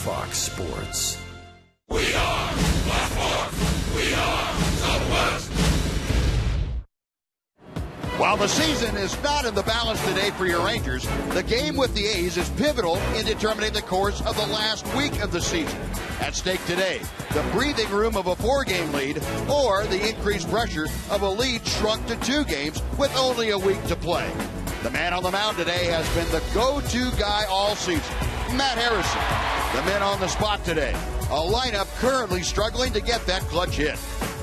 Fox Sports. We are Blackmore. We are Southwest. While the season is not in the balance today for your Rangers, the game with the A's is pivotal in determining the course of the last week of the season. At stake today, the breathing room of a 4-game lead or the increased pressure of a lead shrunk to 2 games with only a week to play. The man on the mound today has been the go-to guy all season, Matt Harrison. The men on the spot today, a lineup currently struggling to get that clutch hit.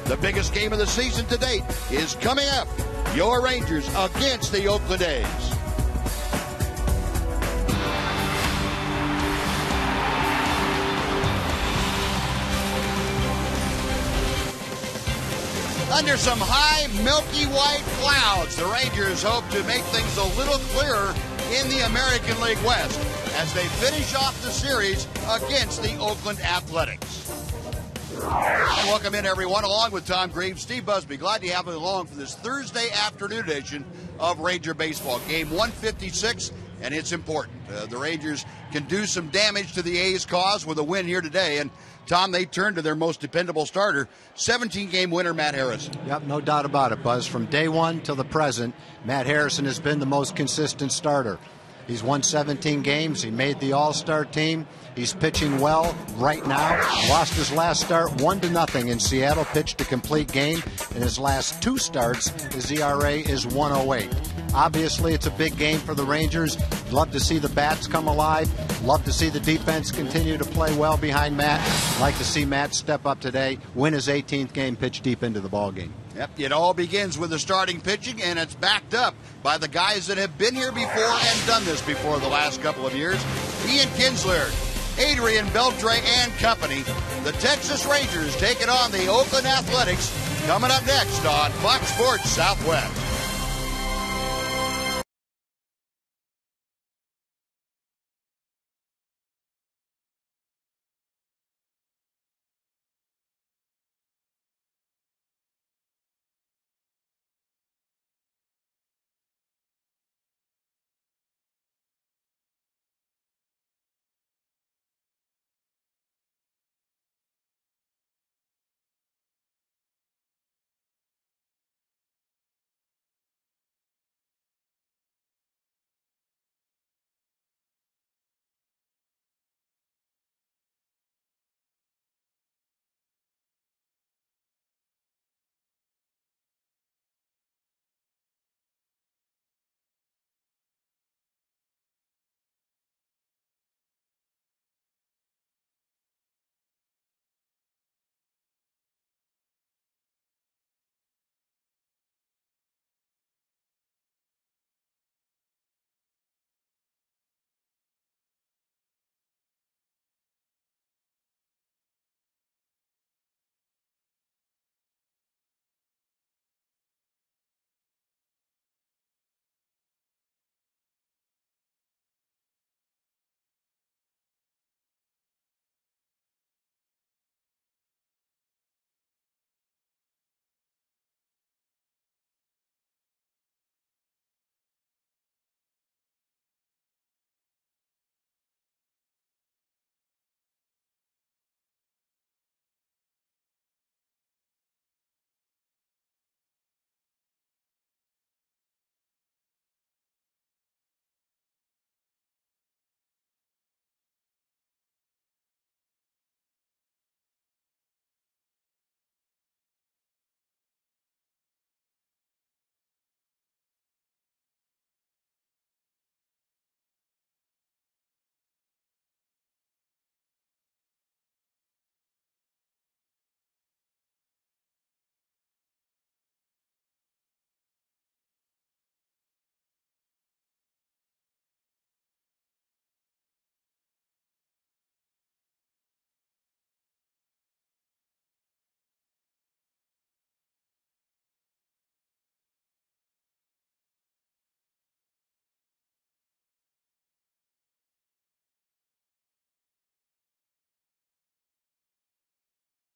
The biggest game of the season to date is coming up. Your Rangers against the Oakland A's. Under some high, milky white clouds, the Rangers hope to make things a little clearer in the American League West as they finish off the series against the Oakland Athletics. And welcome in, everyone, along with Tom Graves, Steve Busby. Glad to have you along for this Thursday afternoon edition of Ranger Baseball. Game 156, and it's important. The Rangers can do some damage to the A's cause with a win here today. And, Tom, they turn to their most dependable starter, 17-game winner Matt Harrison. Yep, no doubt about it, Buzz. From day one till the present, Matt Harrison has been the most consistent starter. He's won 17 games. He made the All-Star team. He's pitching well right now. Lost his last start 1-0 in Seattle. Pitched a complete game. In his last 2 starts, his ERA is 1.08. Obviously, it's a big game for the Rangers. Love to see the bats come alive. Love to see the defense continue to play well behind Matt. Like to see Matt step up today, win his 18th game, pitch deep into the ballgame. Yep, it all begins with the starting pitching, and it's backed up by the guys that have been here before and done this before the last couple of years. Ian Kinsler, Adrian Beltre, and company. The Texas Rangers taking on the Oakland Athletics. Coming up next on Fox Sports Southwest.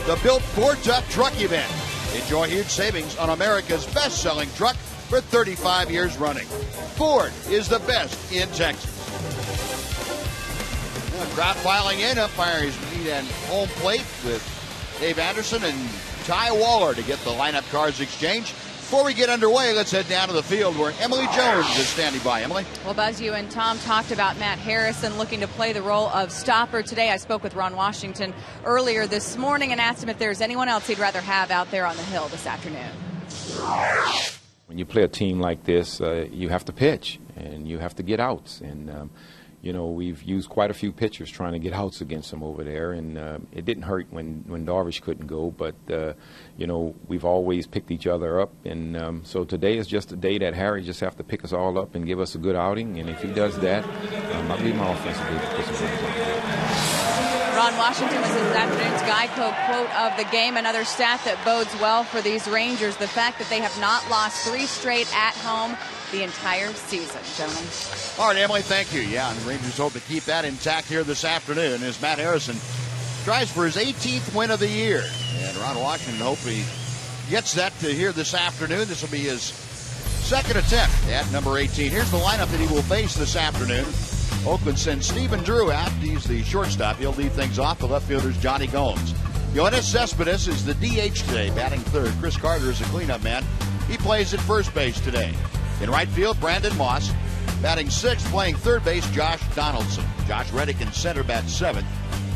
The Built Ford Tough Truck event. Enjoy huge savings on America's best-selling truck for 35 years running. Ford is the best in Texas. Crowd filing in. Umpires meet at home plate with Dave Anderson and Ty Waller to get the lineup cards exchanged. Before we get underway, let's head down to the field where Emily Jones is standing by. Emily? Well, Buzz, you and Tom talked about Matt Harrison looking to play the role of stopper today. I spoke with Ron Washington earlier this morning and asked him if there's anyone else he'd rather have out there on the hill this afternoon. When you play a team like this, you have to pitch and you have to get outs. And, you know, we've used quite a few pitchers trying to get outs against them over there. And it didn't hurt when Darvish couldn't go. But, you know, we've always picked each other up. And so today is just a day that Harry just have to pick us all up and give us a good outing. And if he does that, I believe my offense will be able to put some runs on. Ron Washington was this afternoon's Geico quote of the game. Another stat that bodes well for these Rangers, the fact that they have not lost 3 straight at home the entire season, gentlemen. All right, Emily, thank you. Yeah, and the Rangers hope to keep that intact here this afternoon as Matt Harrison tries for his 18th win of the year. And Ron Washington hopefully gets that to here this afternoon. This will be his second attempt at number 18. Here's the lineup that he will face this afternoon. Oakland sends Stephen Drew out. He's the shortstop. He'll lead things off. The left fielder's Johnny Gomes. Yoenis Cespedes is the DH today, batting third. Chris Carter is a cleanup man. He plays at first base today. In right field, Brandon Moss. Batting sixth, playing third base, Josh Donaldson. Josh Reddick in center, bats seventh.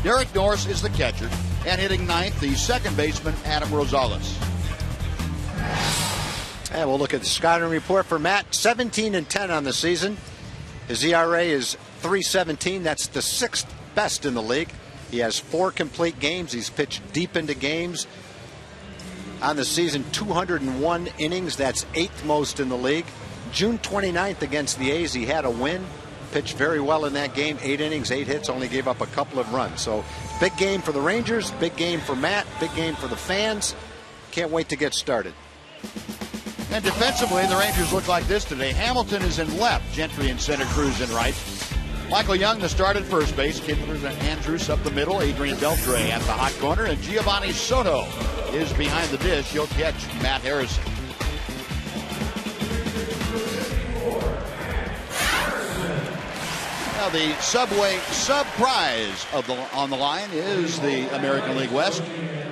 Derek Norris is the catcher. And hitting ninth, the second baseman, Adam Rosales. And we'll look at the scouting report for Matt. 17-10 on the season. His ERA is .317. That's the 6th best in the league. He has 4 complete games. He's pitched deep into games. On the season, 201 innings. That's 8th most in the league. June 29th against the A's, he had a win. Pitched very well in that game. 8 innings, 8 hits, only gave up a couple of runs. So big game for the Rangers, big game for Matt, big game for the fans. Can't wait to get started. And defensively, the Rangers look like this today. Hamilton is in left, Gentry in center, Cruz in right. Michael Young, the start at first base. Kidler and Andrews up the middle. Adrian Beltre at the hot corner. And Giovanni Soto is behind the dish. He'll catch Matt Harrison. Now the Subway sub-prize on the line is the American League West.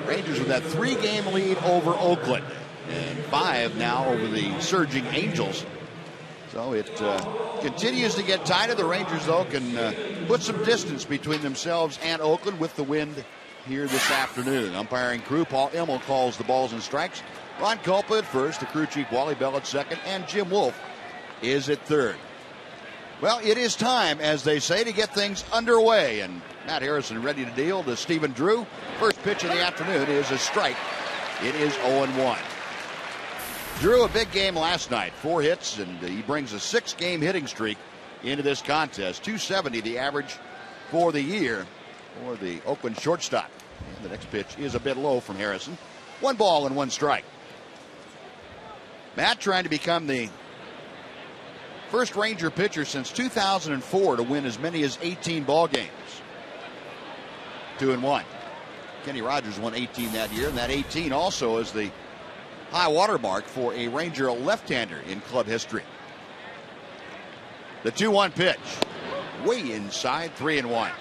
Rangers with that 3-game lead over Oakland. And 5 now over the surging Angels. So it continues to get tighter. The Rangers, though, can put some distance between themselves and Oakland with the wind here this afternoon. Umpiring crew, Paul Immel calls the balls and strikes. Ron Culpa at first, the crew chief Wally Bell at second, and Jim Wolf is at third. Well, it is time, as they say, to get things underway. And Matt Harrison ready to deal to Stephen Drew. First pitch of the afternoon is a strike. It is 0-1. Drew, a big game last night, 4 hits, and he brings a 6-game hitting streak into this contest. .270 the average for the year for the Oakland shortstop. And the next pitch is a bit low from Harrison. 1 ball and 1 strike. Matt trying to become the first Ranger pitcher since 2004 to win as many as 18 ball games. 2-1. Kenny Rogers won 18 that year, and that 18 also is the high water mark for a Ranger left-hander in club history. The 2-1 pitch, way inside, 3-1.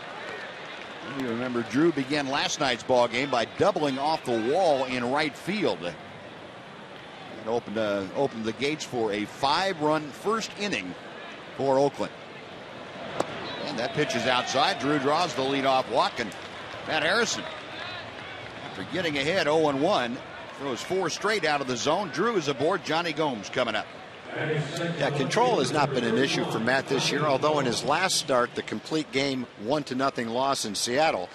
You remember Drew began last night's ball game by doubling off the wall in right field. It opened the gates for a 5-run first inning for Oakland. And that pitch is outside. Drew draws the leadoff walk, and Matt Harrison, after getting ahead 0-1, throws 4 straight out of the zone. Drew is aboard. Johnny Gomes coming up. Yeah, control has not been an issue for Matt this year, although in his last start, the complete game 1-0 loss in Seattle,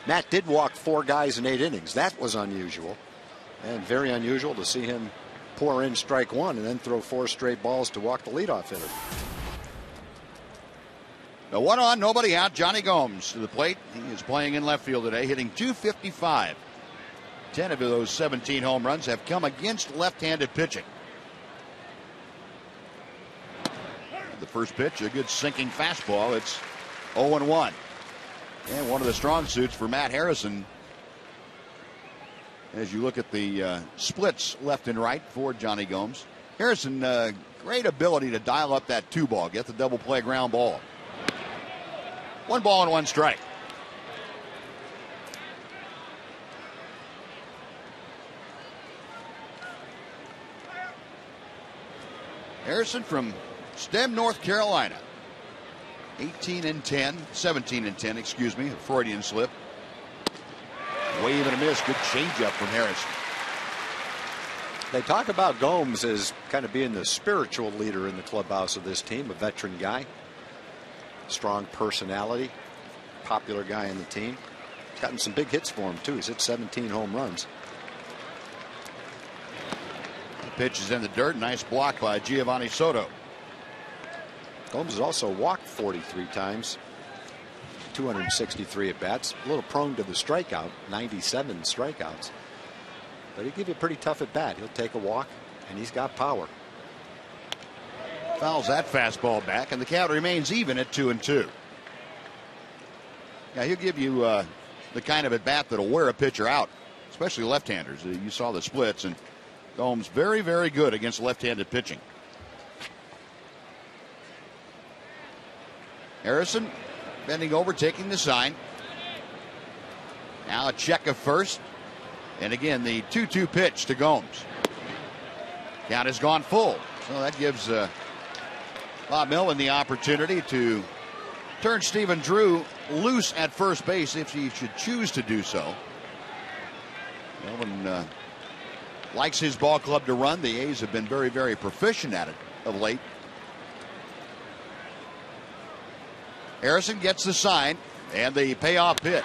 Matt did walk 4 guys in 8 innings. That was unusual, and very unusual to see him pour in strike 1 and then throw 4 straight balls to walk the leadoff hitter. The 1 on, nobody out. Johnny Gomes to the plate. He is playing in left field today, hitting .255. 10 of those 17 home runs have come against left-handed pitching. The first pitch, a good sinking fastball. It's 0-1. And one of the strong suits for Matt Harrison, as you look at the splits left and right for Johnny Gomes. Harrison, great ability to dial up that 2 ball, get the double play ground ball. 1 ball and 1 strike. Harrison from Stem, North Carolina. 17 and 10, excuse me, a Freudian slip. Wave and a miss, good changeup from Harrison. They talk about Gomes as kind of being the spiritual leader in the clubhouse of this team, a veteran guy, strong personality, popular guy in the team. He's gotten some big hits for him too. He's hit 17 home runs. The pitch is in the dirt. Nice block by Giovanni Soto. Gomes has also walked 43 times, 263 at bats. A little prone to the strikeout, 97 strikeouts. But he'll give you a pretty tough at bat. He'll take a walk, and he's got power. Fouls that fastball back, and the count remains even at 2-2. Yeah, he'll give you the kind of at bat that'll wear a pitcher out, especially left-handers. You saw the splits, and Gomes very, very good against left-handed pitching. Harrison bending over, taking the sign. Now a check of first. And again, the 2-2 pitch to Gomes. Count has gone full. So that gives Bob Melvin the opportunity to turn Stephen Drew loose at first base if he should choose to do so. Melvin likes his ball club to run. The A's have been very, very proficient at it of late. Harrison gets the sign and the payoff pitch.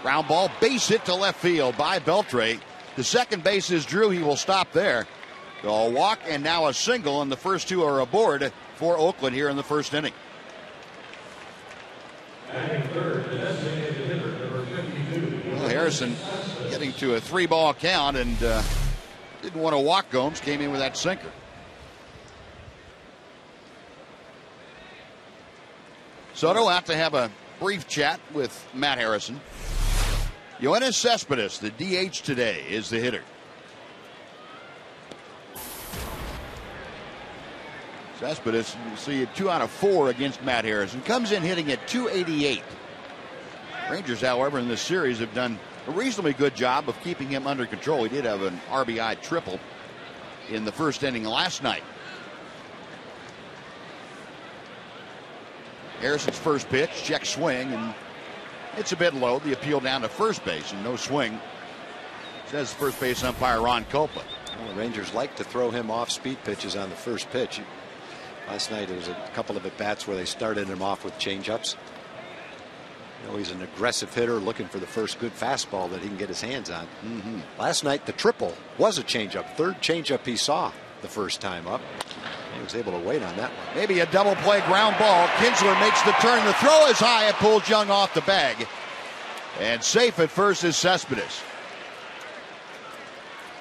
Ground ball, base hit to left field by Beltre. The second base is Drew. He will stop there. So a walk and now a single, and the first two are aboard for Oakland here in the first inning. Well, Harrison getting to a 3-ball count and didn't want to walk Gomes. Came in with that sinker. Soto out to have a brief chat with Matt Harrison. Yoenis Cespedes, the DH today, is the hitter. Cespedes, you see it 2 out of 4 against Matt Harrison. Comes in hitting at .288. Rangers, however, in this series have done a reasonably good job of keeping him under control. He did have an RBI triple in the first inning last night. Harrison's first pitch, check swing, and it's a bit low. The appeal down to first base and no swing, says first base umpire Ron Copeland. Well, the Rangers like to throw him off speed pitches on the first pitch. Last night there was a couple of at-bats where they started him off with changeups. You know, he's an aggressive hitter looking for the first good fastball that he can get his hands on. Last night the triple was a changeup. Third changeup he saw the first time up. He was able to wait on that one. Maybe a double play ground ball. Kinsler makes the turn. The throw is high. It pulls Young off the bag. And safe at first is Cespedes.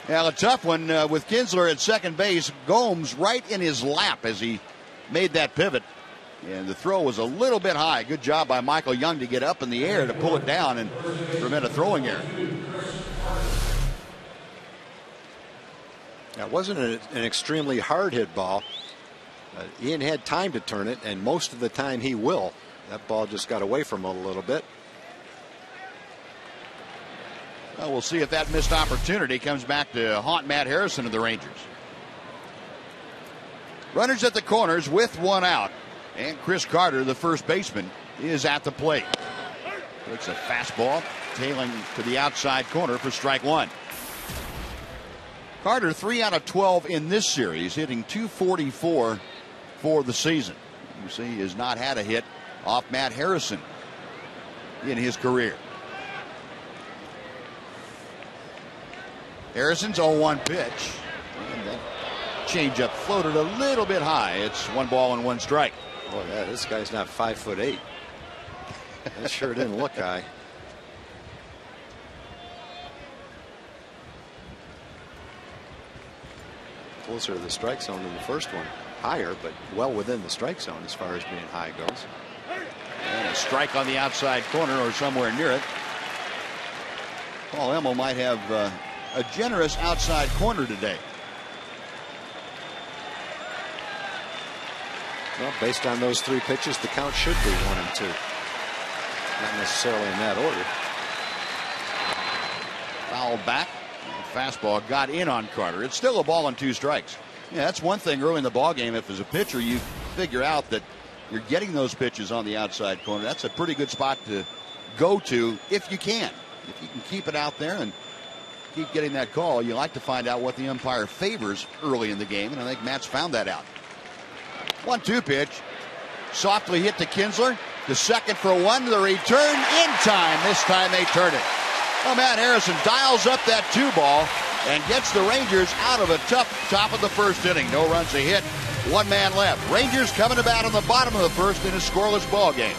Now a tough one with Kinsler at second base. Gomes right in his lap as he made that pivot. And the throw was a little bit high. Good job by Michael Young to get up in the air to pull it down and prevent a throwing error. That wasn't an extremely hard hit ball. Ian had time to turn it, and most of the time he will. That ball just got away from him a little bit. Well, we'll see if that missed opportunity comes back to haunt Matt Harrison of the Rangers. Runners at the corners with 1 out. And Chris Carter, the first baseman, is at the plate. Takes a fastball, tailing to the outside corner for strike 1. Carter 3 out of 12 in this series, hitting .244 for the season. You see, he has not had a hit off Matt Harrison in his career. Harrison's 0-1 pitch. And that changeup floated a little bit high. It's 1 ball and 1 strike. Boy, yeah, this guy's not 5'8". That sure didn't look high. Closer to the strike zone than the first one. Higher, but well within the strike zone as far as being high goes. And a strike on the outside corner or somewhere near it. Paul Emmel might have a generous outside corner today. Well, based on those 3 pitches, the count should be 1-2. Not necessarily in that order. Foul back. Fastball got in on Carter. It's still a ball and 2 strikes. Yeah, that's one thing early in the ballgame. If as a pitcher you figure out that you're getting those pitches on the outside corner, that's a pretty good spot to go to if you can. If you can keep it out there and keep getting that call, you like to find out what the umpire favors early in the game, and I think Matt's found that out. 1-2 pitch. Softly hit to Kinsler. The second for 1. The return in time. This time they turn it. Well, Matt Harrison dials up that 2 ball and gets the Rangers out of a tough top of the first inning. No runs a hit. 1 man left. Rangers coming to bat on the bottom of the first in a scoreless ball game.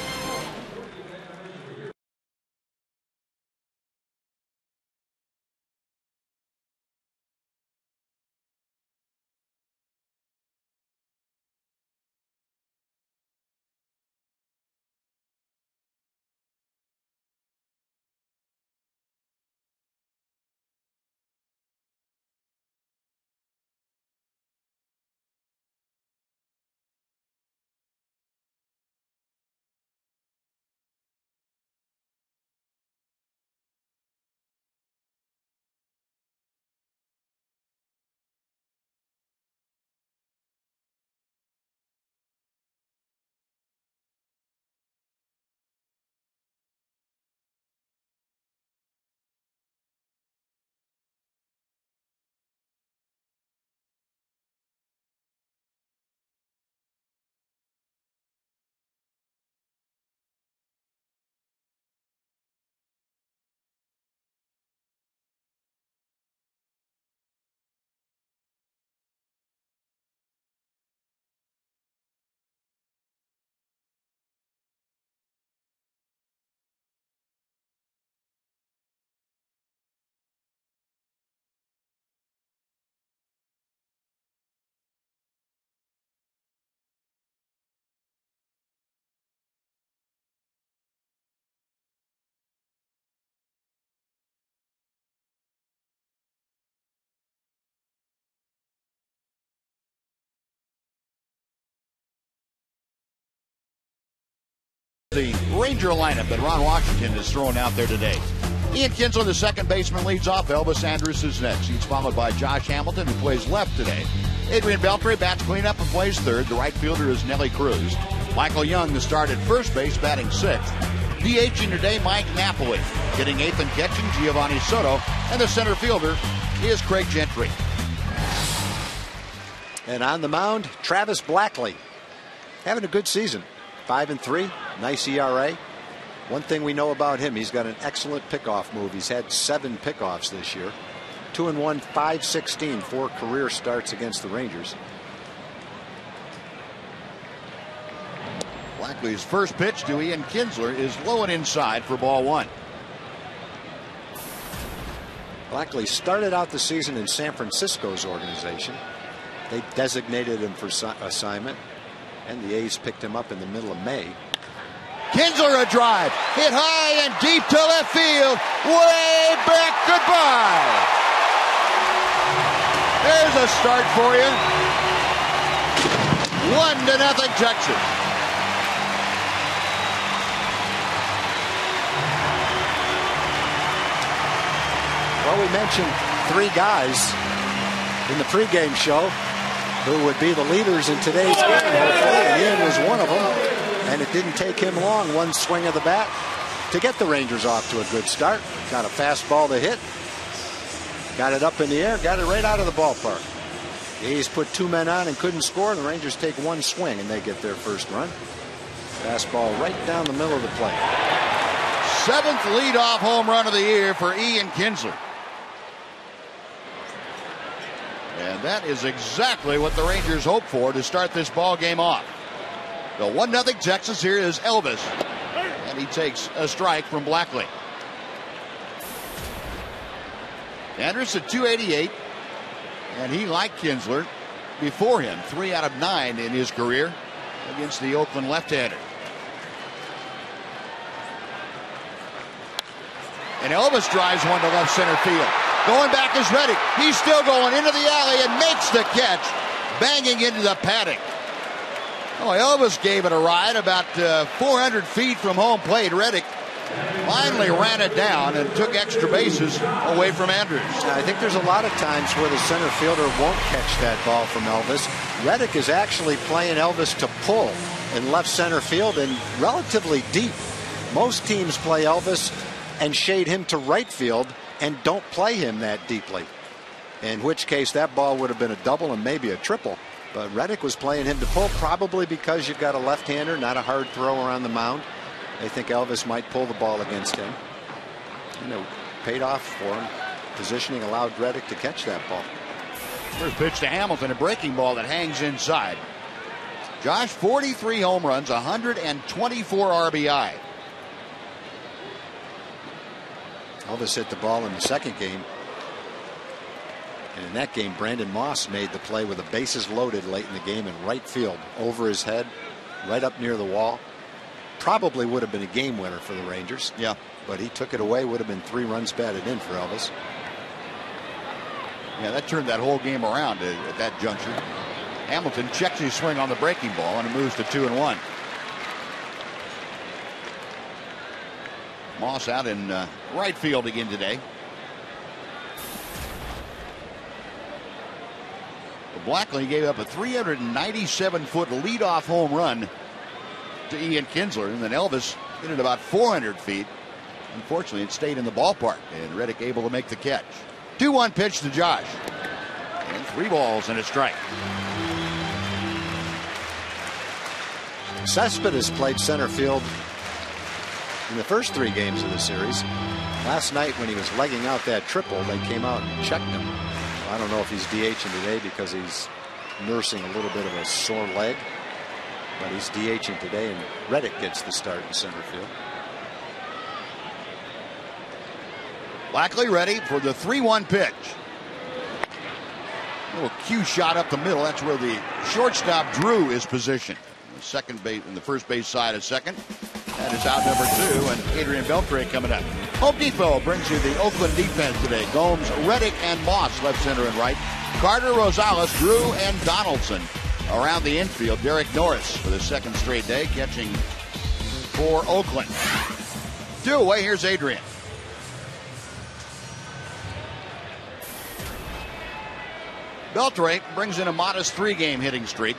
The Ranger lineup that Ron Washington is throwing out there today. Ian Kinsler, the second baseman, leads off. Elvis Andrus is next. He's followed by Josh Hamilton, who plays left today. Adrian Beltre bats cleanup and plays third. The right fielder is Nelly Cruz. Michael Young, the start at first base, batting sixth. DHing today, Mike Napoli. Hitting eighth and catching, Giovanni Soto. And the center fielder is Craig Gentry. And on the mound, Travis Blackley. Having a good season. 5-3, nice ERA. One thing we know about him, he's got an excellent pickoff move. He's had 7 pickoffs this year. 2-1, 5-16, 4 career starts against the Rangers. Blackley's first pitch to Ian Kinsler is low and inside for ball 1. Blackley started out the season in San Francisco's organization. They designated him for assignment, and the A's picked him up in the middle of May. Kinsler a drive, hit high and deep to left field, way back, goodbye. There's a start for you. 1-0 Texas. Well, we mentioned 3 guys in the pregame show who would be the leaders in today's game, hopefully, and Ian was one of them. And it didn't take him long, one swing of the bat, to get the Rangers off to a good start. Got a fastball to hit, got it up in the air, got it right out of the ballpark. The A's put 2 men on and couldn't score, and the Rangers take 1 swing and they get their first run. Fastball right down the middle of the plate. 7th leadoff home run of the year for Ian Kinsler. And that is exactly what the Rangers hope for to start this ball game off. The 1-0 Texas. Here is Elvis, and he takes a strike from Blackley. Andrus at 288, and he, like Kinsler, before him, 3 out of 9 in his career against the Oakland left-hander. And Elvis drives one to left center field. Going back is Reddick. He's still going into the alley and makes the catch, banging into the padding. Oh, Elvis gave it a ride about 400 feet from home plate. Reddick finally ran it down and took extra bases away from Andrews. I think there's a lot of times where the center fielder won't catch that ball from Elvis. Reddick is actually playing Elvis to pull in left center field and relatively deep. Most teams play Elvis and shade him to right field and don't play him that deeply. In which case that ball would have been a double and maybe a triple. But Reddick was playing him to pull, probably because you've got a left-hander, not a hard thrower on the mound. They think Elvis might pull the ball against him. You know, paid off for him. Positioning allowed Reddick to catch that ball. First pitch to Hamilton, a breaking ball that hangs inside. Josh, 43 home runs, 124 RBI. Elvis hit the ball in the second game. And in that game, Brandon Moss made the play with the bases loaded late in the game in right field, over his head, right up near the wall. Probably would have been a game winner for the Rangers. Yeah. But he took it away, would have been 3 runs batted in for Elvis. Yeah, that turned that whole game around at that juncture. Hamilton checks his swing on the breaking ball, and it moves to 2-1. Moss out in right field again today. Blackley gave up a 397-foot leadoff home run to Ian Kinsler, and then Elvis hit it about 400 feet. Unfortunately, it stayed in the ballpark, and Reddick able to make the catch. 2-1 pitch to Josh, and 3 balls and a strike. Cespedes played center field in the first 3 games of the series. Last night when he was legging out that triple, they came out and checked him. I don't know if he's DHing today because he's nursing a little bit of a sore leg, but he's DHing today, and Reddick gets the start in center field. Blackley ready for the 3-1 pitch. A little cue shot up the middle. That's where the shortstop Drew is positioned. The second base, in the first base side of second. That is out number 2, and Adrian Beltre coming up. Home Depot brings you the Oakland defense today. Gomes, Reddick, and Moss left, center, and right. Carter, Rosales, Drew, and Donaldson around the infield. Derek Norris for the second straight day catching for Oakland. 2 away. Here's Adrian. Beltre brings in a modest 3-game hitting streak.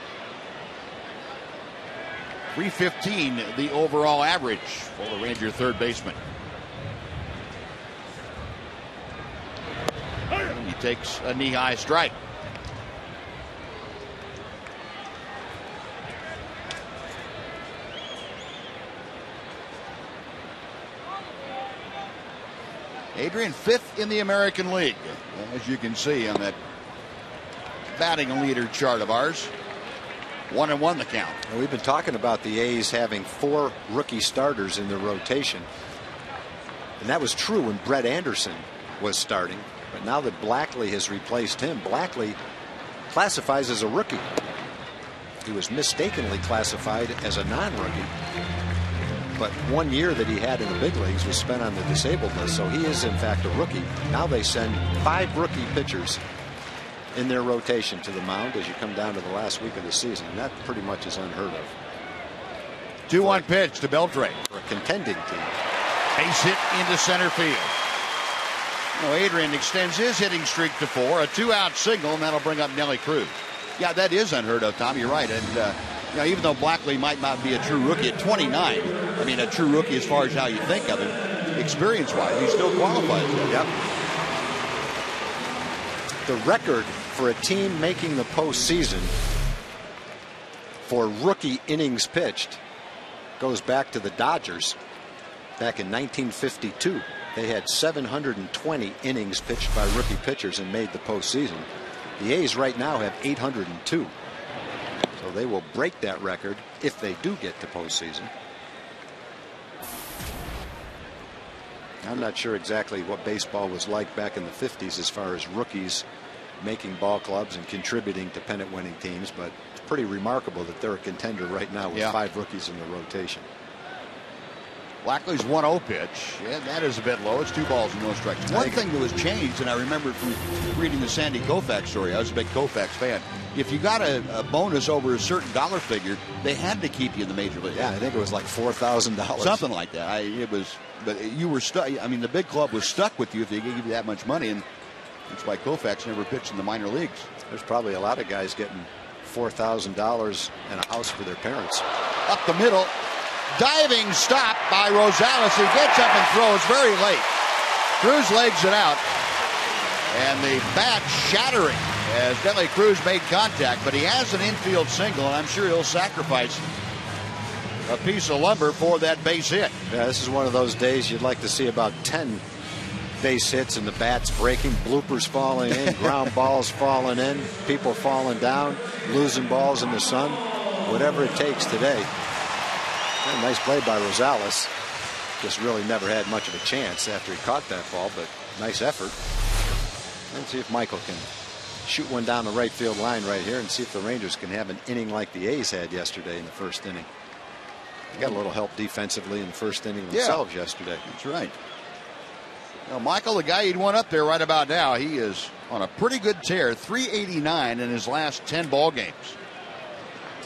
315 the overall average for the Ranger third baseman. And he takes a knee-high strike. Adrian 5th in the American League, as you can see on that batting leader chart of ours. 1-1 the count. Well, we've been talking about the A's having 4 rookie starters in their rotation. And that was true when Brett Anderson was starting. But now that Blackley has replaced him, Blackley classifies as a rookie. He was mistakenly classified as a non-rookie. But 1 year that he had in the big leagues was spent on the disabled list. So he is, in fact, a rookie. Now they send 5 rookie pitchers in their rotation to the mound as you come down to the last week of the season. That pretty much is unheard of. 2-1 pitch to Beltre. For a contending team. Base hit into center field. Well, Adrian extends his hitting streak to 4. A 2-out single, and that'll bring up Nelly Cruz. Yeah, that is unheard of, Tom. You're right. And you know, even though Blackley might not be a true rookie at 29, I mean, a true rookie as far as how you think of him, experience-wise, he still qualifies. Yep. The record for a team making the postseason for rookie innings pitched goes back to the Dodgers back in 1952. They had 720 innings pitched by rookie pitchers and made the postseason. The A's right now have 802. So they will break that record if they do get to postseason. I'm not sure exactly what baseball was like back in the 50s as far as rookies making ball clubs and contributing to pennant winning teams, but it's pretty remarkable that they're a contender right now with 5 rookies in the rotation. Blackley's 1-0 pitch, and that is a bit low. It's 2 balls and no strikes. One thing that was changed, and I remember from reading the Sandy Koufax story, I was a big Koufax fan. If you got a bonus over a certain dollar figure, they had to keep you in the major league. Yeah, I think it was like $4,000. Something like that. But you were stuck. I mean, the big club was stuck with you if they gave you that much money, and that's why Koufax never pitched in the minor leagues. There's probably a lot of guys getting $4,000 and a house for their parents. Up the middle. Diving stop by Rosales. He gets up and throws very late. Cruz legs it out. And the bat shattering as Delly Cruz made contact. But he has an infield single, and I'm sure he'll sacrifice a piece of lumber for that base hit. Yeah, this is one of those days you'd like to see about 10 base hits and the bats breaking, bloopers falling in, ground balls falling in, people falling down, losing balls in the sun. Whatever it takes today. A nice play by Rosales. Just really never had much of a chance after he caught that ball, but nice effort. Let's see if Michael can shoot one down the right field line right here and see if the Rangers can have an inning like the A's had yesterday in the first inning. They got a little help defensively in the first inning themselves yesterday. That's right. Now, Michael, the guy you'd want up there right about now, he is on a pretty good tear. 389 in his last 10 ball games.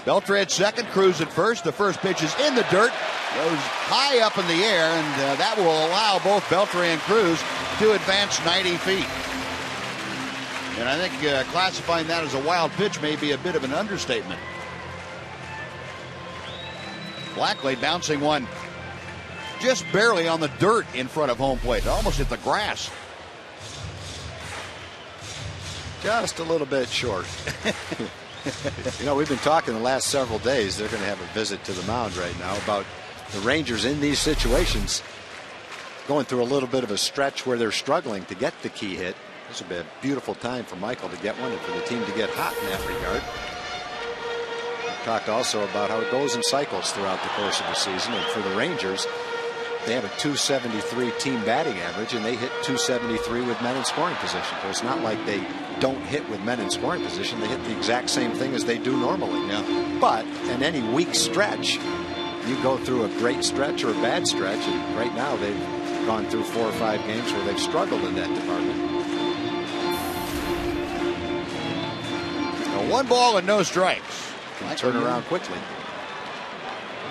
Beltre at second, Cruz at first. The first pitch is in the dirt. Goes high up in the air, and that will allow both Beltre and Cruz to advance 90 feet. And I think classifying that as a wild pitch may be a bit of an understatement. Blackley bouncing one just barely on the dirt in front of home plate. Almost hit the grass. Just a little bit short. You know, we've been talking the last several days. They're going to have a visit to the mound right now about the Rangers in these situations going through a little bit of a stretch where they're struggling to get the key hit. This will be a beautiful time for Michael to get one and for the team to get hot in that regard. We talked also about how it goes in cycles throughout the course of the season, and for the Rangers, they have a .273 team batting average, and they hit .273 with men in scoring position. So it's not like they don't hit with men in scoring position. They hit the exact same thing as they do normally. Yeah. But in any weak stretch, you go through a great stretch or a bad stretch, and right now they've gone through 4 or 5 games where they've struggled in that department. Now 1 ball and no strikes. Can turn around quickly.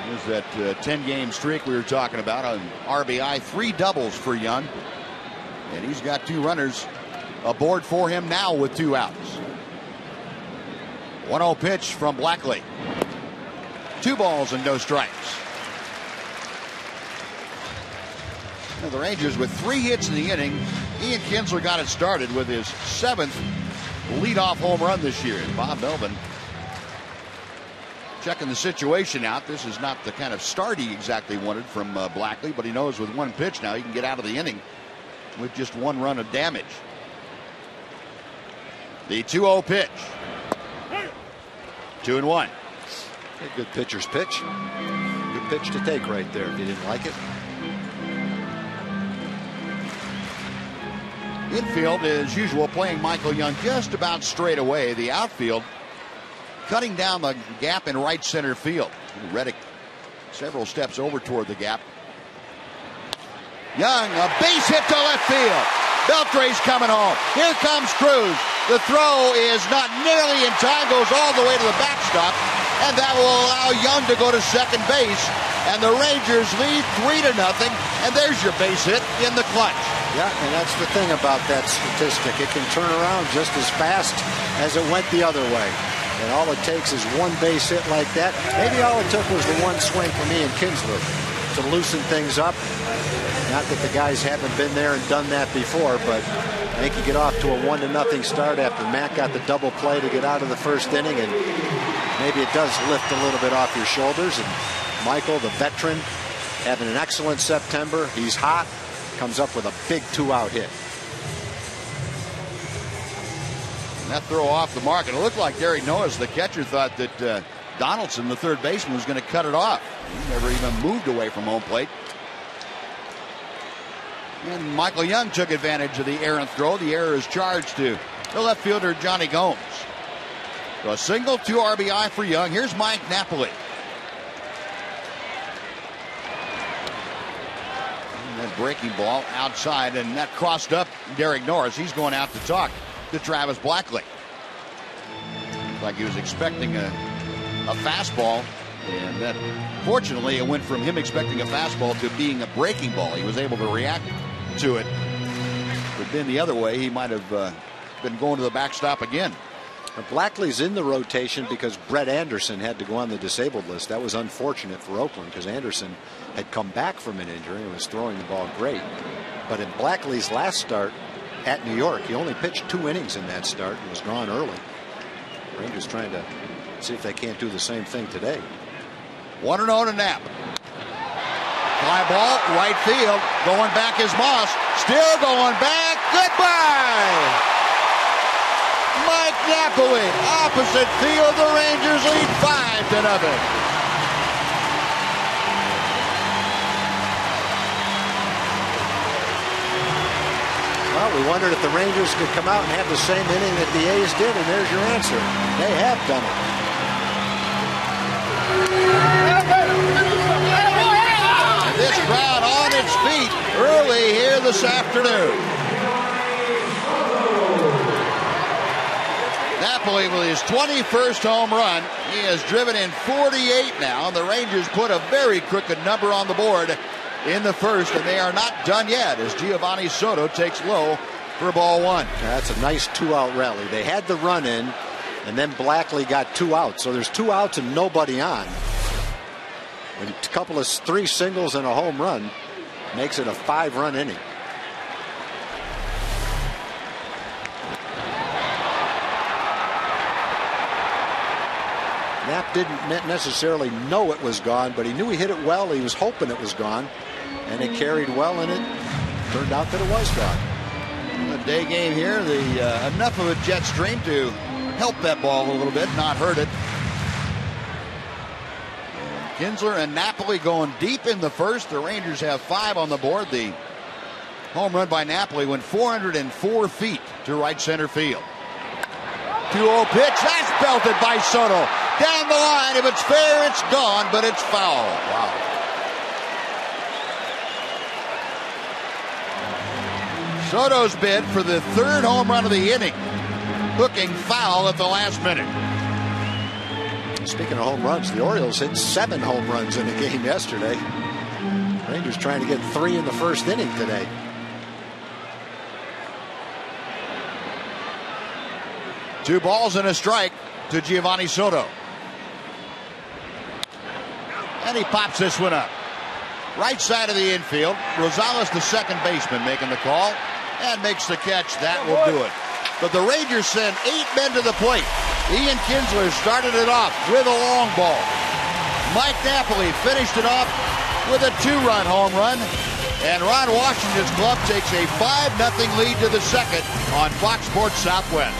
There's that 10-game streak we were talking about on RBI. 3 doubles for Young. And he's got 2 runners aboard for him now with 2 outs. 1-0 pitch from Blackley. 2 balls and no strikes. Now the Rangers with 3 hits in the inning. Ian Kinsler got it started with his 7th leadoff home run this year. And Bob Melvin checking the situation out. This is not the kind of start he exactly wanted from Blackley, but he knows with 1 pitch now he can get out of the inning with just 1 run of damage. The 2-0 pitch. 2-1. A good pitcher's pitch. Good pitch to take right there if you didn't like it. Infield, as usual, playing Michael Young just about straight away. The outfield cutting down the gap in right center field. Reddick several steps over toward the gap. Young, a base hit to left field. Beltre's coming home. Here comes Cruz. The throw is not nearly in time, goes all the way to the backstop, and that will allow Young to go to second base. And the Rangers lead 3-0, and there's your base hit in the clutch. Yeah, and that's the thing about that statistic. It can turn around just as fast as it went the other way. And all it takes is 1 base hit like that. Maybe all it took was the 1 swing from Ian Kinsler to loosen things up. Not that the guys haven't been there and done that before, but I think you get off to a 1-0 start after Matt got the double play to get out of the first inning, and maybe it does lift a little bit off your shoulders. And Michael, the veteran, having an excellent September. He's hot. Comes up with a big 2-out hit. And that throw off the mark. And it looked like Gary Noah's, the catcher, thought that Donaldson, the third baseman, was going to cut it off. He never even moved away from home plate. And Michael Young took advantage of the errant throw. The error is charged to the left fielder, Johnny Gomes. So a single, 2 RBI for Young. Here's Mike Napoli. breaking ball outside, and that crossed up Derek Norris. He's going out to talk to Travis Blackley. Like he was expecting a fastball, and that fortunately it went from him expecting a fastball to being a breaking ball. He was able to react to it. But then the other way, he might have been going to the backstop again. Blackley's in the rotation because Brett Anderson had to go on the disabled list. That was unfortunate for Oakland because Anderson had come back from an injury and was throwing the ball great. But in Blackley's last start at New York, he only pitched 2 innings in that start and was gone early. Rangers trying to see if they can't do the same thing today. 1-0 to Knapp. Fly ball, right field. Going back is Moss. Still going back. Goodbye! Mike Napoli, opposite field. The Rangers lead 5-0. Well, we wondered if the Rangers could come out and have the same inning that the A's did, and there's your answer. They have done it. And this crowd on its feet early here this afternoon. Napoli with his 21st home run. He has driven in 48 now. The Rangers put a very crooked number on the board in the first, and they are not done yet as Giovanni Soto takes low for ball 1. That's a nice 2-out rally. They had the run in, and then Blackley got 2 outs. So there's 2 outs and nobody on. And a couple of 3 singles and a home run makes it a 5-run inning. Knapp didn't necessarily know it was gone, but he knew he hit it well. He was hoping it was gone, and it carried well, and it turned out that it was gone. A day game here, enough of a jet stream to help that ball a little bit, not hurt it. Kinsler and Napoli going deep in the first. The Rangers have 5 on the board. The home run by Napoli went 404 feet to right center field. 2-0 pitch. That's belted by Soto. Down the line. If it's fair, it's gone, but it's foul. Wow. Soto's bid for the 3rd home run of the inning. Hooking foul at the last minute. Speaking of home runs, the Orioles hit 7 home runs in a game yesterday. Rangers trying to get 3 in the first inning today. Two balls and a strike to Giovanni Soto. And he pops this one up. Right side of the infield. Rosales, the second baseman, making the call and makes the catch. That will do it. But the Rangers send 8 men to the plate. Ian Kinsler started it off with a long ball. Mike Napoli finished it off with a 2-run home run. And Ron Washington's club takes a 5-0 lead to the second on Fox Sports Southwest.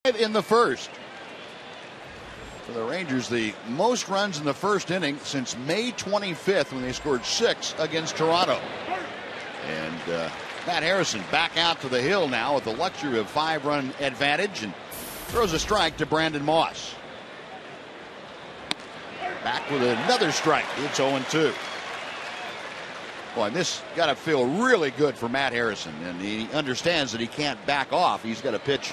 In the first. For the Rangers, the most runs in the first inning since May 25th when they scored 6 against Toronto. And Matt Harrison back out to the hill now with the luxury of 5-run advantage and throws a strike to Brandon Moss. Back with another strike. It's 0-2. Boy, this got to feel really good for Matt Harrison, and he understands that he can't back off. He's got to pitch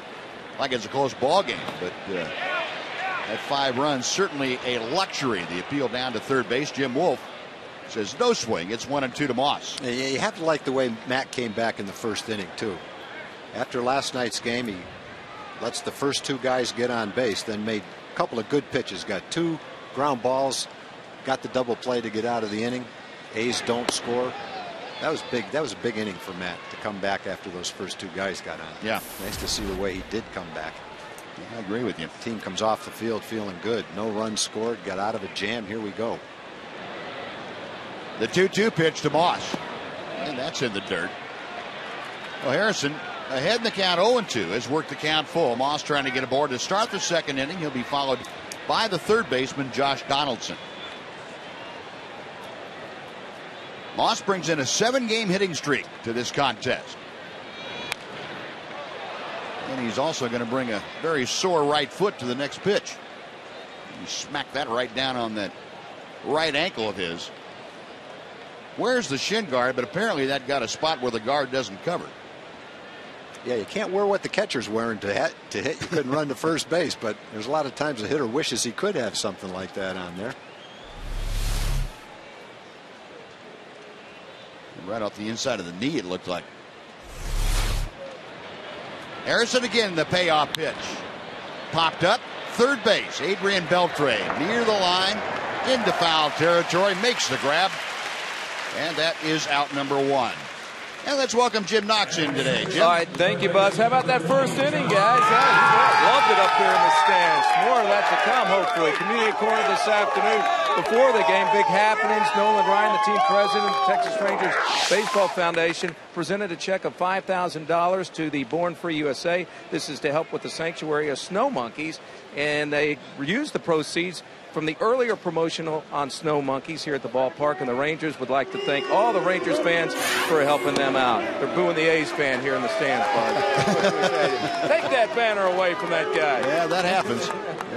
like it's a close ball game, but at 5 runs, certainly a luxury. The appeal down to third base. Jim Wolf says no swing. It's 1-2 to Moss. Yeah, you have to like the way Matt came back in the first inning too. After last night's game, he lets the first 2 guys get on base, then made a couple of good pitches. Got 2 ground balls, got the double play to get out of the inning. A's don't score. That was big. That was a big inning for Matt to come back after those first 2 guys got on. Yeah, nice to see the way he did come back. I agree with you. Team comes off the field feeling good. No runs scored. Got out of a jam. Here we go. The 2-2 pitch to Moss, and that's in the dirt. Well, Harrison ahead in the count 0-2 has worked the count full. Moss trying to get aboard to start the second inning. He'll be followed by the third baseman Josh Donaldson. Moss brings in a 7-game hitting streak to this contest. And he's also going to bring a very sore right foot to the next pitch. He smacked that right down on that right ankle of his. Wears the shin guard, but apparently that got a spot where the guard doesn't cover. Yeah, you can't wear what the catcher's wearing to hit. You couldn't run to first base, but there's a lot of times the hitter wishes he could have something like that on there. Right off the inside of the knee, it looked like. Harrison again, the payoff pitch. Popped up, third base. Adrian Beltre near the line, into foul territory, makes the grab. And that is out number 1. And let's welcome Jim Knox in today. Jim. All right, thank you, Buzz. How about that first inning, guys? Loved it up there in the stands. More of that to come, hopefully. Community Corner this afternoon. Before the game, big happenings. Nolan Ryan, the team president of the Texas Rangers Baseball Foundation, presented a check of $5,000 to the Born Free USA. This is to help with the sanctuary of snow monkeys, and they used the proceeds from the earlier promotional on snow monkeys here at the ballpark, and the Rangers would like to thank all the Rangers fans for helping them out. They're booing the A's fan here in the stands, Bud. Take that banner away from that guy. Yeah, that happens.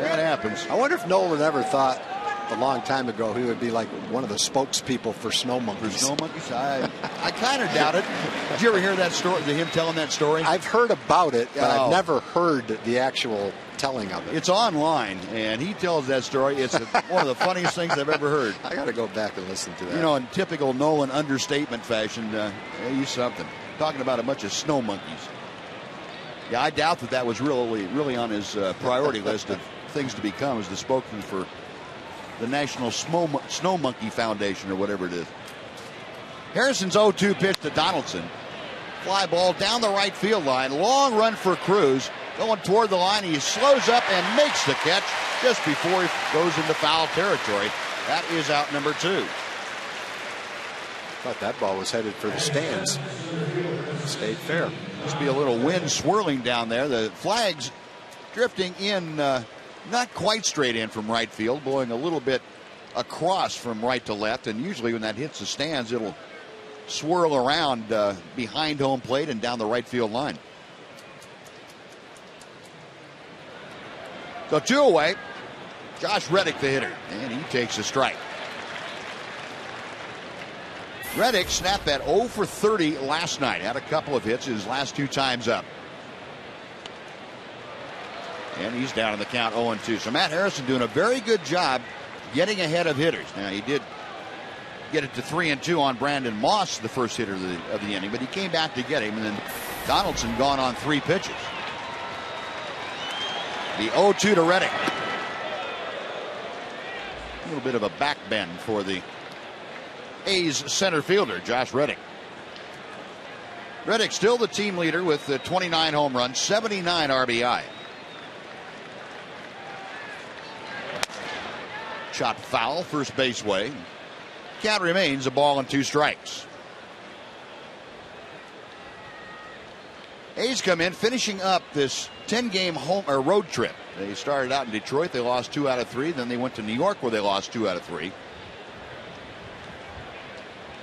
That happens. I wonder if Nolan ever thought a long time ago he would be like one of the spokespeople for snow monkeys. For snow monkeys? I kind of doubt it. Did you ever hear that story, him telling that story? I've heard about it, but I've never heard the actual telling of it. It's online, and he tells that story. It's one of the funniest things I've ever heard. I got to go back and listen to that. You know, in typical Nolan understatement fashion, he's something. Talking about a bunch of snow monkeys. Yeah, I doubt that was really on his priority list of things to become as the spokesman for the National Snow Monkey Foundation or whatever it is. Harrison's 0-2 pitch to Donaldson. Fly ball down the right field line. Long run for Cruz. Going toward the line, he slows up and makes the catch just before he goes into foul territory. That is out number 2. Thought that ball was headed for the stands. Stayed fair. Must be a little wind swirling down there. The flag's drifting in, not quite straight in from right field, blowing a little bit across from right to left. And usually when that hits the stands, it'll swirl around behind home plate and down the right field line. So 2 away. Josh Reddick, the hitter, and he takes a strike. Reddick snapped that 0 for 30 last night. Had a couple of hits his last 2 times up. And he's down in the count 0-2. So Matt Harrison doing a very good job getting ahead of hitters. Now he did get it to 3-2 on Brandon Moss, the first hitter of the inning, but he came back to get him, and then Donaldson gone on 3 pitches. The 0-2 to Reddick. A little bit of a back bend for the A's center fielder, Josh Reddick. Reddick still the team leader with 29 home runs, 79 RBI. Shot foul, first base way. Count remains 1-2 strikes. A's come in finishing up this 10-game home or road trip. They started out in Detroit. They lost 2 out of 3. Then they went to New York where they lost 2 out of 3.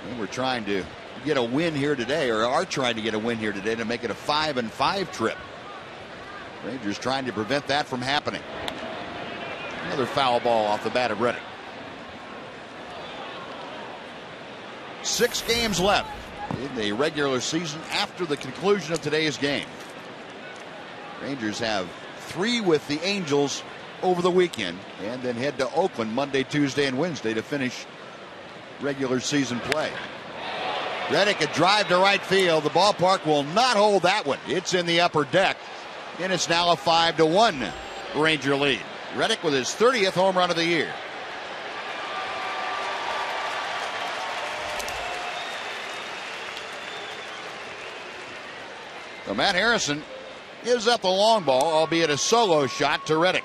And we're trying to get a win here today, or are trying to get a win here today to make it a 5-5 trip. Rangers trying to prevent that from happening. Another foul ball off the bat of Reddick. 6 games left in the regular season after the conclusion of today's game. Rangers have 3 with the Angels over the weekend, and then head to Oakland Monday, Tuesday, and Wednesday to finish regular season play. Reddick, a drive to right field. The ballpark will not hold that one. It's in the upper deck, and it's now a 5-1 Ranger lead. Reddick with his 30th home run of the year. So Matt Harrison gives up the long ball, albeit a solo shot to Reddick.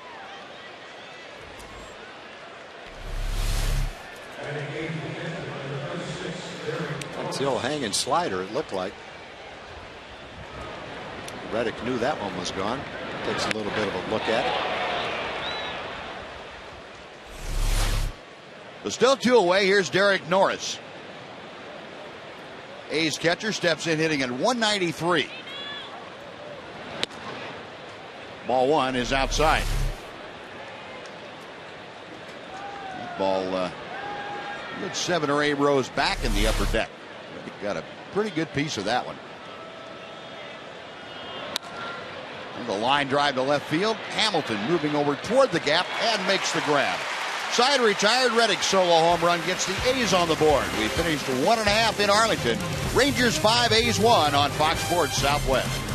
That's the old hanging slider, it looked like. Reddick knew that one was gone. Takes a little bit of a look at it. But still 2 away. Here's Derek Norris. A's catcher steps in hitting at 193. Ball 1 is outside. That ball good 7 or 8 rows back in the upper deck. Got a pretty good piece of that one. And the line drive to left field. Hamilton moving over toward the gap and makes the grab. Side retired. Reddick solo home run gets the A's on the board. We finished 1.5 in Arlington. Rangers 5, A's 1 on Fox Sports Southwest.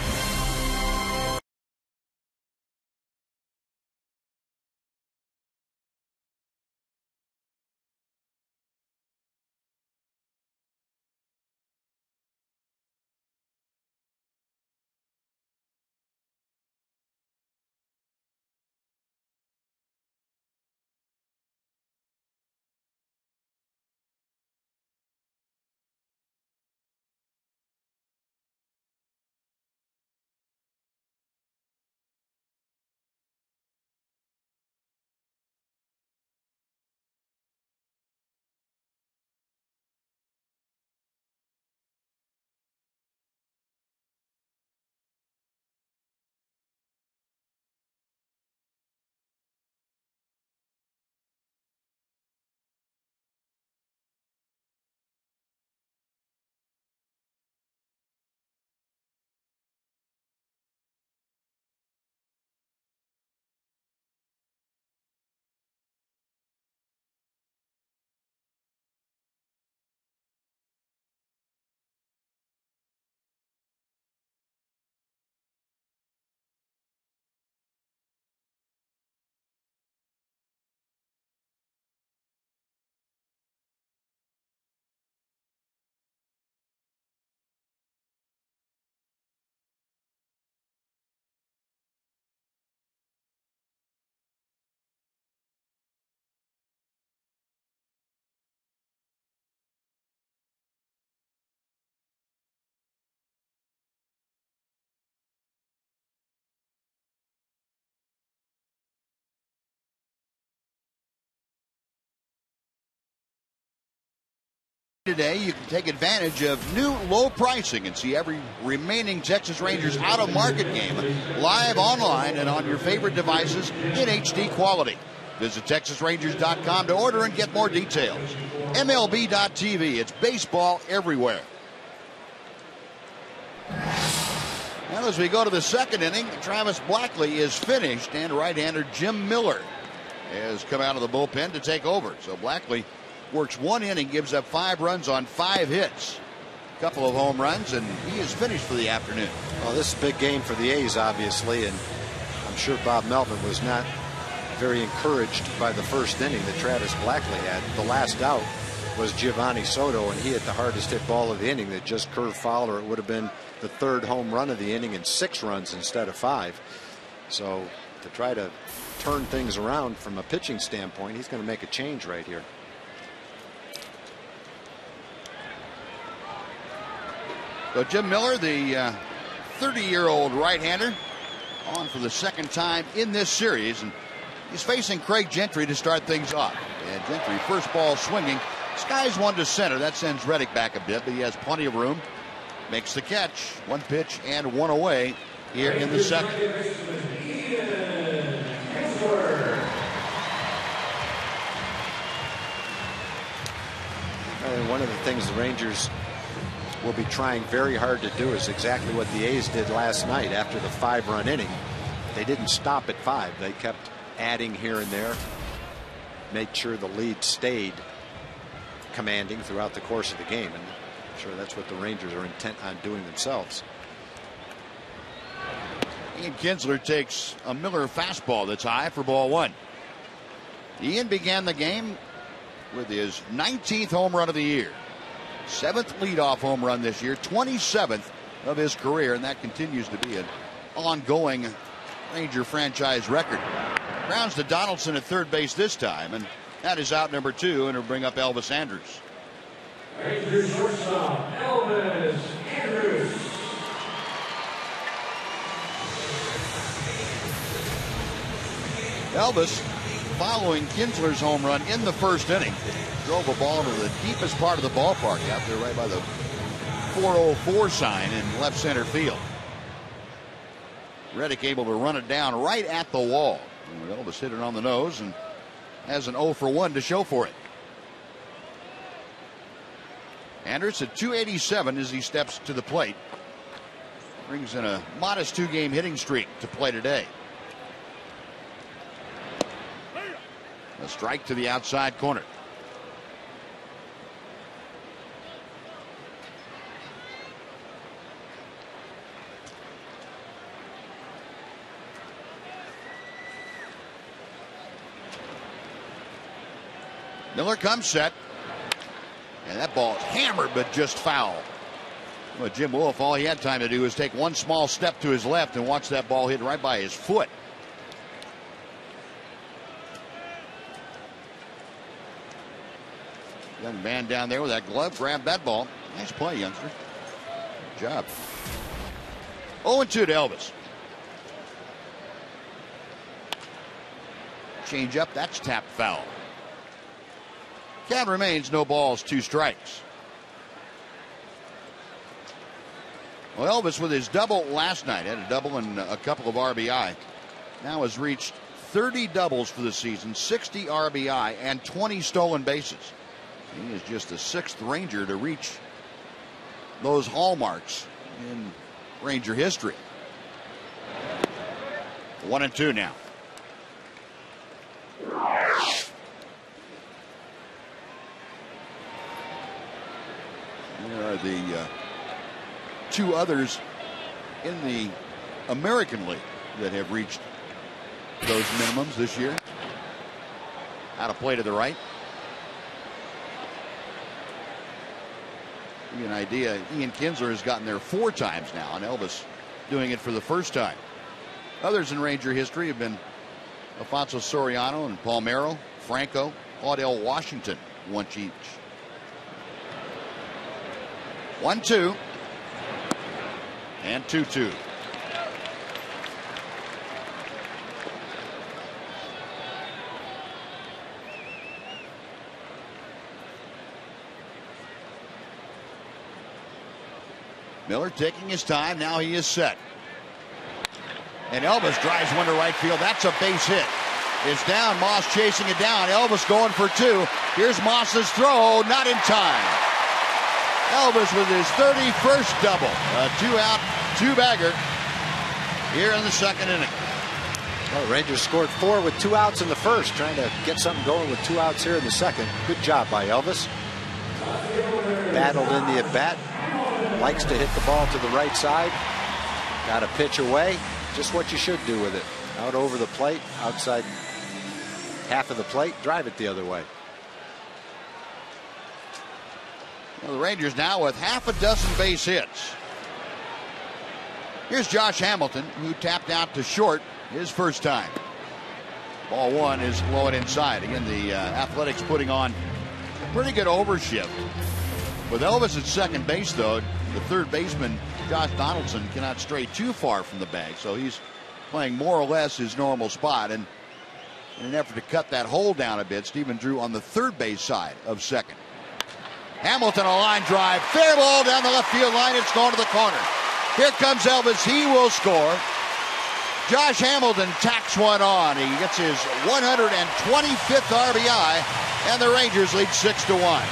Today, you can take advantage of new low pricing and see every remaining Texas Rangers out-of-market game live online and on your favorite devices in HD quality. Visit TexasRangers.com to order and get more details. MLB.tv, it's baseball everywhere. Now as we go to the second inning, Travis Blackley is finished, and right-hander Jim Miller has come out of the bullpen to take over. So Blackley works 1 inning, gives up 5 runs on 5 hits. A couple of home runs, and he is finished for the afternoon. Well, this is a big game for the A's, obviously, and I'm sure Bob Melvin was not very encouraged by the first inning that Travis Blackley had. The last out was Giovanni Soto, and he hit the hardest hit ball of the inning that just curved foul, or it would have been the 3rd home run of the inning and 6 runs instead of 5. So to try to turn things around from a pitching standpoint, he's going to make a change right here. So Jim Miller, the 30-year-old right-hander on for the second time in this series, and he's facing Craig Gentry to start things off. And Gentry, first ball swinging, skies one to center. That sends Reddick back a bit, but he has plenty of room. Makes the catch. One pitch and one away here in the second. One of the things the Rangers will be trying very hard to do is exactly what the A's did last night after the 5-run inning. They didn't stop at 5. They kept adding here and there, made sure the lead stayed commanding throughout the course of the game, and I'm sure that's what the Rangers are intent on doing themselves. Ian Kinsler takes a Miller fastball that's high for ball 1. Ian began the game with his 19th home run of the year. 7th leadoff home run this year, 27th of his career, and that continues to be an ongoing Ranger franchise record. Grounds to Donaldson at third base this time, and that is out number 2, and it'll bring up Elvis Andrus. Rangers shortstop, Elvis Andrus. Elvis, following Kinsler's home run in the first inning, drove a ball to the deepest part of the ballpark out there right by the 404 sign in left center field. Reddick able to run it down right at the wall. And Elvis hit it on the nose and has an 0 for 1 to show for it. Andrus at 287 as he steps to the plate. Brings in a modest 2-game hitting streak to play today. A strike to the outside corner. Miller comes set, and that ball is hammered but just foul. Well, Jim Wolf, all he had time to do was take one small step to his left and watch that ball hit right by his foot. Young man down there with that glove grabbed that ball. Nice play, youngster. Good job. 0-2 to Elvis. Change up, that's tapped foul. Count remains no balls, 2 strikes. Well, Elvis with his double last night, had a double and a couple of RBI. Now has reached 30 doubles for the season, 60 RBI, and 20 stolen bases. He is just the 6th Ranger to reach those hallmarks in Ranger history. 1-2 now. There are the 2 others in the American League that have reached those minimums this year. Out of play to the right. Give you an idea, Ian Kinsler has gotten there 4 times now, and Elvis doing it for the first time. Others in Ranger history have been Alfonso Soriano and Palmeiro, Franco, Odell Washington, once each. 1-2 and 2-2. Miller taking his time. Now he is set. And Elvis drives one to right field. That's a base hit. It's down. Moss chasing it down. Elvis going for 2. Here's Moss's throw. Not in time. Elvis with his 31st double. A 2-out, 2-bagger here in the second inning. Well, Rangers scored 4 with 2 outs in the first, trying to get something going with 2 outs here in the second. Good job by Elvis. Battled in the at-bat. Likes to hit the ball to the right side. Got a pitch away. Just what you should do with it. Out over the plate, outside half of the plate, drive it the other way. Well, the Rangers now with half a dozen base hits. Here's Josh Hamilton, who tapped out to short his first time. Ball 1 is low and inside. Again, the Athletics putting on a pretty good overshift. With Elvis at second base, though, the third baseman Josh Donaldson cannot stray too far from the bag, so he's playing more or less his normal spot. And in an effort to cut that hole down a bit, Stephen Drew on the third base side of second. Hamilton, a line drive, fair ball down the left field line. It's going to the corner. Here comes Elvis. He will score. Josh Hamilton tacks one on. He gets his 125th RBI, and the Rangers lead 6-1. Well,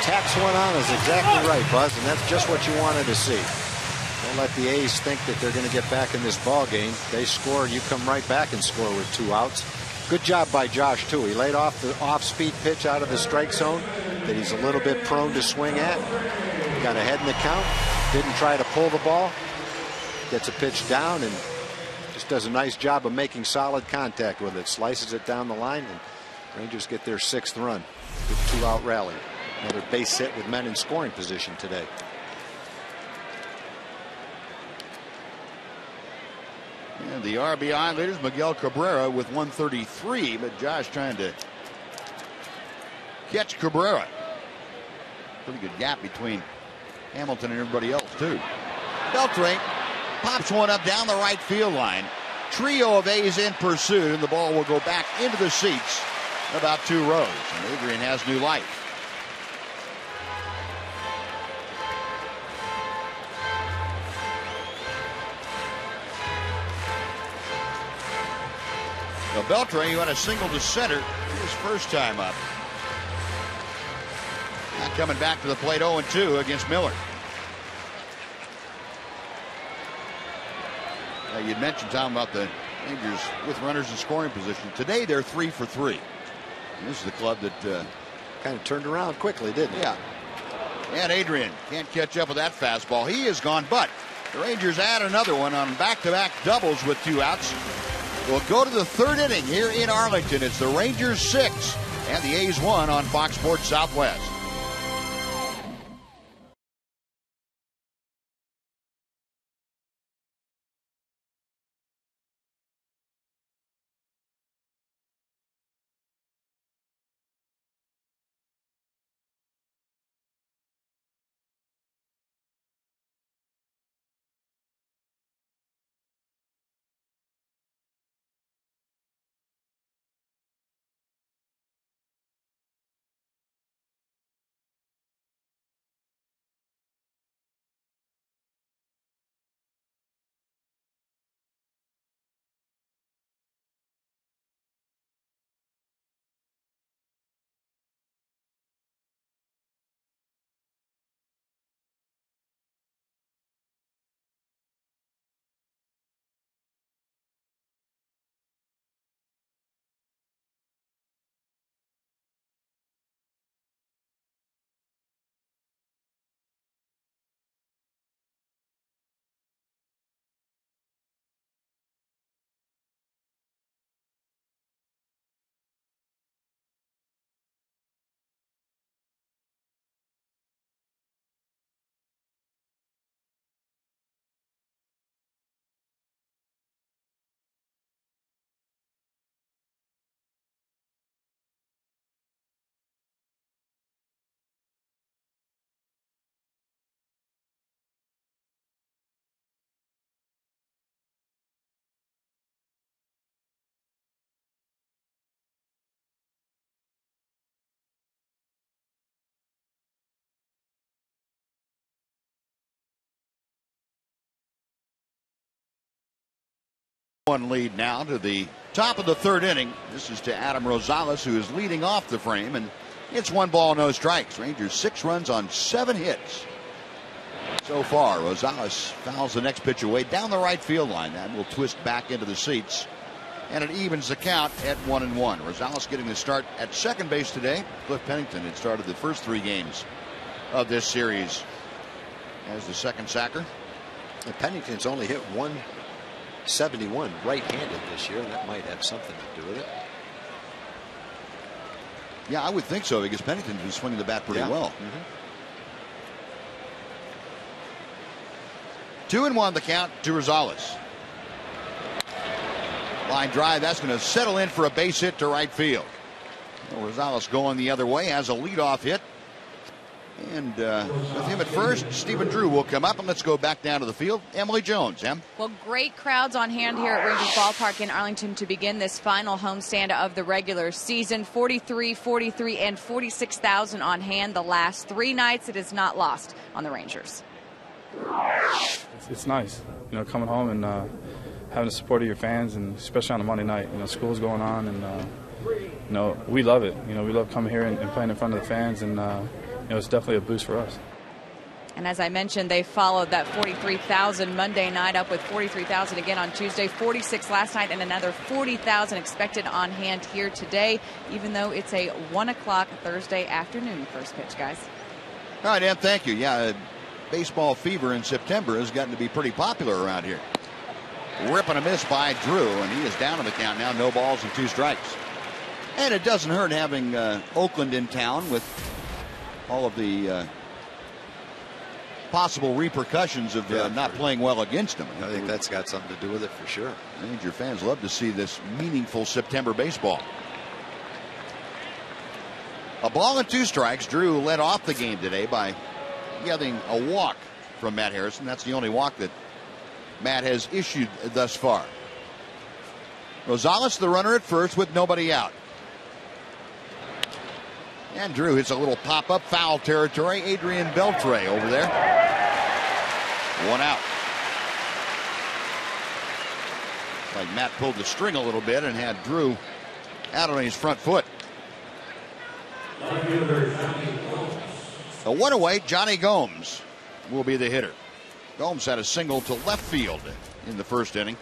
tacks one on is exactly right, Buzz, and that's just what you wanted to see. Don't let the A's think that they're going to get back in this ball game. They score, you come right back and score with 2 outs. Good job by Josh, too. He laid off the off-speed pitch out of the strike zone that he's a little bit prone to swing at. Got ahead in the count. Didn't try to pull the ball. Gets a pitch down and just does a nice job of making solid contact with it. Slices it down the line, and Rangers get their 6th run. Good 2-out rally. Another base hit with men in scoring position today. And the RBI leaders, Miguel Cabrera with 133, but Josh trying to catch Cabrera. Pretty good gap between Hamilton and everybody else, too. Beltre pops one up down the right field line. Trio of A's in pursuit, and the ball will go back into the seats about 2 rows. And Adrian has new life. Now Beltre, who had a single to center his first time up. Now coming back to the plate 0-2 against Miller. You'd mentioned, Tom, about the Rangers with runners in scoring position. Today they're 3 for 3. And this is the club that kind of turned around quickly, didn't it? Yeah. And Adrian can't catch up with that fastball. He is gone, but the Rangers add another one on back-to-back doubles with 2 outs. We'll go to the 3rd inning here in Arlington. It's the Rangers 6 and the A's 1 on Fox Sports Southwest. One lead now to the top of the 3rd inning. This is to Adam Rosales, who is leading off the frame, and it's 1 ball, no strikes. Rangers 6 runs on 7 hits so far. Rosales fouls the next pitch away down the right field line. That will twist back into the seats, and it evens the count at 1-1. Rosales getting the start at second base today. Cliff Pennington had started the first 3 games of this series as the second sacker. And Pennington's only hit 171 right-handed this year, and that might have something to do with it. Yeah, I would think so, because Pennington's been swinging the bat pretty well. 2-1 the count to Rosales. Line drive, that's going to settle in for a base hit to right field. Well, Rosales going the other way, has a leadoff hit. And with him at first, Stephen Drew will come up, and let's go back down to the field. Emily Jones, Em. Well, great crowds on hand here at Rangers Ballpark in Arlington to begin this final homestand of the regular season. 43, 43, and 46,000 on hand the last 3 nights. It is not lost on the Rangers. It's nice, coming home and having the support of your fans, and especially on a Monday night. School's going on, and we love it. We love coming here and playing in front of the fans, and it's definitely a boost for us. And as I mentioned, they followed that 43,000 Monday night up with 43,000 again on Tuesday, 46 last night, and another 40,000 expected on hand here today, even though it's a 1 o'clock Thursday afternoon first pitch, guys. All right, Em, thank you. Yeah, baseball fever in September has gotten to be pretty popular around here. Rip and a miss by Drew, and he is down on the count now. No balls and 2 strikes. And it doesn't hurt having Oakland in town with all of the possible repercussions of not playing well against them. I think that's got something to do with it for sure. Ranger fans love to see this meaningful September baseball. A ball and 2 strikes. Drew led off the game today by getting a walk from Matt Harrison. That's the only walk that Matt has issued thus far. Rosales, the runner at first with nobody out. And Drew hits a little pop-up, foul territory. Adrian Beltre over there. 1 out. Like Matt pulled the string a little bit and had Drew out on his front foot. A 1 away, Johnny Gomes will be the hitter. Gomes had a single to left field in the first inning.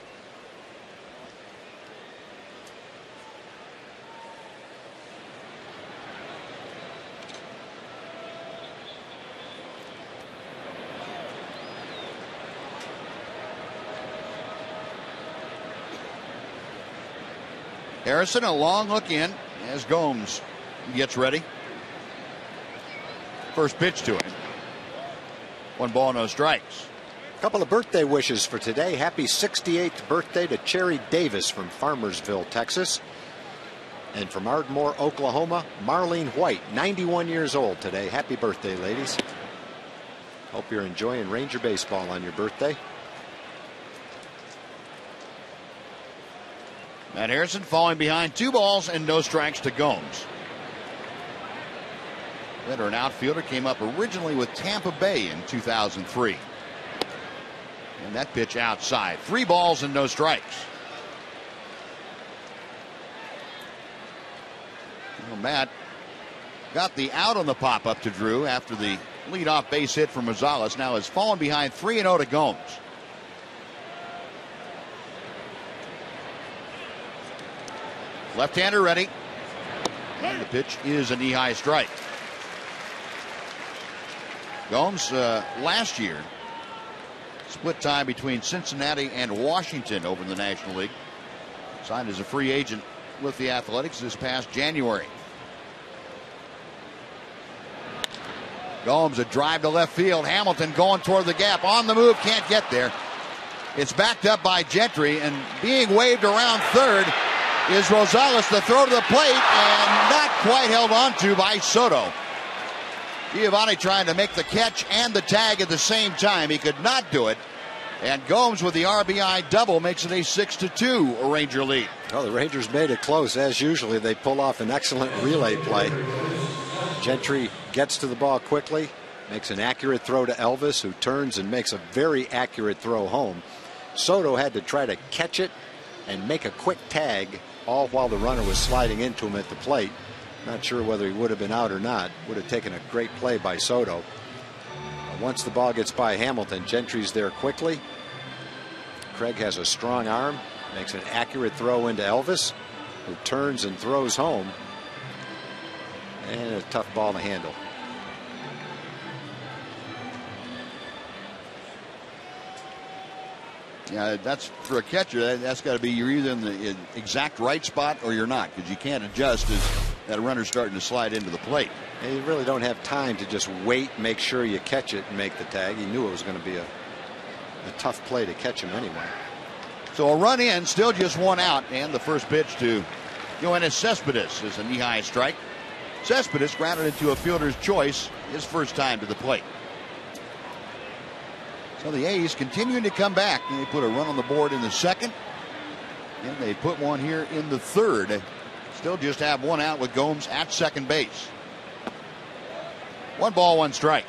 Harrison, a long look in as Gomes gets ready. First pitch to him. 1 ball, no strikes. A couple of birthday wishes for today. Happy 68th birthday to Cherry Davis from Farmersville, Texas. And from Ardmore, Oklahoma, Marlene White, 91 years old today. Happy birthday, ladies. Hope you're enjoying Ranger baseball on your birthday. Matt Harrison falling behind 2 balls and no strikes to Gomes. Veteran outfielder came up originally with Tampa Bay in 2003. And that pitch outside. 3 balls and no strikes. Well, Matt got the out on the pop-up to Drew after the leadoff base hit from Rosales. Now has fallen behind 3-0 to Gomes. Left-hander ready. And the pitch is a knee-high strike. Gomes last year split time between Cincinnati and Washington over in the National League. Signed as a free agent with the Athletics this past January. Gomes, a drive to left field. Hamilton going toward the gap. On the move, can't get there. It's backed up by Gentry, and being waved around third is Rosales. The throw to the plate, and not quite held onto by Soto. Giovanni trying to make the catch and the tag at the same time. He could not do it. And Gomes with the RBI double makes it a 6-2 Ranger lead. Well, the Rangers made it close. As usually, they pull off an excellent relay play. Gentry gets to the ball quickly, makes an accurate throw to Elvis, who turns and makes a very accurate throw home. Soto had to try to catch it and make a quick tag, all while the runner was sliding into him at the plate. Not sure whether he would have been out or not. Would have taken a great play by Soto. Once the ball gets by Hamilton, Gentry's there quickly. Craig has a strong arm, makes an accurate throw into Elvis, who turns and throws home. And a tough ball to handle. Yeah, that's for a catcher. That's got to be you're either in the exact right spot or you're not, because you can't adjust as that runner's starting to slide into the plate. And you really don't have time to just wait, make sure you catch it and make the tag. He knew it was going to be a tough play to catch him anyway. So a run in, still just 1 out, and the first pitch to Yoenis Cespedes is a knee-high strike. Cespedes grounded into a fielder's choice his first time to the plate. So the A's continuing to come back. They put a run on the board in the second, and they put one here in the third. Still just have one out with Gomes at second base. 1 ball, 1 strike.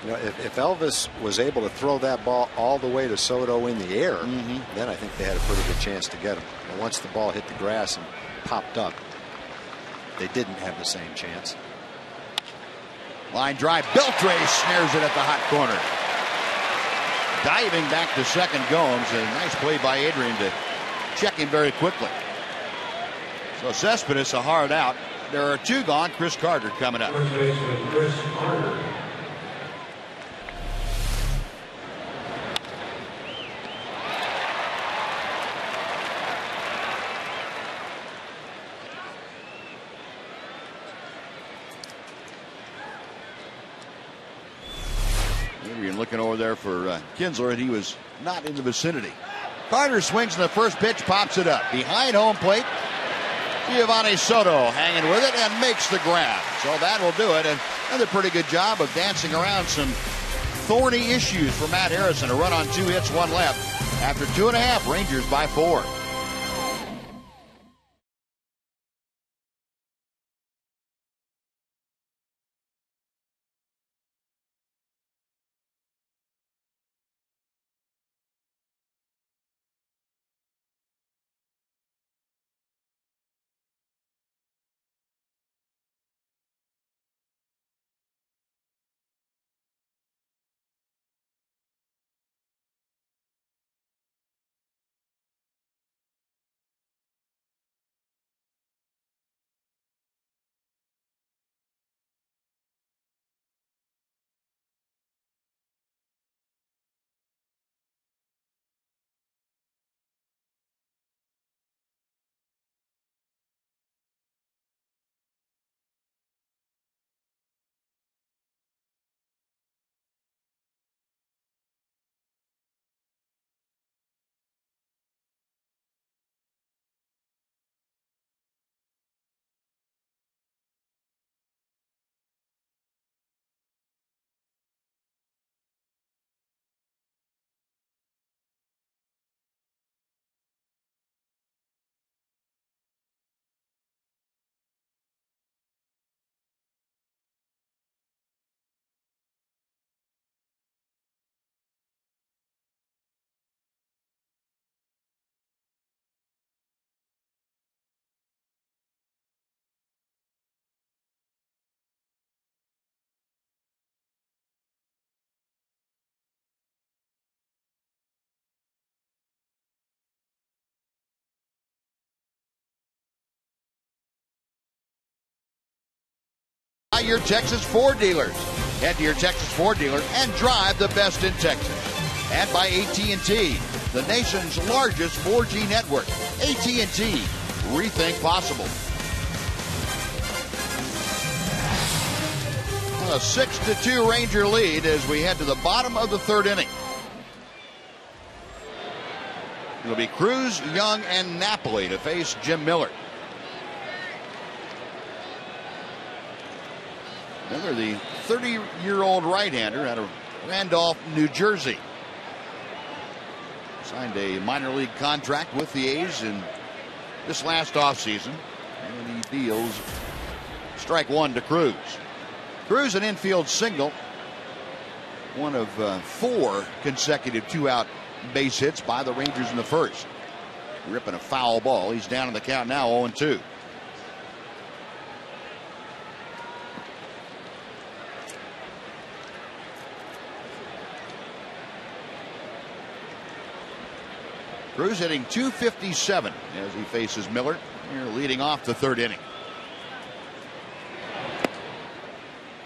You know, if Elvis was able to throw that ball all the way to Soto in the air, then I think they had a pretty good chance to get him. And once the ball hit the grass and popped up, they didn't have the same chance. Line drive. Beltre snares it at the hot corner. Diving back to second, Gomes. A nice play by Adrian to check him very quickly. So Cespedes a hard out. There are 2 gone. Chris Carter coming up. First baseman Chris Carter. Looking over there for Kinsler, and he was not in the vicinity. Carter swings in the first pitch, pops it up. Behind home plate, Giovanni Soto hanging with it and makes the grab. So that will do it. And another pretty good job of dancing around some thorny issues for Matt Harrison. A run on 2 hits, 1 left. After 2.5, Rangers by 4. Your Texas Ford dealers. Head to your Texas Ford dealer and drive the best in Texas. And by AT&T, the nation's largest 4G network. AT&T, rethink possible. A 6-2 Ranger lead as we head to the bottom of the 3rd inning. It'll be Cruz, Young, and Napoli to face Jim Miller. Miller, the 30-year-old right-hander out of Randolph, New Jersey. Signed a minor league contract with the A's in this last offseason. And he deals strike 1 to Cruz. Cruz an infield single. One of 4 consecutive 2-out base hits by the Rangers in the first. Ripping a foul ball. He's down in the count now, 0-2. Cruz hitting .257 as he faces Miller here leading off the 3rd inning.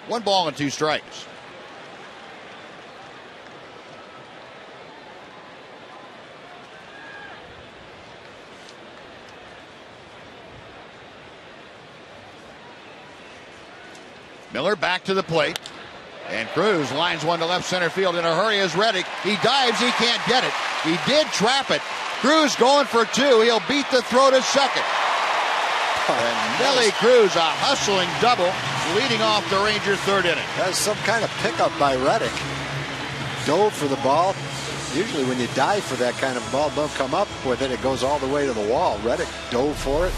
1 ball and 2 strikes. Miller back to the plate. And Cruz lines one to left center field in a hurry as Reddick. He dives, he can't get it. He did trap it. Cruz going for two. He'll beat the throw to second. And Nelly Cruz, a hustling double, leading off the Rangers' third inning. That's some kind of pickup by Reddick. Dove for the ball. Usually when you dive for that kind of ball, don't come up with it. It goes all the way to the wall. Reddick dove for it.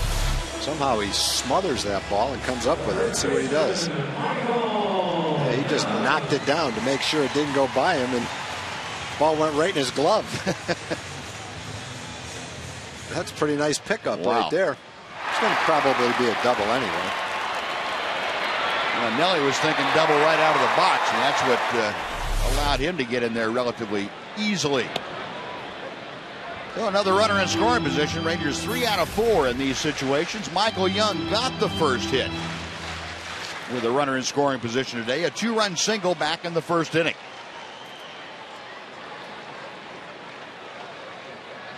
Somehow he smothers that ball and comes up with it. Let's see what he does. Yeah, he just knocked it down to make sure it didn't go by him, and the ball went right in his glove. That's a pretty nice pickup right there. It's going to probably be a double anyway. Well, Nelly was thinking double right out of the box, and that's what allowed him to get in there relatively easily. So another runner in scoring position. Rangers 3 out of 4 in these situations. Michael Young got the first hit with a runner in scoring position today. A 2-run single back in the first inning.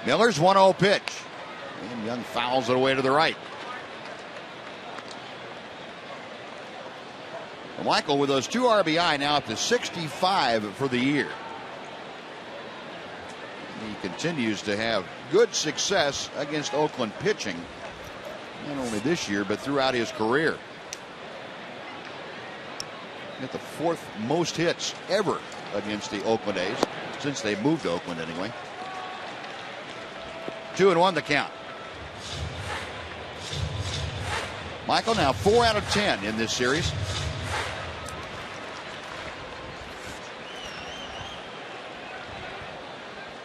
Miller's 1-0 pitch. And Young fouls it away to the right. And Michael with those 2 RBI now up to 65 for the year. He continues to have good success against Oakland pitching, not only this year but throughout his career. Got the 4th most hits ever against the Oakland A's since they moved to Oakland anyway. 2-1 the count. Michael now 4 out of 10 in this series.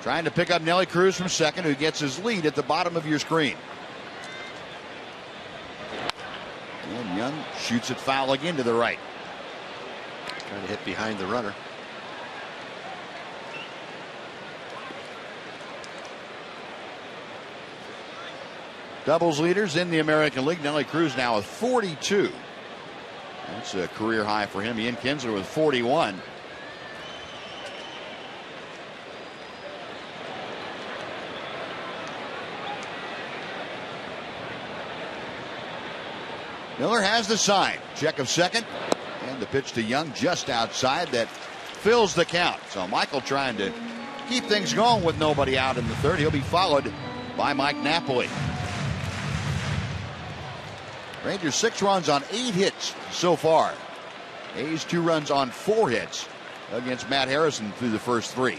Trying to pick up Nelly Cruz from second, who gets his lead at the bottom of your screen. And Young shoots it foul again to the right. Trying to hit behind the runner. Doubles leaders in the American League. Nelly Cruz now with 42. That's a career high for him. Ian Kinsler with 41. Miller has the sign. Check of second. And the pitch to Young just outside. That fills the count. So Michael trying to keep things going with nobody out in the third. He'll be followed by Mike Napoli. Rangers 6 runs on 8 hits so far. A's 2 runs on 4 hits against Matt Harrison through the first 3.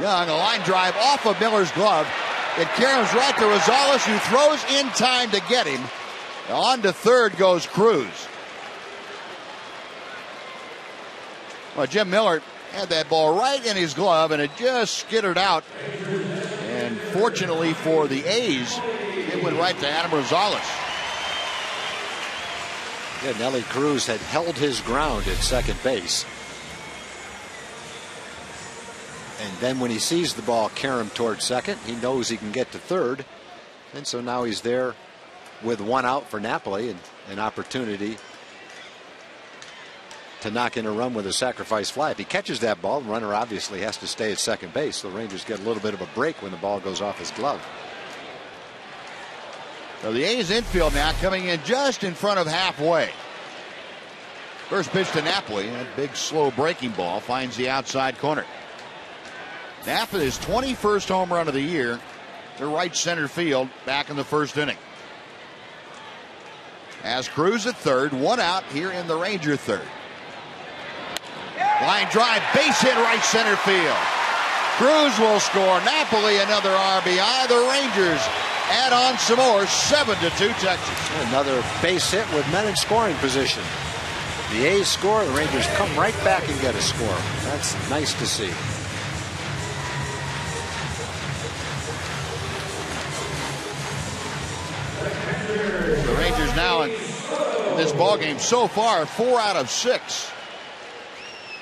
Young, a line drive off of Miller's glove. It carries right to Rosales, who throws in time to get him. On to third goes Cruz. Well, Jim Miller had that ball right in his glove, and it just skittered out. And fortunately for the A's, it went right to Adam Rosales. Yeah, Nelly Cruz had held his ground at second base. And then when he sees the ball carom towards second, he knows he can get to third. And so now he's there with 1 out for Napoli and an opportunity to knock in a run with a sacrifice fly. If he catches that ball, the runner obviously has to stay at second base. The Rangers get a little bit of a break when the ball goes off his glove. So the A's infield now coming in just in front of halfway. First pitch to Napoli. That big slow breaking ball finds the outside corner. Napa, his 21st home run of the year to right center field back in the first inning. As Cruz at third, 1 out here in the Ranger third. Line drive, base hit right center field. Cruz will score. Napoli another RBI. The Rangers add on some more. 7-2 Texas. Another base hit with men in scoring position. The A's score, the Rangers come right back and get a score. That's nice to see. The Rangers now in this ballgame so far 4 out of 6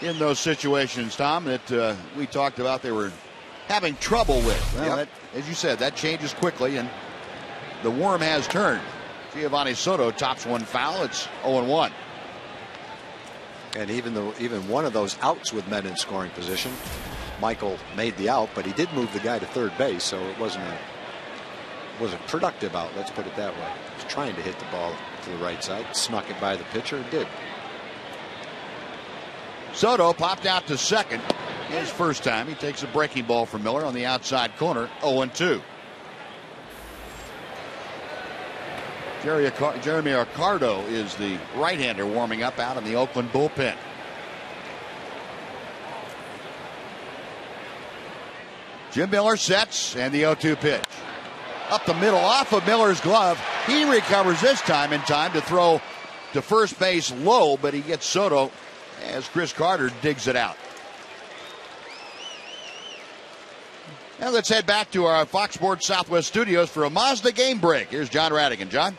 in those situations, Tom, that we talked about they were having trouble with. Well, that, as you said, that changes quickly, and the worm has turned. Giovanni Soto tops 1 foul. It's 0-1. And even one of those outs with men in scoring position, Michael made the out, but he did move the guy to third base, so it wasn't a productive out. Let's put it that way. He was trying to hit the ball to the right side, snuck it by the pitcher, and did. Soto popped out to second. His first time. He takes a breaking ball from Miller on the outside corner. 0-2. Jeremy Ricardo is the right-hander warming up out in the Oakland bullpen. Jim Miller sets, and the 0-2 pitch. Up the middle, off of Miller's glove. He recovers this time in time to throw to first base low, but he gets Soto as Chris Carter digs it out. Now let's head back to our Fox Sports Southwest studios for a Mazda game break. Here's John Radigan. John?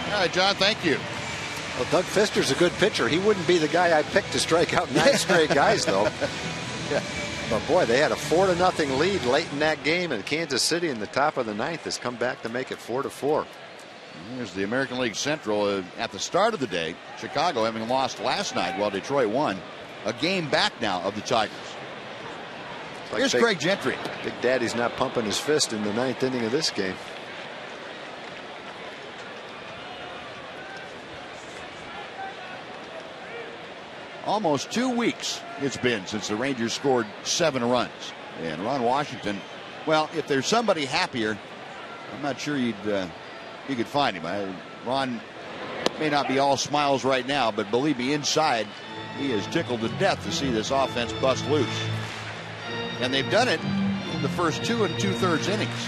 All right, John, thank you. Well, Doug Fister's a good pitcher. He wouldn't be the guy I picked to strike out 9 straight guys, though. Yeah. But boy, they had a 4-0 lead late in that game, and Kansas City in the top of the 9th has come back to make it 4-4. Here's the American League Central at the start of the day. Chicago having lost last night while Detroit won. A game back now of the Tigers. Like Here's Craig Gentry. Big Daddy's not pumping his fist in the 9th inning of this game. Almost 2 weeks it's been since the Rangers scored 7 runs. And Ron Washington, well, if there's somebody happier, I'm not sure you could find him. Ron may not be all smiles right now, but believe me, inside, he is tickled to death to see this offense bust loose. And they've done it in the first 2 2/3 innings.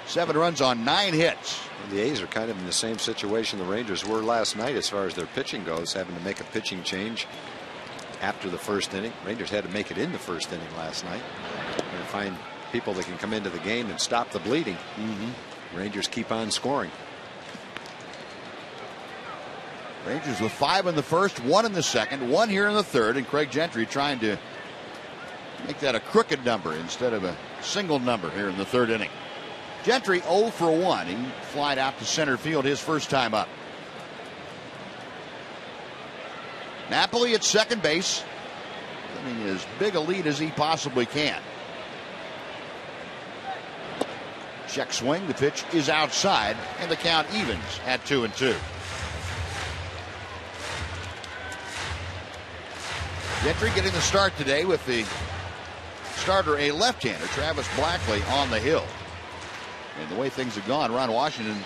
7 runs on 9 hits. The A's are kind of in the same situation the Rangers were last night as far as their pitching goes, having to make a pitching change after the first inning. Rangers had to make it in the first inning last night and find people that can come into the game and stop the bleeding. Rangers keep on scoring. Rangers with 5 in the first, 1 in the second, 1 here in the third, and Craig Gentry trying to make that a crooked number instead of a single number here in the third inning. Gentry 0 for 1. He flied out to center field his first time up. Napoli at second base, getting as big a lead as he possibly can. Check swing. The pitch is outside, and the count evens at 2-2. Gentry getting the start today with the starter, a left-hander, Travis Blackley, on the hill. And the way things have gone, Ron Washington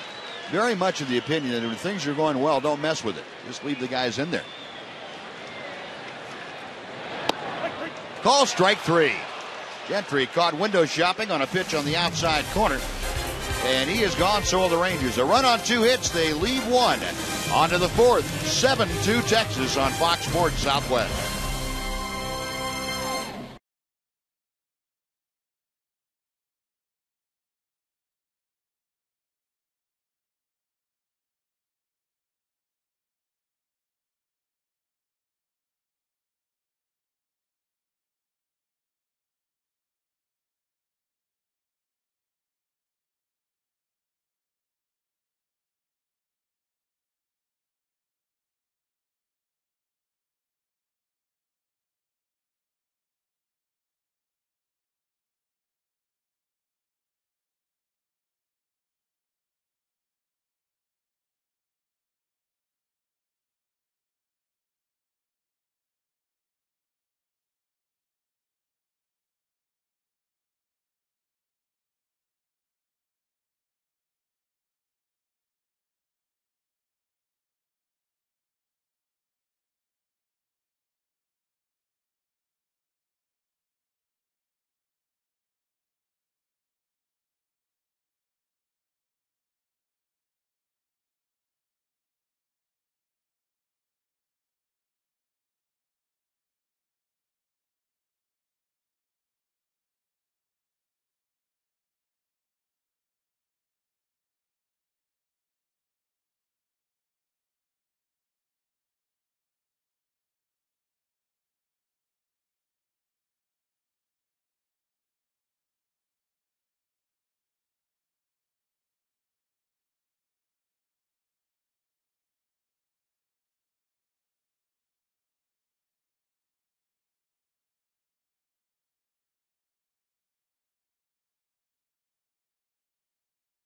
very much of the opinion that when things are going well, don't mess with it. Just leave the guys in there. Call strike 3. Gentry caught window shopping on a pitch on the outside corner. And he is gone, so are the Rangers. A run on 2 hits. They leave 1. On to the 4th. 7-2 Texas on Fox Sports Southwest.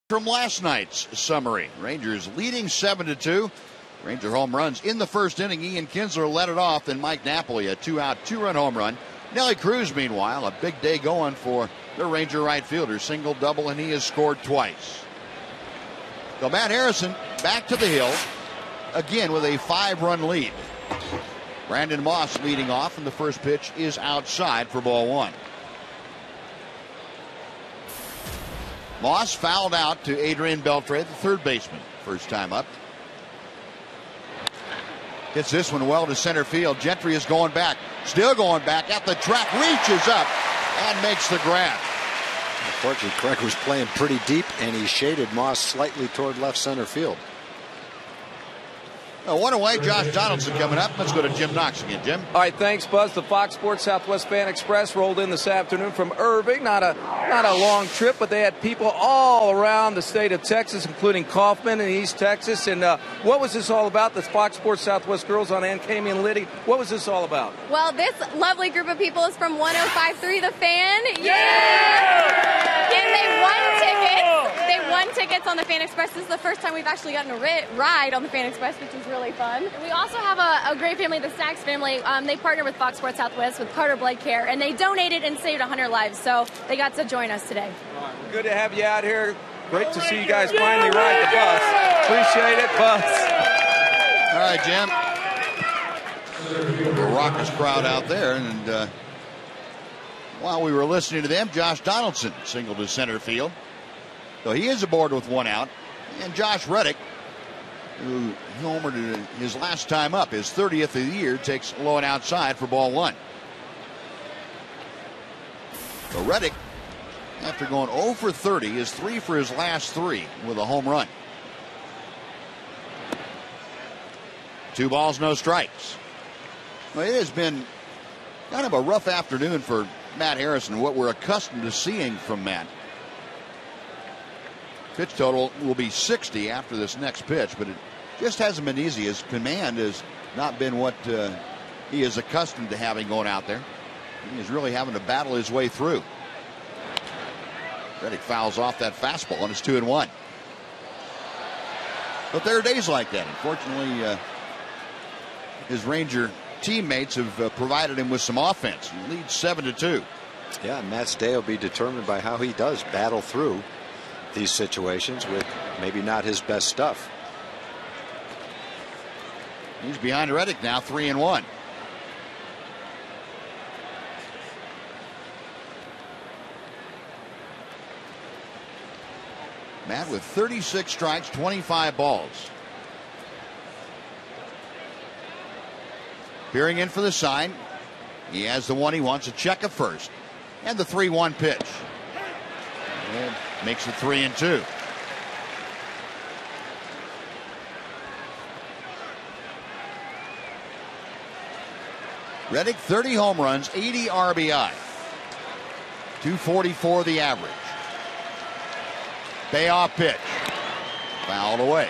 From last night's summary, Rangers leading 7-2. Ranger home runs in the first inning. Ian Kinsler led it off, then Mike Napoli, a 2-out, 2-run home run. Nelly Cruz, meanwhile, a big day going for the Ranger right fielder. Single, double, and he has scored twice. So Matt Harrison back to the hill, again with a 5-run lead. Brandon Moss leading off, and the first pitch is outside for ball 1. Moss fouled out to Adrian Beltre, the third baseman, first time up. Hits this one well to center field. Gentry is going back, still going back at the track, reaches up and makes the grab. Unfortunately, Craig was playing pretty deep, and he shaded Moss slightly toward left center field. One away, Josh Donaldson coming up. Let's go to Jim Knox again. Jim. All right, thanks, Buzz. The Fox Sports Southwest Fan Express rolled in this afternoon from Irving. Not a long trip, but they had people all around the state of Texas, including Kaufman in East Texas. And what was this all about? The Fox Sports Southwest girls on Ann, Kami, and Liddy. What was this all about? Well, this lovely group of people is from 105.3 The Fan. Yeah! And they won tickets. They won tickets on the Fan Express. This is the first time we've actually gotten a ride on the Fan Express, which is really fun. We also have a great family, the Stacks family. They partnered with Fox Sports Southwest with Carter Blood Care, and they donated and saved 100 lives, so they got to join us today. All right, well, good to have you out here. Great to see you guys finally ride the bus. Appreciate it, Buzz. All right, Jim. A raucous crowd out there, and while we were listening to them, Josh Donaldson singled to center field. So he is aboard with 1 out, and Josh Reddick, who homered his last time up, his 30th of the year, takes low and outside for ball 1. So Reddick, after going 0 for 30, is 3 for his last 3 with a home run. 2 balls, no strikes. Well, it has been kind of a rough afternoon for Matt Harrison, what we're accustomed to seeing from Matt. Pitch total will be 60 after this next pitch, but it just hasn't been easy. His command has not been what he is accustomed to having going out there. He's really having to battle his way through. Reddick fouls off that fastball, and it's 2-1. But there are days like that. Unfortunately, his Ranger teammates have provided him with some offense. He leads 7-2. Yeah, Matt's day will be determined by how he does battle through these situations with maybe not his best stuff. He's behind Reddick now, 3-1. Matt with 36 strikes, 25 balls. Peering in for the sign. He has the one he wants, a check of first. And the 3-1 pitch. And makes it 3-2. Reddick, 30 home runs, 80 RBI. 244 the average. Payoff pitch. Fouled away.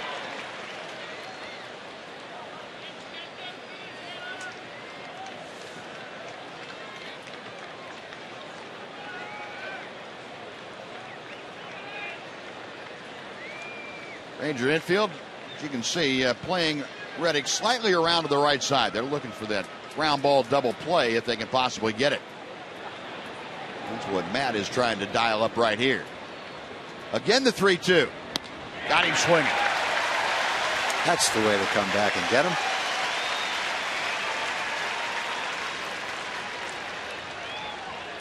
Ranger infield, as you can see, playing Reddick slightly around to the right side. They're looking for that ground ball double play if they can possibly get it. That's what Matt is trying to dial up right here. Again, the 3-2. Got him swinging. That's the way to come back and get him.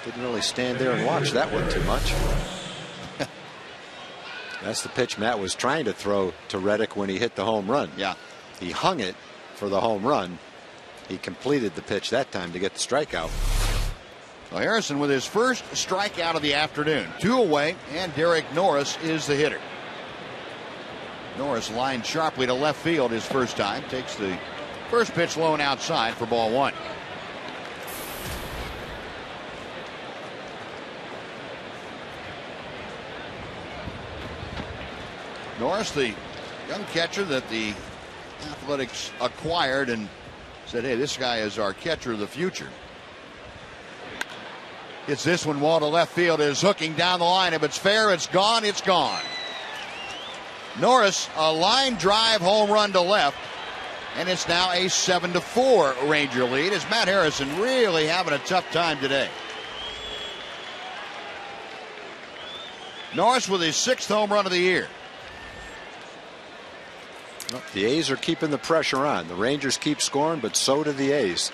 Didn't really stand there and watch that one too much. That's the pitch Matt was trying to throw to Reddick when he hit the home run. Yeah. He hung it for the home run. He completed the pitch that time to get the strikeout. Well, Harrison with his first strikeout of the afternoon. 2 away, and Derek Norris is the hitter. Norris lined sharply to left field his first time. Takes the first pitch low and outside for ball 1. Norris, the young catcher that the Athletics acquired and said, hey, this guy is our catcher of the future. It's this one wall to left field. Is hooking down the line. If it's fair, it's gone. It's gone. Norris, a line drive home run to left, and it's now a 7-4 Ranger lead as Matt Harrison really having a tough time today. Norris with his 6th home run of the year. Well, the A's are keeping the pressure on. The Rangers keep scoring, but so do the A's.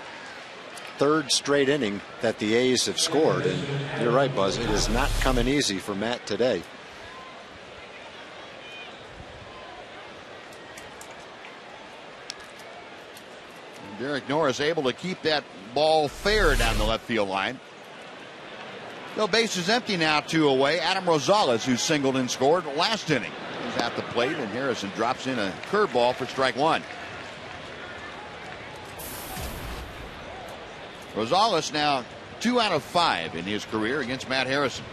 3rd straight inning that the A's have scored, and you're right, Buzz, it is not coming easy for Matt today. Derek Norris able to keep that ball fair down the left field line. No bases empty now, 2 away. Adam Rosales, who singled and scored last inning, is at the plate, and Harrison drops in a curveball for strike 1. Rosales now 2 out of 5 in his career against Matt Harrison.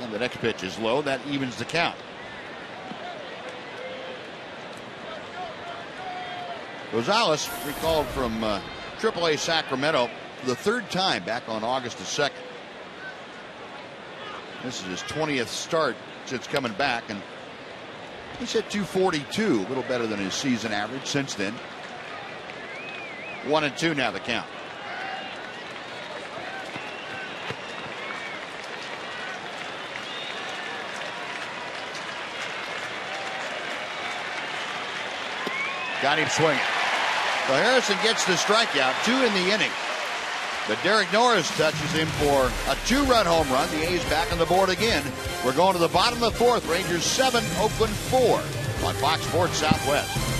And the next pitch is low. That evens the count. Rosales recalled from AAA Sacramento the 3rd time back on August the 2nd. This is his 20th start since coming back, and he's hit .242, a little better than his season average since then. 1-2 now the count. Got him swinging. So Harrison gets the strikeout, 2 in the inning. But Derek Norris touches him for a 2-run home run. The A's back on the board again. We're going to the bottom of the 4th. Rangers 7, Oakland 4 on Fox Sports Southwest.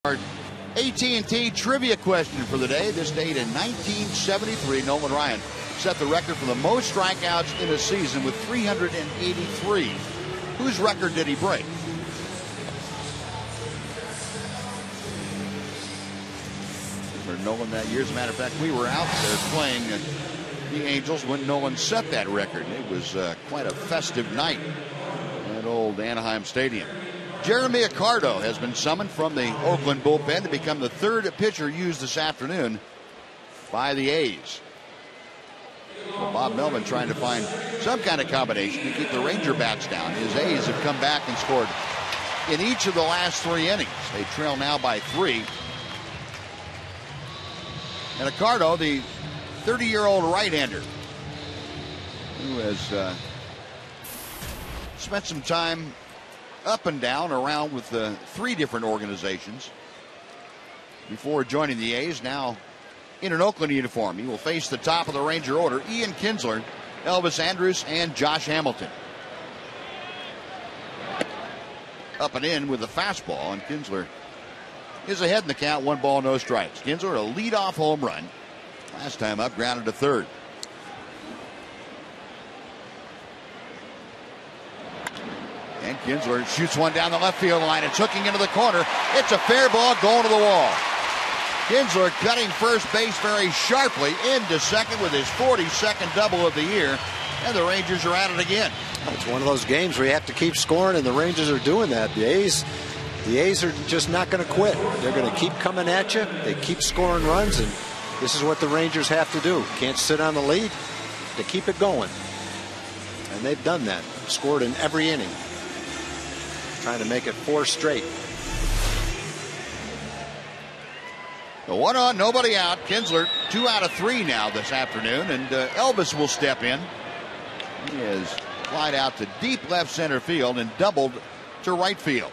Our AT&T trivia question for the day. This date in 1973, Nolan Ryan set the record for the most strikeouts in a season with 383. Whose record did he break? For Nolan that year, as a matter of fact, we were out there playing the Angels when Nolan set that record. It was quite a festive night at old Anaheim Stadium. Jeremy Accardo has been summoned from the Oakland bullpen to become the 3rd pitcher used this afternoon by the A's. Well, Bob Melvin trying to find some kind of combination to keep the Ranger bats down. His A's have come back and scored in each of the last 3 innings. They trail now by 3. And Accardo, the 30-year-old right-hander, who has spent some time up and down around with 3 different organizations before joining the A's, now in an Oakland uniform. He will face the top of the Ranger order: Ian Kinsler, Elvis Andrus, and Josh Hamilton. Up and in with the fastball, and Kinsler is ahead in the count, 1 ball, no strikes. Kinsler, a leadoff home run. Last time up, grounded to 3rd. Kinsler shoots one down the left field line. It's hooking into the corner. It's a fair ball going to the wall. Kinsler cutting first base very sharply into second with his 42nd double of the year. And the Rangers are at it again. It's one of those games where you have to keep scoring, and the Rangers are doing that. The A's are just not going to quit. They're going to keep coming at you. They keep scoring runs, and this is what the Rangers have to do. Can't sit on the lead. To keep it going. And they've done that. Scored in every inning. Trying to make it 4 straight. The 1 on, nobody out. Kinsler 2 out of 3 now this afternoon, and Elvis will step in. He has flied out to deep left center field and doubled to right field.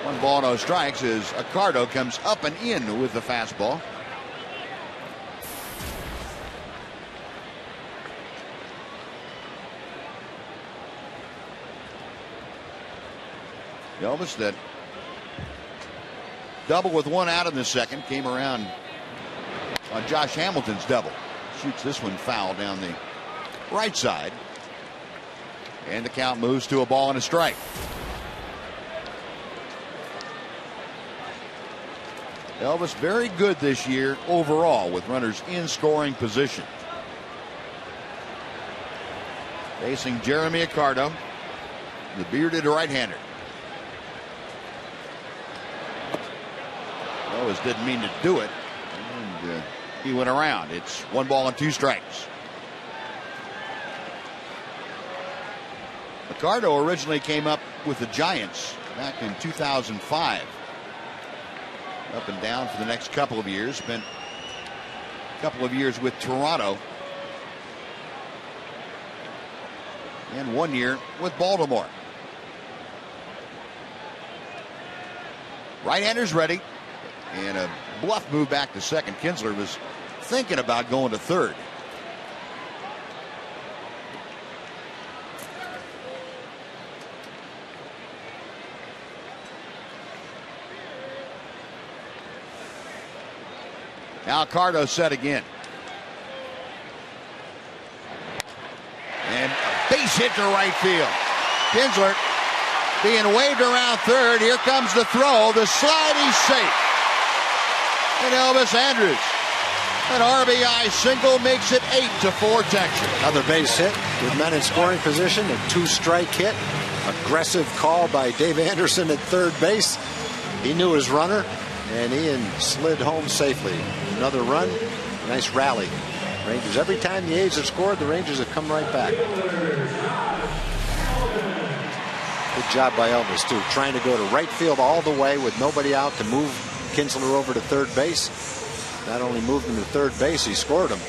1 ball, no strikes as Accardo comes up and in with the fastball. Elvis, that double with 1 out in the second, came around on Josh Hamilton's double. Shoots this one foul down the right side. And the count moves to a ball and a strike. Elvis very good this year overall with runners in scoring position. Facing Jeremy Accardo, the bearded right-hander. Elvis didn't mean to do it, and he went around. It's 1 ball and 2 strikes. Accardo originally came up with the Giants back in 2005. Up and down for the next couple of years. Spent a couple of years with Toronto. And 1 year with Baltimore. Right-handers ready. And a bluff move back to second. Kinsler was thinking about going to third. Now Accardo set again. And a base hit to right field. Kinsler being waved around third. Here comes the throw. The slide, he's safe. And Elvis Andrus, an RBI single, makes it 8-4 Texas. Another base hit with men in scoring position. A 2-strike hit. Aggressive call by Dave Anderson at third base. He knew his runner, and Ian slid home safely. Another run. Nice rally. Rangers, every time the A's have scored, the Rangers have come right back. Good job by Elvis, too. Trying to go to right field all the way with nobody out to move Kinsler over to third base. Not only moved him to third base, he scored him.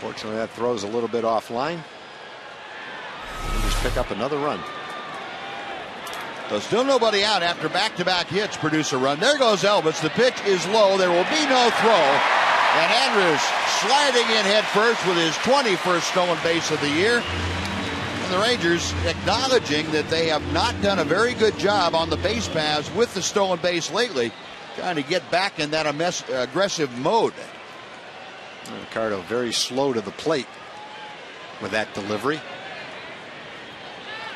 Fortunately, that throws a little bit offline. Just pick up another run. So still nobody out after back-to-back hits produce a run. There goes Elvis. The pitch is low. There will be no throw. And Andrus sliding in head first with his 21st stolen base of the year. And the Rangers acknowledging that they have not done a very good job on the base paths with the stolen base lately. Trying to get back in that aggressive mode. Accardo very slow to the plate with that delivery.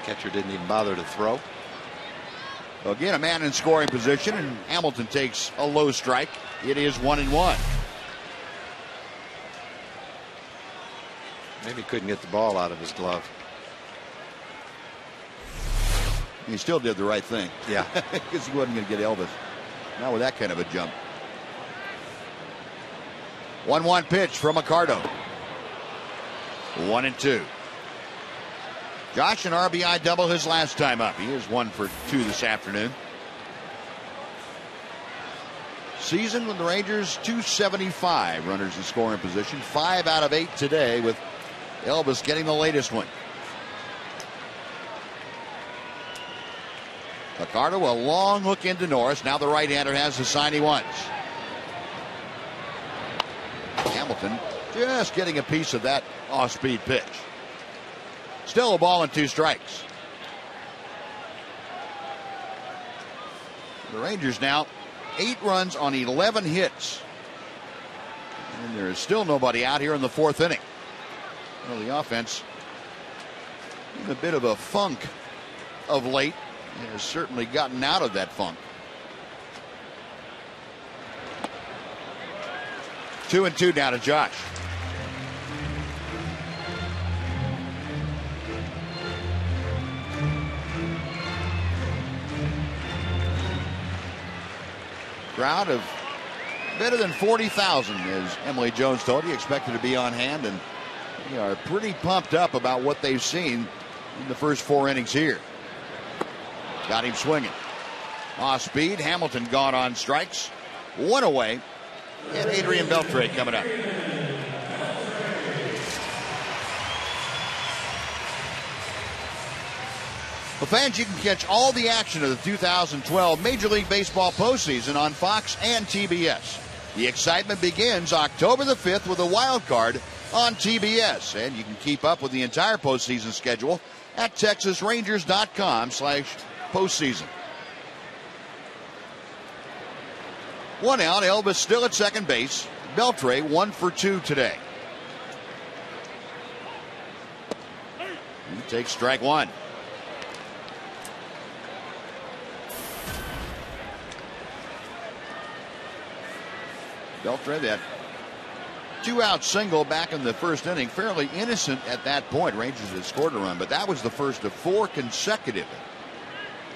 Catcher didn't even bother to throw. Well, again, a man in scoring position, and Hamilton takes a low strike. It is 1-1. Maybe couldn't get the ball out of his glove. He still did the right thing. Yeah. Because he wasn't going to get Elvis. Not with that kind of a jump. 1-1 pitch from Accardo. 1-2. Josh, an RBI double his last time up. He is 1 for 2 this afternoon. Season with the Rangers, 275 runners in scoring position. 5 out of 8 today, with Elvis getting the latest one. Accardo, a long hook into Norris. Now the right-hander has the sign he wants. Hamilton just getting a piece of that off-speed pitch. Still a ball and 2 strikes. The Rangers now 8 runs on 11 hits. And there is still nobody out here in the 4th inning. Well, the offense In a bit of a funk of late. He has certainly gotten out of that funk. 2-2 now to Josh. Crowd of better than 40,000, as Emily Jones told you, expected to be on hand, and they are pretty pumped up about what they've seen in the first 4 innings here. Got him swinging. Off speed. Hamilton gone on strikes. 1 away. And Adrian Beltre coming up. Well, fans, you can catch all the action of the 2012 Major League Baseball postseason on Fox and TBS. The excitement begins October the 5th with a wild card on TBS. And you can keep up with the entire postseason schedule at TexasRangers.com/postseason. 1 out. Elvis still at second base. Beltre 1 for 2 today. He takes strike 1. Beltre, that 2-out single back in the first inning, fairly innocent at that point. Rangers had scored a run, but that was the first of 4 consecutive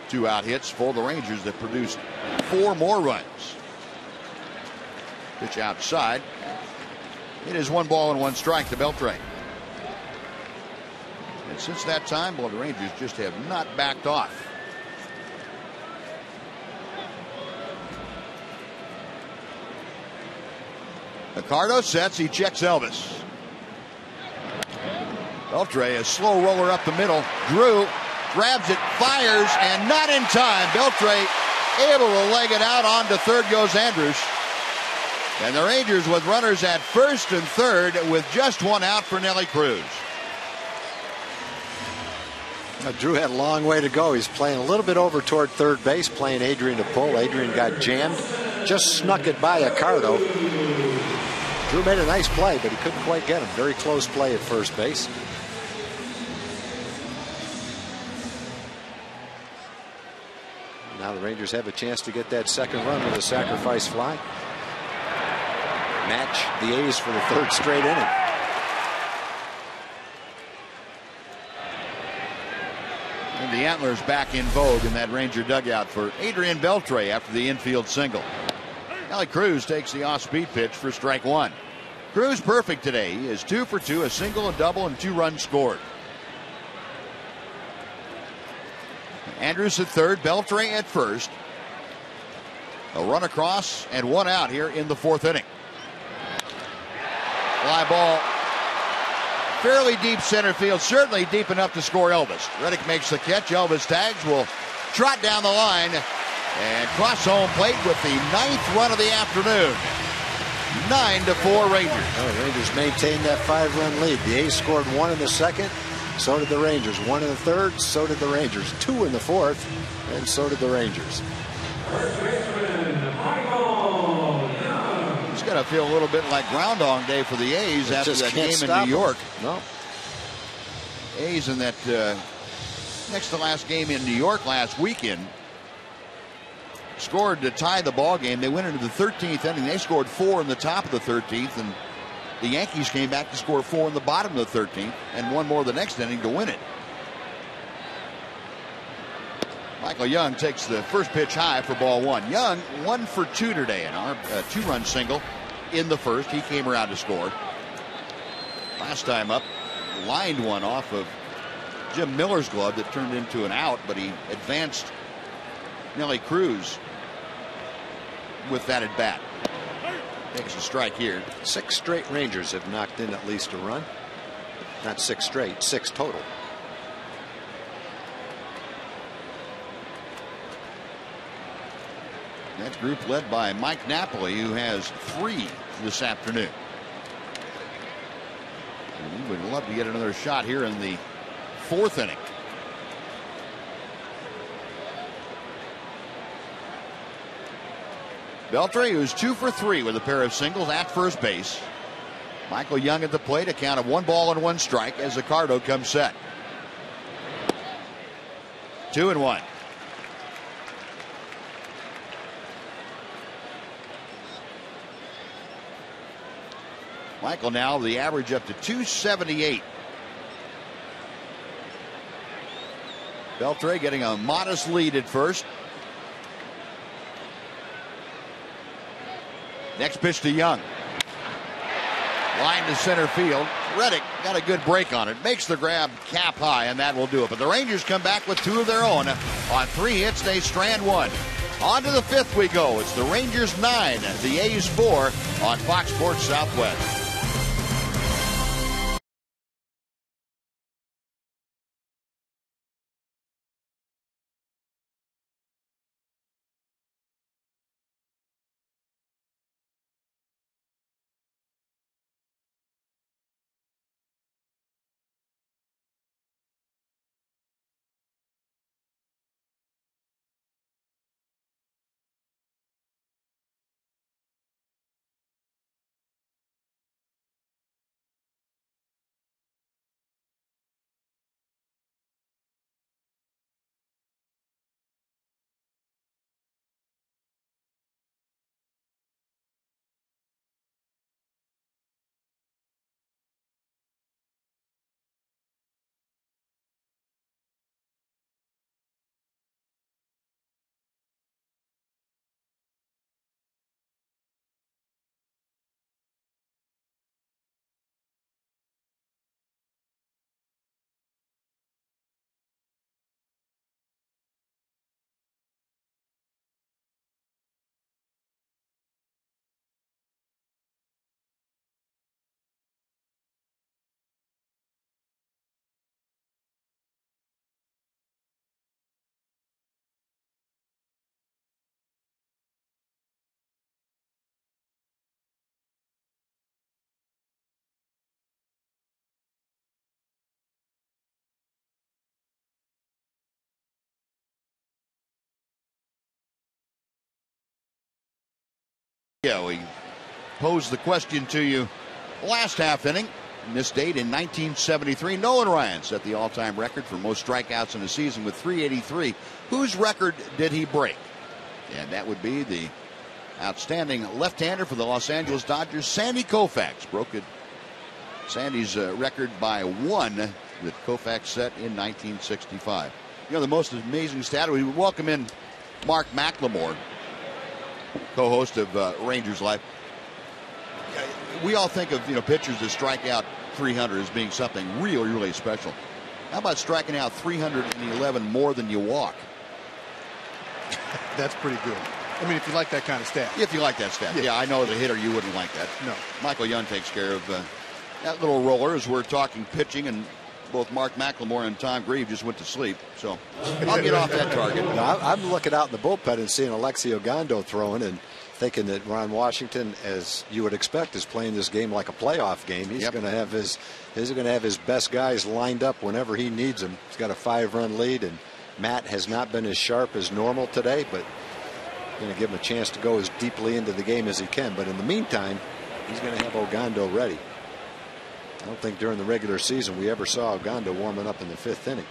2-out hits for the Rangers that produced 4 more runs. Pitch outside. It is 1 ball and 1 strike to Beltre. And since that time, well, the Rangers just have not backed off. Ricardo sets. He checks Elvis. Beltre, a slow roller up the middle. Drew grabs it, fires, and not in time. Beltre able to leg it out. On to third goes Andrews. And the Rangers with runners at first and third with just 1 out for Nelly Cruz. Now, Drew had a long way to go. He's playing a little bit over toward third base, playing Adrian to pull. Adrian got jammed, just snuck it by Ricardo. Drew made a nice play, but he couldn't quite get him. Very close play at first base. Now the Rangers have a chance to get that second run with a sacrifice fly. Match the A's for the 3rd straight inning. And the antlers back in vogue in that Ranger dugout for Adrian Beltre after the infield single. Nelly Cruz takes the off-speed pitch for strike 1. Cruz perfect today. He is 2 for 2, a single, a double, and 2 runs scored. Andrews at third, Beltre at first. A run across and 1 out here in the 4th inning. Fly ball fairly deep center field, certainly deep enough to score Elvis. Reddick makes the catch. Elvis tags, will trot down the line and cross home plate with the 9th run of the afternoon. 9-4 Rangers. Oh, the Rangers maintained that 5-run lead. The A's scored 1 in the 2nd. So did the Rangers. 1 in the 3rd. So did the Rangers. 2 in the 4th. And so did the Rangers. It's going to feel a little bit like Groundhog Day for the A's after that game in New York. No. A's in that next to last game in New York last weekend scored to tie the ball game. They went into the 13th inning. They scored 4 in the top of the 13th, and the Yankees came back to score 4 in the bottom of the 13th and 1 more the next inning to win it. Michael Young takes the first pitch high for ball 1. Young 1 for 2 today, and our 2-run single in the first. He came around to score. Last time up, lined one off of Jim Miller's glove that turned into an out, but he advanced Nelly Cruz with that at bat. Takes a strike here. 6 straight Rangers have knocked in at least a run. Not 6 straight, 6 total. That group led by Mike Napoli, who has 3 this afternoon. And we would love to get another shot here in the 4th inning. Beltre, who's 2 for 3 with a pair of singles at first base. Michael Young at the plate, a count of 1 ball and 1 strike as Ricardo comes set. 2-1. Michael now the average up to 278. Beltre getting a modest lead at first. Next pitch to Young. Line to center field. Reddick got a good break on it. Makes the grab cap high, and that will do it. But the Rangers come back with 2 of their own. On 3 hits, they strand 1. On to the 5th we go. It's the Rangers 9, the A's 4 on Fox Sports Southwest. Yeah, we posed the question to you last half inning. In this date in 1973, Nolan Ryan set the all-time record for most strikeouts in a season with 383. Whose record did he break? And that would be the outstanding left-hander for the Los Angeles Dodgers, Sandy Koufax. Broke it, Sandy's record by 1 that Koufax set in 1965. You know, the most amazing stat, we welcome in Mark McLemore, co-host of Rangers Live. We all think of pitchers that strike out 300 as being something really, really special. How about striking out 311 more than you walk? That's pretty good. I mean, if you like that kind of stat. If you like that stat. Yeah, I know as a hitter you wouldn't like that. No. Michael Young takes care of that little roller as we're talking pitching, and both Mark McLemore and Tom Grieve just went to sleep. So I'll get off that target. No, I'm looking out in the bullpen and seeing Alexi Ogando throwing and thinking that Ron Washington, as you would expect, is playing this game like a playoff game. He's going to have his best guys lined up whenever he needs them. He's got a 5-run lead, and Matt has not been as sharp as normal today, but going to give him a chance to go as deeply into the game as he can. But in the meantime, he's going to have Ogando ready. I don't think during the regular season we ever saw Ogando warming up in the 5th inning.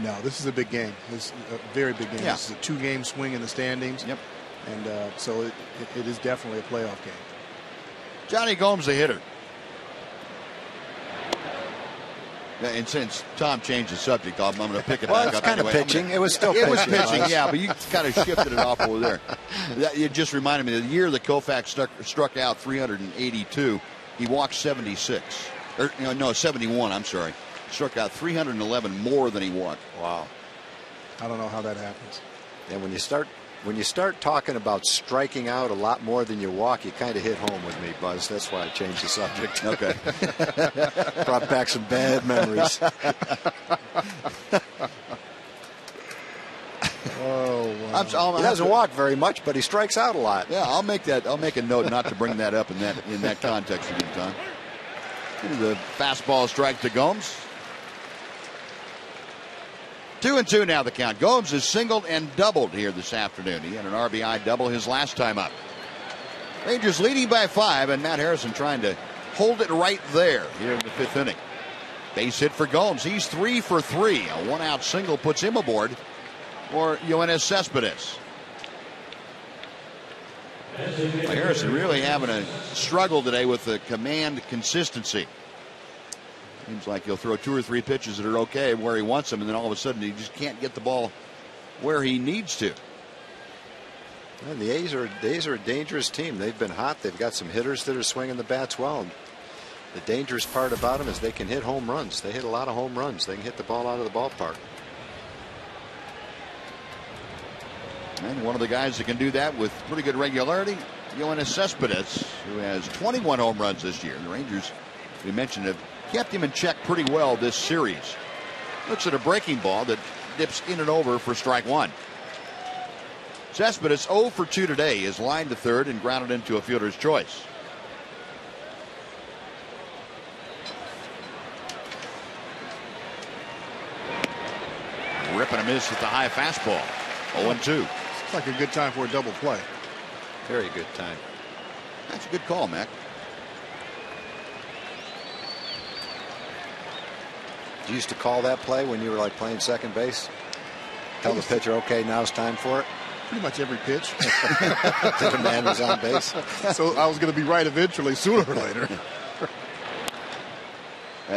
No, this is a big game. This is a very big game. Yeah. This is a 2-game swing in the standings. Yep. And so it is definitely a playoff game. Johnny Gomes, the hitter. And since Tom changed the subject, I'm going to pick it back up. It's kind of pitching. It was still pitching. It was pitching, yeah, but you kind of shifted it off over there. It just reminded me of the year that Koufax struck out 382. He walked 76. Or, 71, I'm sorry. Struck out 311 more than he walked. Wow. I don't know how that happens. And when you start talking about striking out a lot more than you walk, you kind of hit home with me, Buzz. That's why I changed the subject. Okay. Brought back some bad memories. Oh, wow. He doesn't walk very much, but he strikes out a lot. Yeah, I'll make a note not to bring that up in that context again, Tom. The fastball strike to Gomes. 2-2 now the count. Gomes has singled and doubled here this afternoon. He had an RBI double his last time up. Rangers leading by 5, and Matt Harrison trying to hold it right there here in the 5th inning. Base hit for Gomes. He's 3 for 3. A 1-out single puts him aboard for Yoenis Cespedes. Harrison really having a struggle today with the command consistency. Seems like he'll throw 2 or 3 pitches that are okay where he wants them, and then all of a sudden he just can't get the ball where he needs to. And the A's are a dangerous team. They've been hot. They've got some hitters that are swinging the bats well. And the dangerous part about them is they can hit home runs. They hit a lot of home runs. They can hit the ball out of the ballpark. And one of the guys that can do that with pretty good regularity, Yoenis Cespedes, who has 21 home runs this year. The Rangers, we mentioned, have kept him in check pretty well this series. Looks at a breaking ball that dips in and over for strike 1. Cespedes 0 for 2 today is lined to third and grounded into a fielder's choice. Ripping a miss with the high fastball. 0-2. It's like a good time for a double play. Very good time. That's a good call, Mac. You used to call that play when you were like playing second base? Tell the pitcher, okay, now it's time for it? Pretty much every pitch. That the man was on base. So I was going to be right eventually, sooner or later.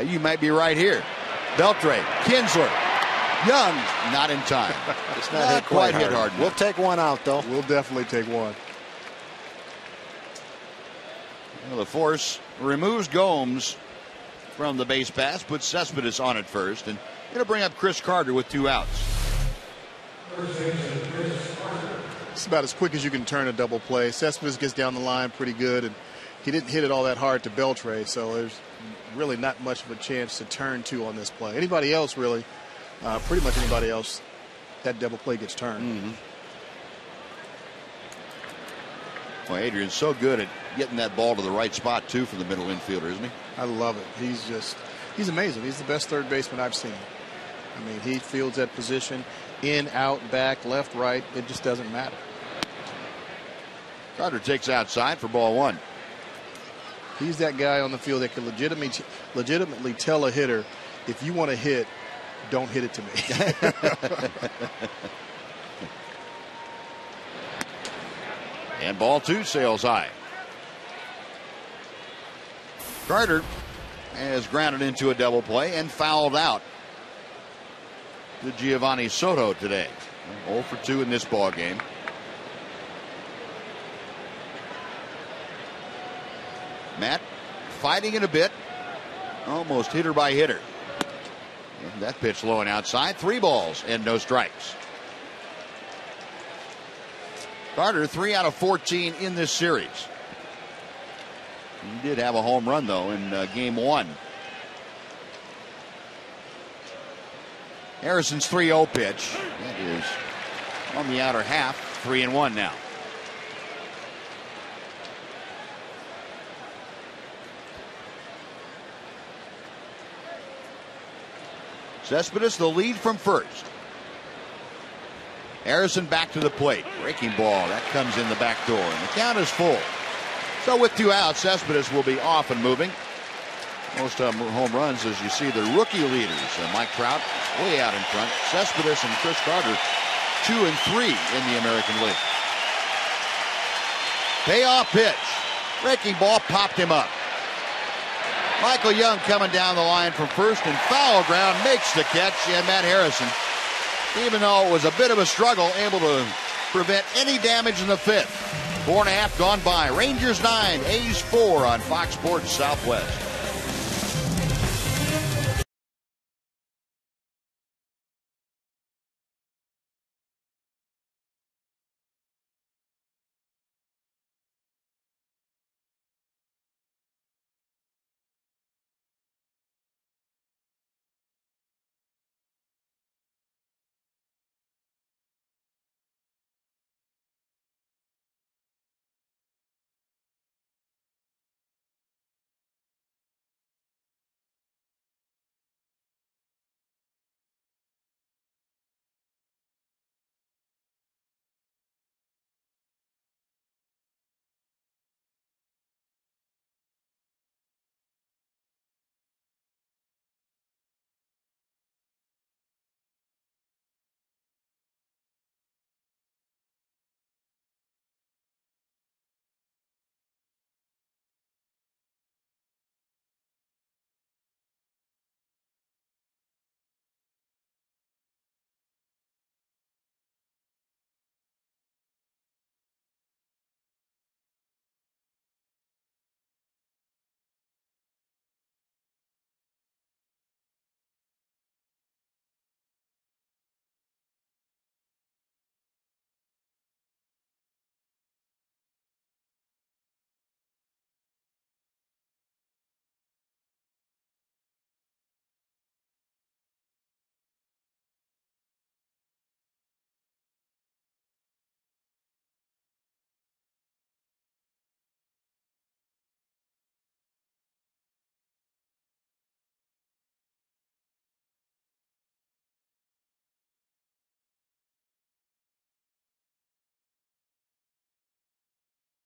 You might be right here. Beltre, Kinsler, Young, not in time. It's not quite hit hard. We'll take one out, though. We'll definitely take one. Well, the force removes Gomes from the base pass, puts Cespedes on at first, and going to bring up Chris Carter with 2 outs. It's about as quick as you can turn a double play. Cespedes gets down the line pretty good, and he didn't hit it all that hard to Beltre, so there's really not much of a chance to turn 2 on this play. Anybody else, really, pretty much anybody else, that double play gets turned. Well, Adrian's so good at getting that ball to the right spot, too, for the middle infielder, isn't he? I love it. He's amazing. He's the best third baseman I've seen. I mean, he fields that position in, out, back, left, right. It just doesn't matter. Carter takes outside for ball 1. He's that guy on the field that can legitimately tell a hitter, if you want to hit, don't hit it to me. And ball 2 sails high. Carter has grounded into a double play and fouled out to Giovanni Soto today. 0 for 2 in this ball game. Matt fighting it a bit. Almost hitter by hitter. And that pitch low and outside. 3 balls and no strikes. Carter 3 out of 14 in this series. He did have a home run, though, in game 1. Harrison's 3-0 pitch. That is on the outer half. 3-1 now. Cespedes the lead from first. Harrison back to the plate. Breaking ball. That comes in the back door. And the count is full. So with 2 outs, Cespedes will be off and moving. Most home runs, as you see, the rookie leaders. Mike Trout way out in front. Cespedes and Chris Carter 2 and 3 in the American League. Payoff pitch. Breaking ball popped him up. Michael Young coming down the line from first and foul ground makes the catch, and Matt Harrison, even though it was a bit of a struggle, able to prevent any damage in the 5th. 4.5 gone by. Rangers 9, A's 4 on Fox Sports Southwest.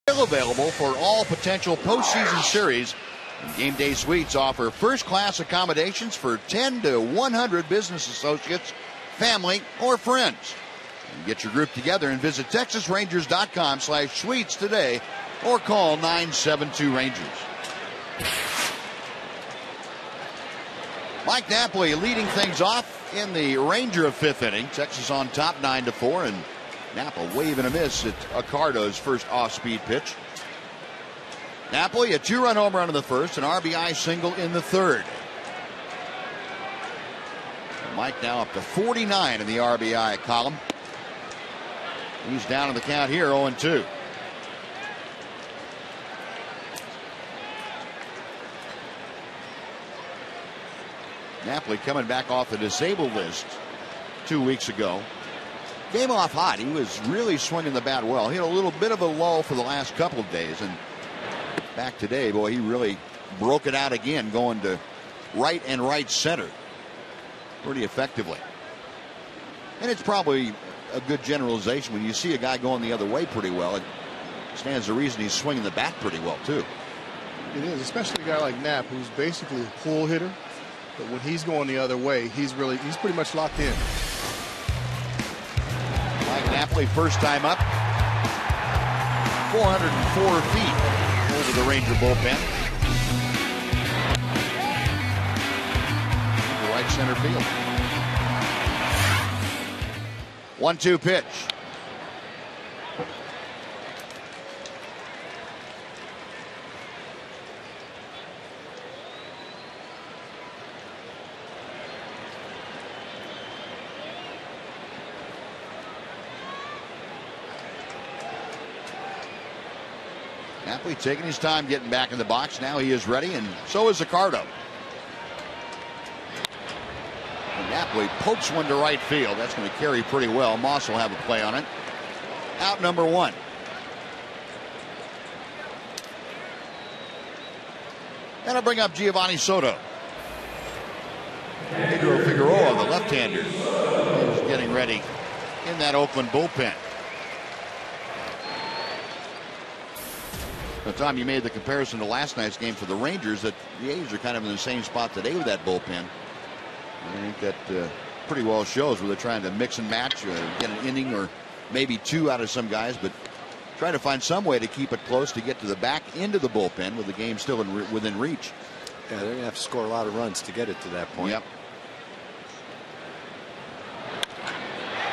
Still available for all potential postseason series. And Game Day Suites offer first-class accommodations for 10 to 100 business associates, family, or friends. And get your group together and visit TexasRangers.com/suites today or call 972-RANGERS. Mike Napoli leading things off in the Ranger fifth inning. Texas on top 9-4, and Napa wave and a miss at Accardo's first off-speed pitch. Napoli a 2-run home run in the first, an RBI single in the third. Mike now up to 49 in the RBI column. He's down in the count here, 0-2. Napoli coming back off the disabled list 2 weeks ago. Came off hot. He was really swinging the bat well. He had a little bit of a lull for the last couple of days, and back today, boy, he really broke it out again, going to right and right center pretty effectively. And it's probably a good generalization when you see a guy going the other way pretty well. It stands to reason he's swinging the bat pretty well too. It is, especially a guy like Knapp, who's basically a pull hitter. But when he's going the other way, he's pretty much locked in. Mike Napoli, first time up, 404 feet over the Ranger bullpen. To right center field. 1-2 pitch. Napoli taking his time getting back in the box. Now he is ready, and so is Accardo. And Napoli pokes one to right field. That's going to carry pretty well. Moss will have a play on it. Out number 1. And I'll bring up Giovanni Soto. Pedro Figueroa, the left-hander, is getting ready in that Oakland bullpen. Tom, you made the comparison to last night's game for the Rangers, that the A's are kind of in the same spot today with that bullpen. I think that pretty well shows where they're trying to mix and match, get an inning or maybe 2 out of some guys, but trying to find some way to keep it close to get to the back end of the bullpen with the game still within reach. Yeah, they're going to have to score a lot of runs to get it to that point. Yep.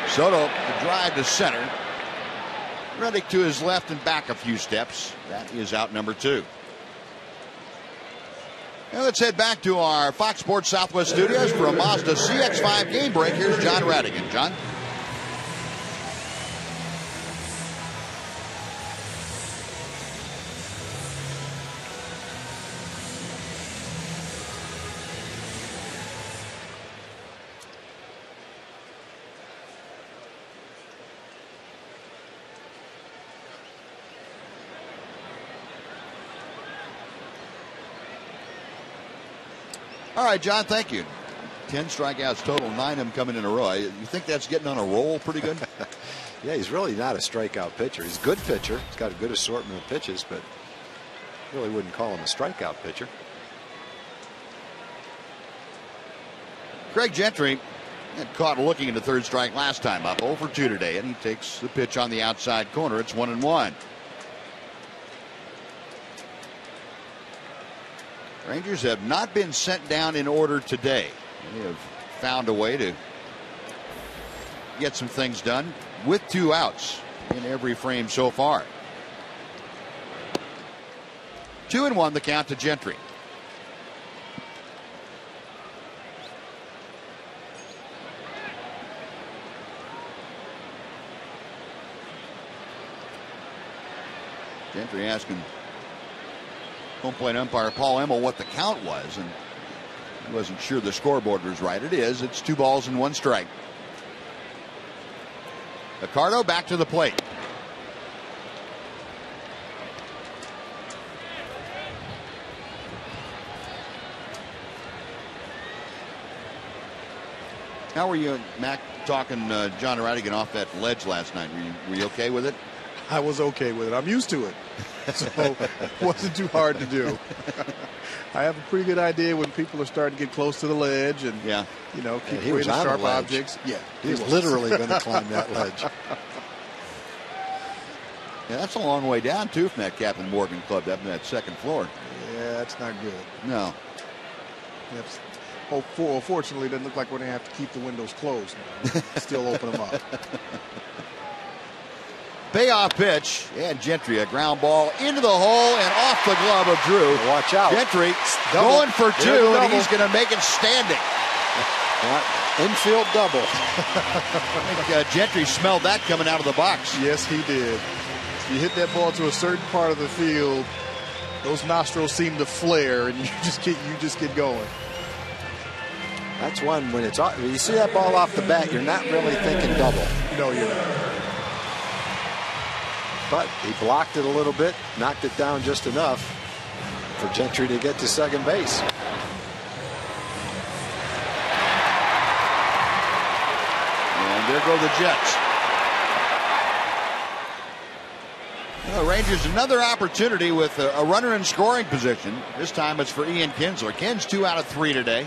Soto, the drive to center. Reddick to his left and back a few steps. That is out number 2. Now let's head back to our Fox Sports Southwest studios for a Mazda CX-5 game break. Here's John Radigan. John? All right, John, thank you. 10 strikeouts total, 9 of them coming in a row. You think that's getting on a roll pretty good? Yeah, he's really not a strikeout pitcher. He's a good pitcher. He's got a good assortment of pitches, but really wouldn't call him a strikeout pitcher. Craig Gentry got caught looking at the third strike last time up, 0 for 2 today, and he takes the pitch on the outside corner. It's 1-1. Rangers have not been sent down in order today. They have found a way to get some things done with 2 outs in every frame so far. 2-1 the count to Gentry. Gentry asking home plate umpire Paul Emmel what the count was, and he wasn't sure the scoreboard was right. It is. It's 2 balls and 1 strike. Accardo back to the plate. How were you, Mac, talking John Radigan off that ledge last night? Were you okay with it? I was okay with it. I'm used to it. So it wasn't too hard to do. I have a pretty good idea when people are starting to get close to the ledge and, keep away the sharp objects. Yeah, he's literally going to climb that ledge. Yeah, that's a long way down, too, from that Captain Morgan Club up in that second floor. Yeah, that's not good. No. Fortunately, it doesn't look like we're going to have to keep the windows closed now. Still open them up. Payoff pitch, and Gentry, a ground ball into the hole and off the glove of Drew. Watch out. Gentry going for two, and he's going to make it standing. Infield double. I think Gentry smelled that coming out of the box. Yes, he did. You hit that ball to a certain part of the field, those nostrils seem to flare, and you just get going. That's one when you see that ball off the bat, you're not really thinking double. No, you're not. But he blocked it a little bit, knocked it down just enough for Gentry to get to second base. And there go the Jets. The Rangers another opportunity with a runner in scoring position. This time it's for Ian Kinsler. Kins 2 out of 3 today.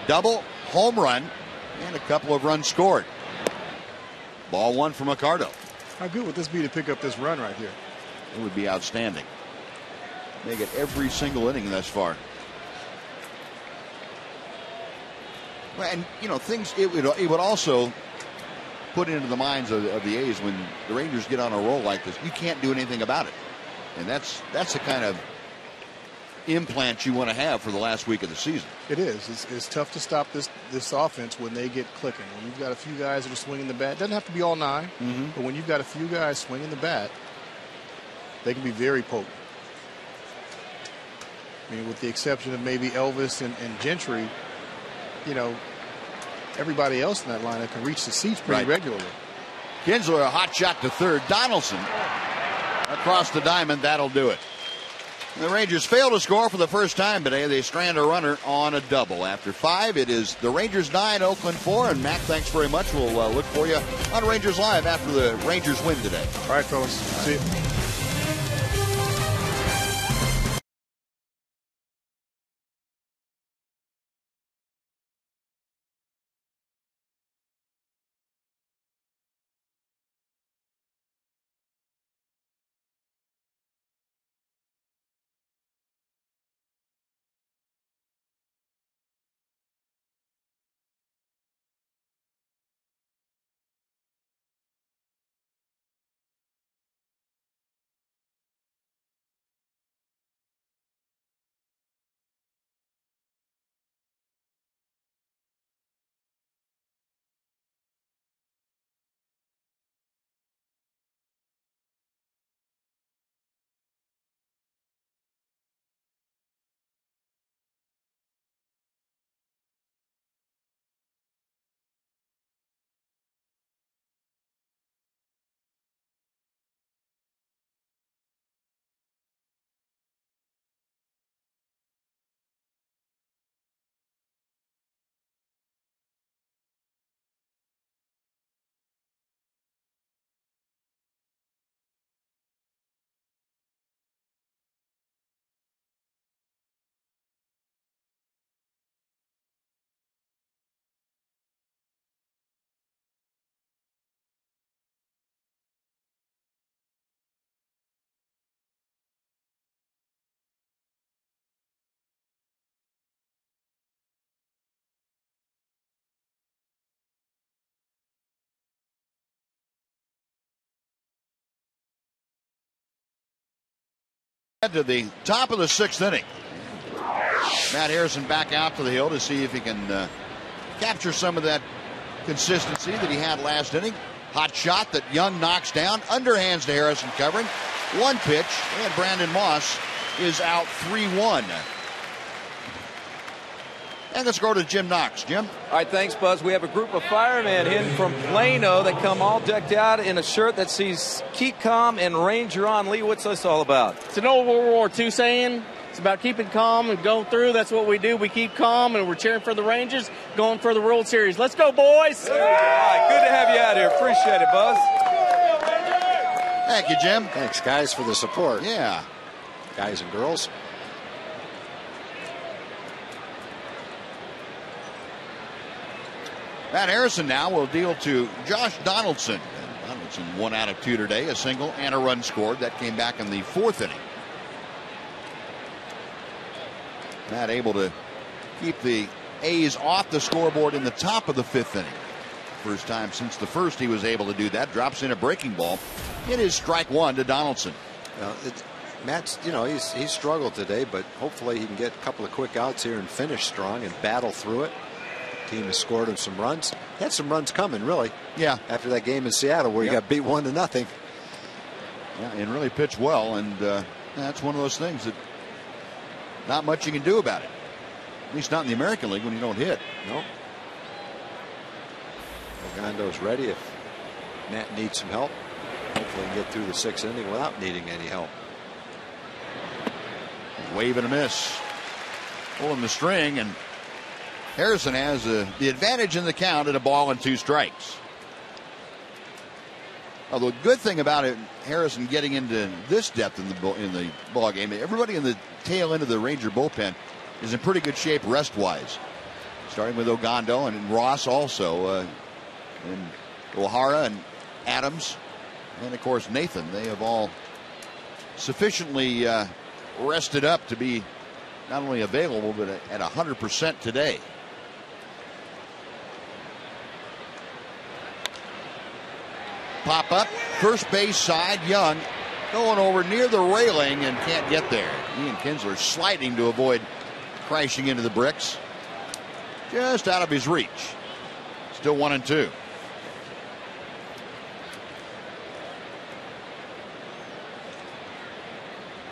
Double, home run, and a couple of runs scored. Ball one for Mercado. How good would this be to pick up this run right here? It would be outstanding. Make it every single inning thus far. And things it would also put into the minds of the A's when the Rangers get on a roll like this. You can't do anything about it, and that's the kind of implant you want to have for the last week of the season. It is. It's tough to stop this offense when they get clicking. When you've got a few guys that are swinging the bat, doesn't have to be all 9, but when you've got a few guys swinging the bat, they can be very potent. I mean, with the exception of maybe Elvis and Gentry, everybody else in that lineup can reach the seats pretty regularly. Kinsler, a hot shot to third. Donaldson across the diamond. That'll do it. The Rangers fail to score for the first time today. They strand a runner on a double. After 5, it is the Rangers 9, Oakland 4. And Mac, thanks very much. We'll look for you on Rangers Live after the Rangers win today. All right, fellas. See you. To the top of the 6th inning. Matt Harrison back out to the hill to see if he can capture some of that consistency that he had last inning. Hot shot that Young knocks down. Underhands to Harrison covering. One pitch, and Brandon Moss is out 3-1. And let's go to Jim Knox. Jim? All right, thanks, Buzz. We have a group of firemen in from Plano that come all decked out in a shirt that says "Keep Calm" and "Ranger On." Lee, what's this all about? It's an old World War II saying. It's about keeping calm and going through. That's what we do. We keep calm, and we're cheering for the Rangers, going for the World Series. Let's go, boys! All right, good to have you out here. Appreciate it, Buzz. Thank you, Jim. Thanks, guys, for the support. Yeah. Guys and girls. Matt Harrison now will deal to Josh Donaldson. And Donaldson 1 out of 2 today, a single and a run scored. That came back in the 4th inning. Matt able to keep the A's off the scoreboard in the top of the 5th inning. First time since the first he was able to do that. Drops in a breaking ball. It is strike 1 to Donaldson. Matt's, he's struggled today, but hopefully he can get a couple of quick outs here and finish strong and battle through it. Team has scored him some runs. Had some runs coming, really. Yeah. After that game in Seattle where he got beat 1-0. Yeah, and really pitched well, and that's one of those things that not much you can do about it. At least not in the American League when you don't hit. No. Ogando's ready if Matt needs some help. Hopefully he can get through the 6th inning without needing any help. Wave and a miss. Pulling the string, and Harrison has the advantage in the count at a ball and 2 strikes. Although the good thing about it, Harrison getting into this depth in the ball game, everybody in the tail end of the Ranger bullpen is in pretty good shape rest-wise. Starting with Ogando and Ross also, and O'Hara and Adams, and of course Nathan. They have all sufficiently rested up to be not only available but at 100% today. Pop up, first base side, Young going over near the railing and can't get there. Ian Kinsler sliding to avoid crashing into the bricks. Just out of his reach. Still 1-2.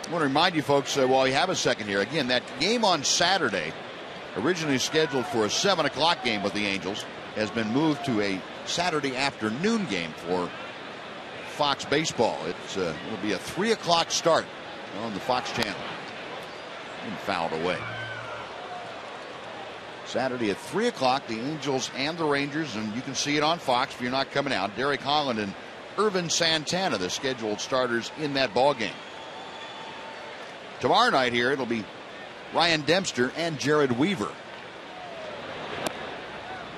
I want to remind you folks while you have a second here, again, that game on Saturday, originally scheduled for a 7 o'clock game with the Angels, has been moved to a Saturday afternoon game for Fox Baseball. It'll be a 3 o'clock start on the Fox channel. And fouled away. Saturday at 3 o'clock, the Angels and the Rangers, and you can see it on Fox if you're not coming out. Derek Holland and Irvin Santana, the scheduled starters in that ball game. Tomorrow night here, it'll be Ryan Dempster and Jared Weaver.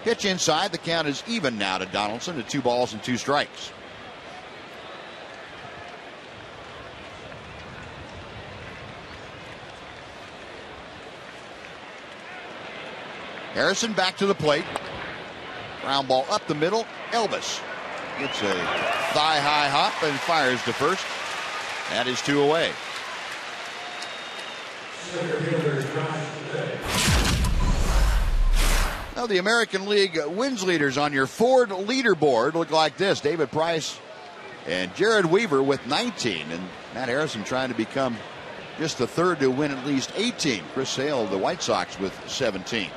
Pitch inside. The count is even now to Donaldson at 2 balls and 2 strikes. Harrison back to the plate. Ground ball up the middle. Elvis gets a thigh-high hop and fires to first. That is 2 away. Now the American League wins leaders on your Ford leaderboard look like this. David Price and Jared Weaver with 19, and Matt Harrison trying to become just the third to win at least 18. Chris Sale of the White Sox with 17.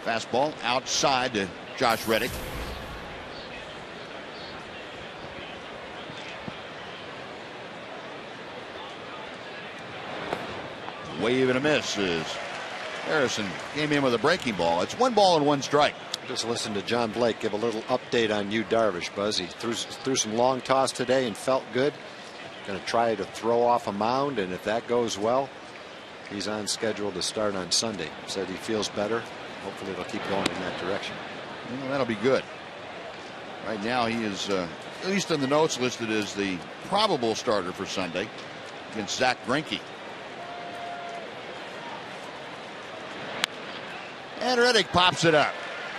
Fastball outside to Josh Reddick. Wave and a miss as Harrison came in with a breaking ball. It's 1 ball and 1 strike. Just listen to John Blake give a little update on Yu Darvish, Buzz. He threw some long toss today and felt good. Going to try to throw off a mound, and if that goes well, he's on schedule to start on Sunday. Said he feels better. Hopefully it'll keep going in that direction. Well, that'll be good. Right now he is at least in the notes listed as the probable starter for Sunday against Zach Greinke. And Reddick pops it up.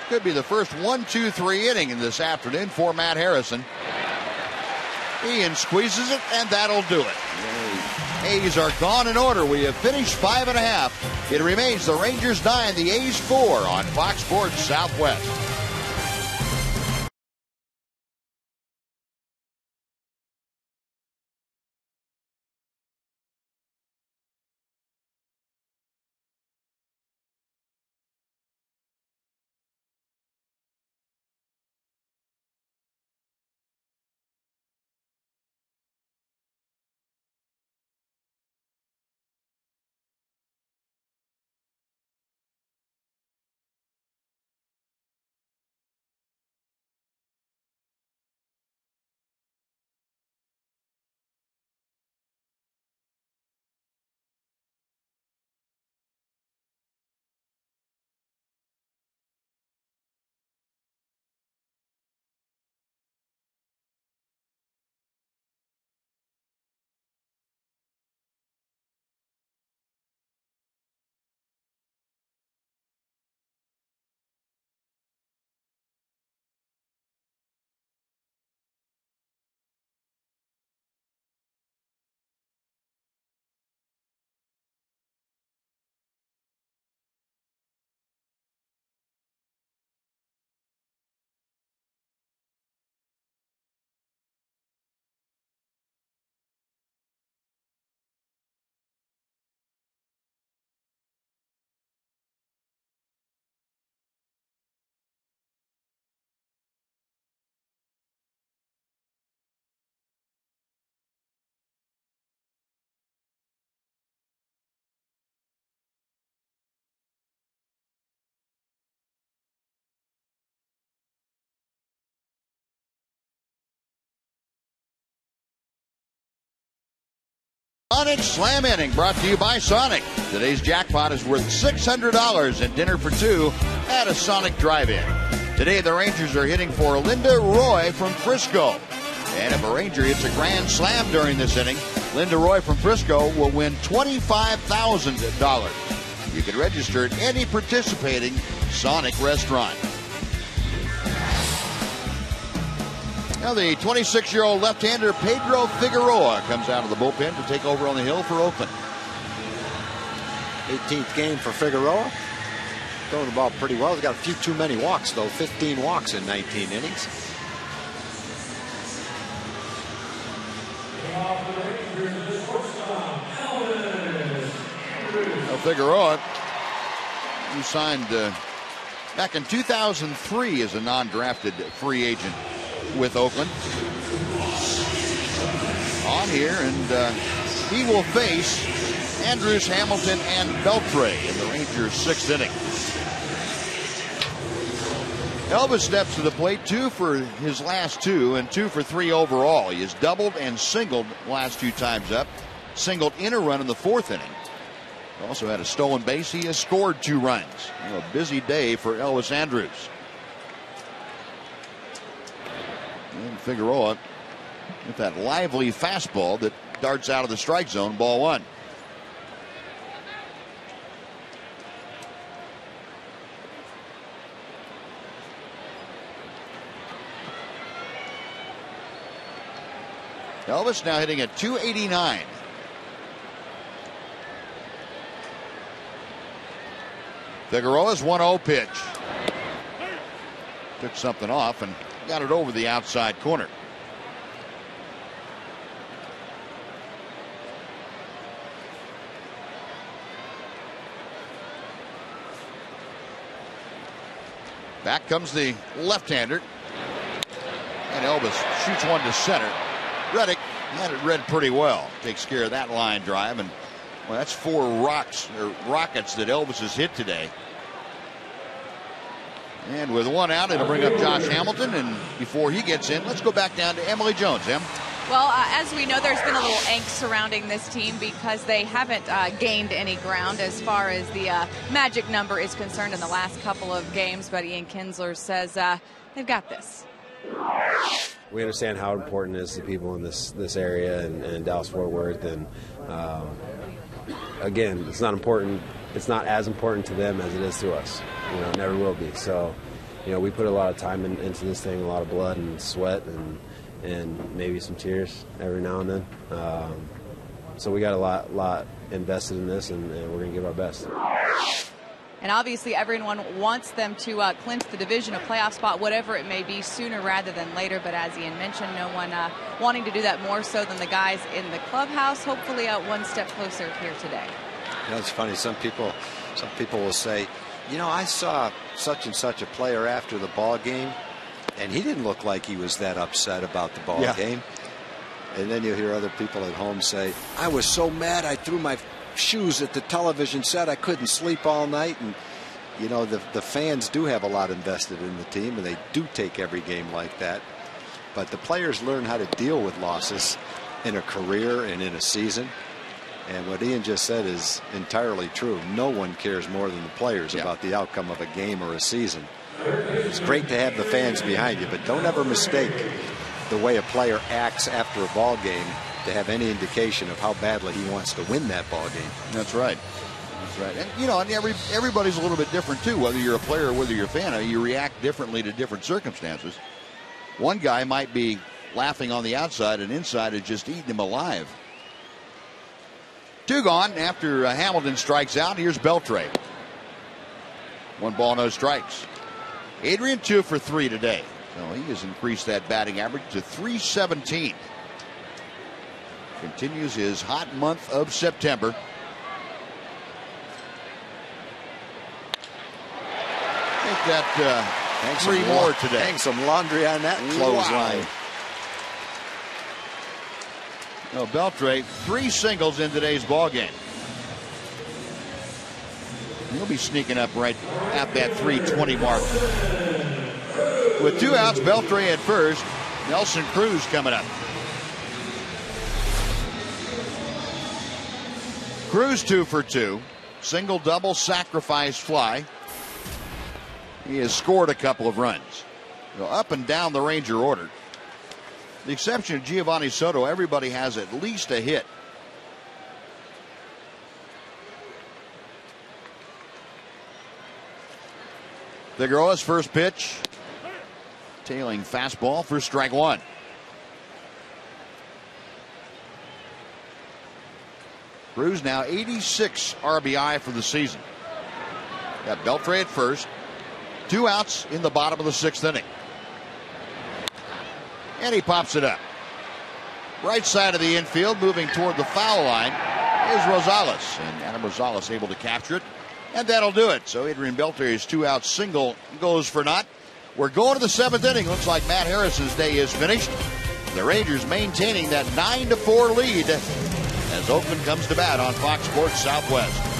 Could be the first 1-2-3 inning in this afternoon for Matt Harrison. Ian squeezes it, and that'll do it. The A's are gone in order. We have finished 5.5. It remains the Rangers 9, the A's 4 on Fox Sports Southwest. Sonic Slam Inning, brought to you by Sonic. Today's jackpot is worth $600 and dinner for two at a Sonic Drive-In. Today, the Rangers are hitting for Linda Roy from Frisco. And if a Ranger hits a grand slam during this inning, Linda Roy from Frisco will win $25,000. You can register at any participating Sonic restaurant. Now the 26-year-old left-hander Pedro Figueroa comes out of the bullpen to take over on the hill for Oakland. 18th game for Figueroa. Throwing the ball pretty well. He's got a few too many walks, though. 15 walks in 19 innings. Well, Figueroa, who signed back in 2003 as a non-drafted free agent with Oakland, on here, and he will face Andrews, Hamilton, and Beltre in the Rangers' 6th inning. Elvis steps to the plate, 2 for his last 2 and 2 for 3 overall. He has doubled and singled last 2 times up, singled in a run in the 4th inning. Also had a stolen base. He has scored 2 runs. A busy day for Elvis Andrews. And Figueroa with that lively fastball that darts out of the strike zone, ball 1. Elvis now hitting at .289. Figueroa's 1-0 pitch. Took something off and got it over the outside corner. Back comes the left-hander. And Elvis shoots one to center. Reddick had it read pretty well. Takes care of that line drive. And well, that's 4 rockets that Elvis has hit today. And with 1 out, it'll bring up Josh Hamilton. And before he gets in, let's go back down to Emily Jones. Em? Well, as we know, there's been a little angst surrounding this team because they haven't gained any ground as far as the magic number is concerned in the last couple of games. But Ian Kinsler says they've got this. We understand how important it is to people in this area and Dallas-Fort Worth. And again, it's not important. It's not as important to them as it is to us. It never will be. So, we put a lot of time into this thing, a lot of blood and sweat and maybe some tears every now and then. So we got a lot invested in this, and we're going to give our best. And obviously everyone wants them to clinch the division, a playoff spot, whatever it may be, sooner rather than later. But as Ian mentioned, no one wanting to do that more so than the guys in the clubhouse. Hopefully one step closer here today. It's funny. Some people will say, I saw such and such a player after the ball game, and he didn't look like he was that upset about the ball game. And then you hear other people at home say, I was so mad I threw my shoes at the television set. I couldn't sleep all night. And the fans do have a lot invested in the team, and they do take every game like that. But the players learn how to deal with losses in a career and in a season. And what Ian just said is entirely true. No one cares more than the players about the outcome of a game or a season. It's great to have the fans behind you, but don't ever mistake the way a player acts after a ball game to have any indication of how badly he wants to win that ball game. That's right. That's right. And, and everybody's a little bit different, too, whether you're a player or whether you're a fan. You react differently to different circumstances. One guy might be laughing on the outside, and inside is just eating him alive. 2 gone after Hamilton strikes out. Here's Beltre. 1 ball, no strikes. Adrian 2 for 3 today. So he has increased that batting average to .317. Continues his hot month of September. I think that 3 more today. Hang some laundry on that clothesline. Wow. No, Beltre, 3 singles in today's ball game. He'll be sneaking up right at that .320 mark. With 2 outs, Beltre at first. Nelson Cruz coming up. Cruz 2 for 2. Single, double, sacrifice fly. He has scored a couple of runs. Up and down the Ranger order. The exception of Giovanni Soto, everybody has at least a hit. Figueroa's first pitch. Tailing fastball for strike one. Cruz now 86 RBI for the season. Got Beltre at first. 2 outs in the bottom of the 6th inning. And he pops it up. Right side of the infield, moving toward the foul line, is Rosales. And Adam Rosales able to capture it. And that'll do it. So Adrian Beltre's 2-out single goes for naught. We're going to the 7th inning. Looks like Matt Harris's day is finished. The Rangers maintaining that 9-4 lead as Oakland comes to bat on Fox Sports Southwest.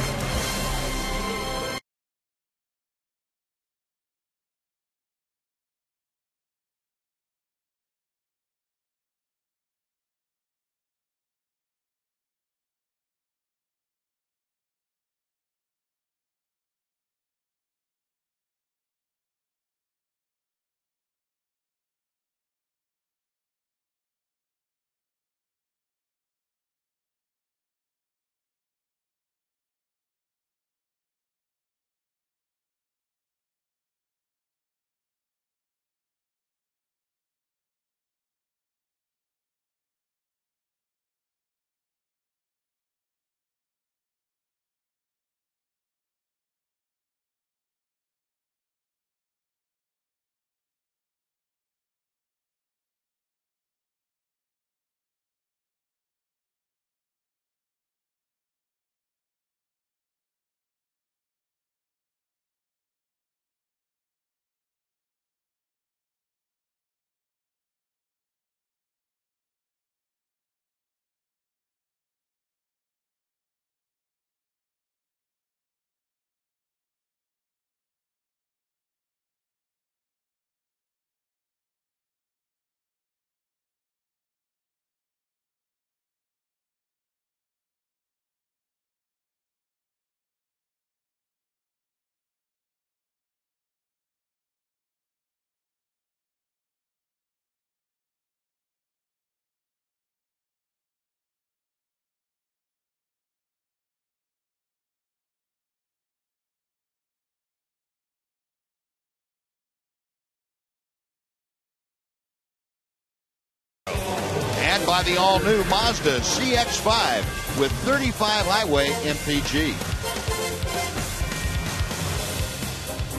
And by the all-new Mazda CX-5 with 35 highway MPG.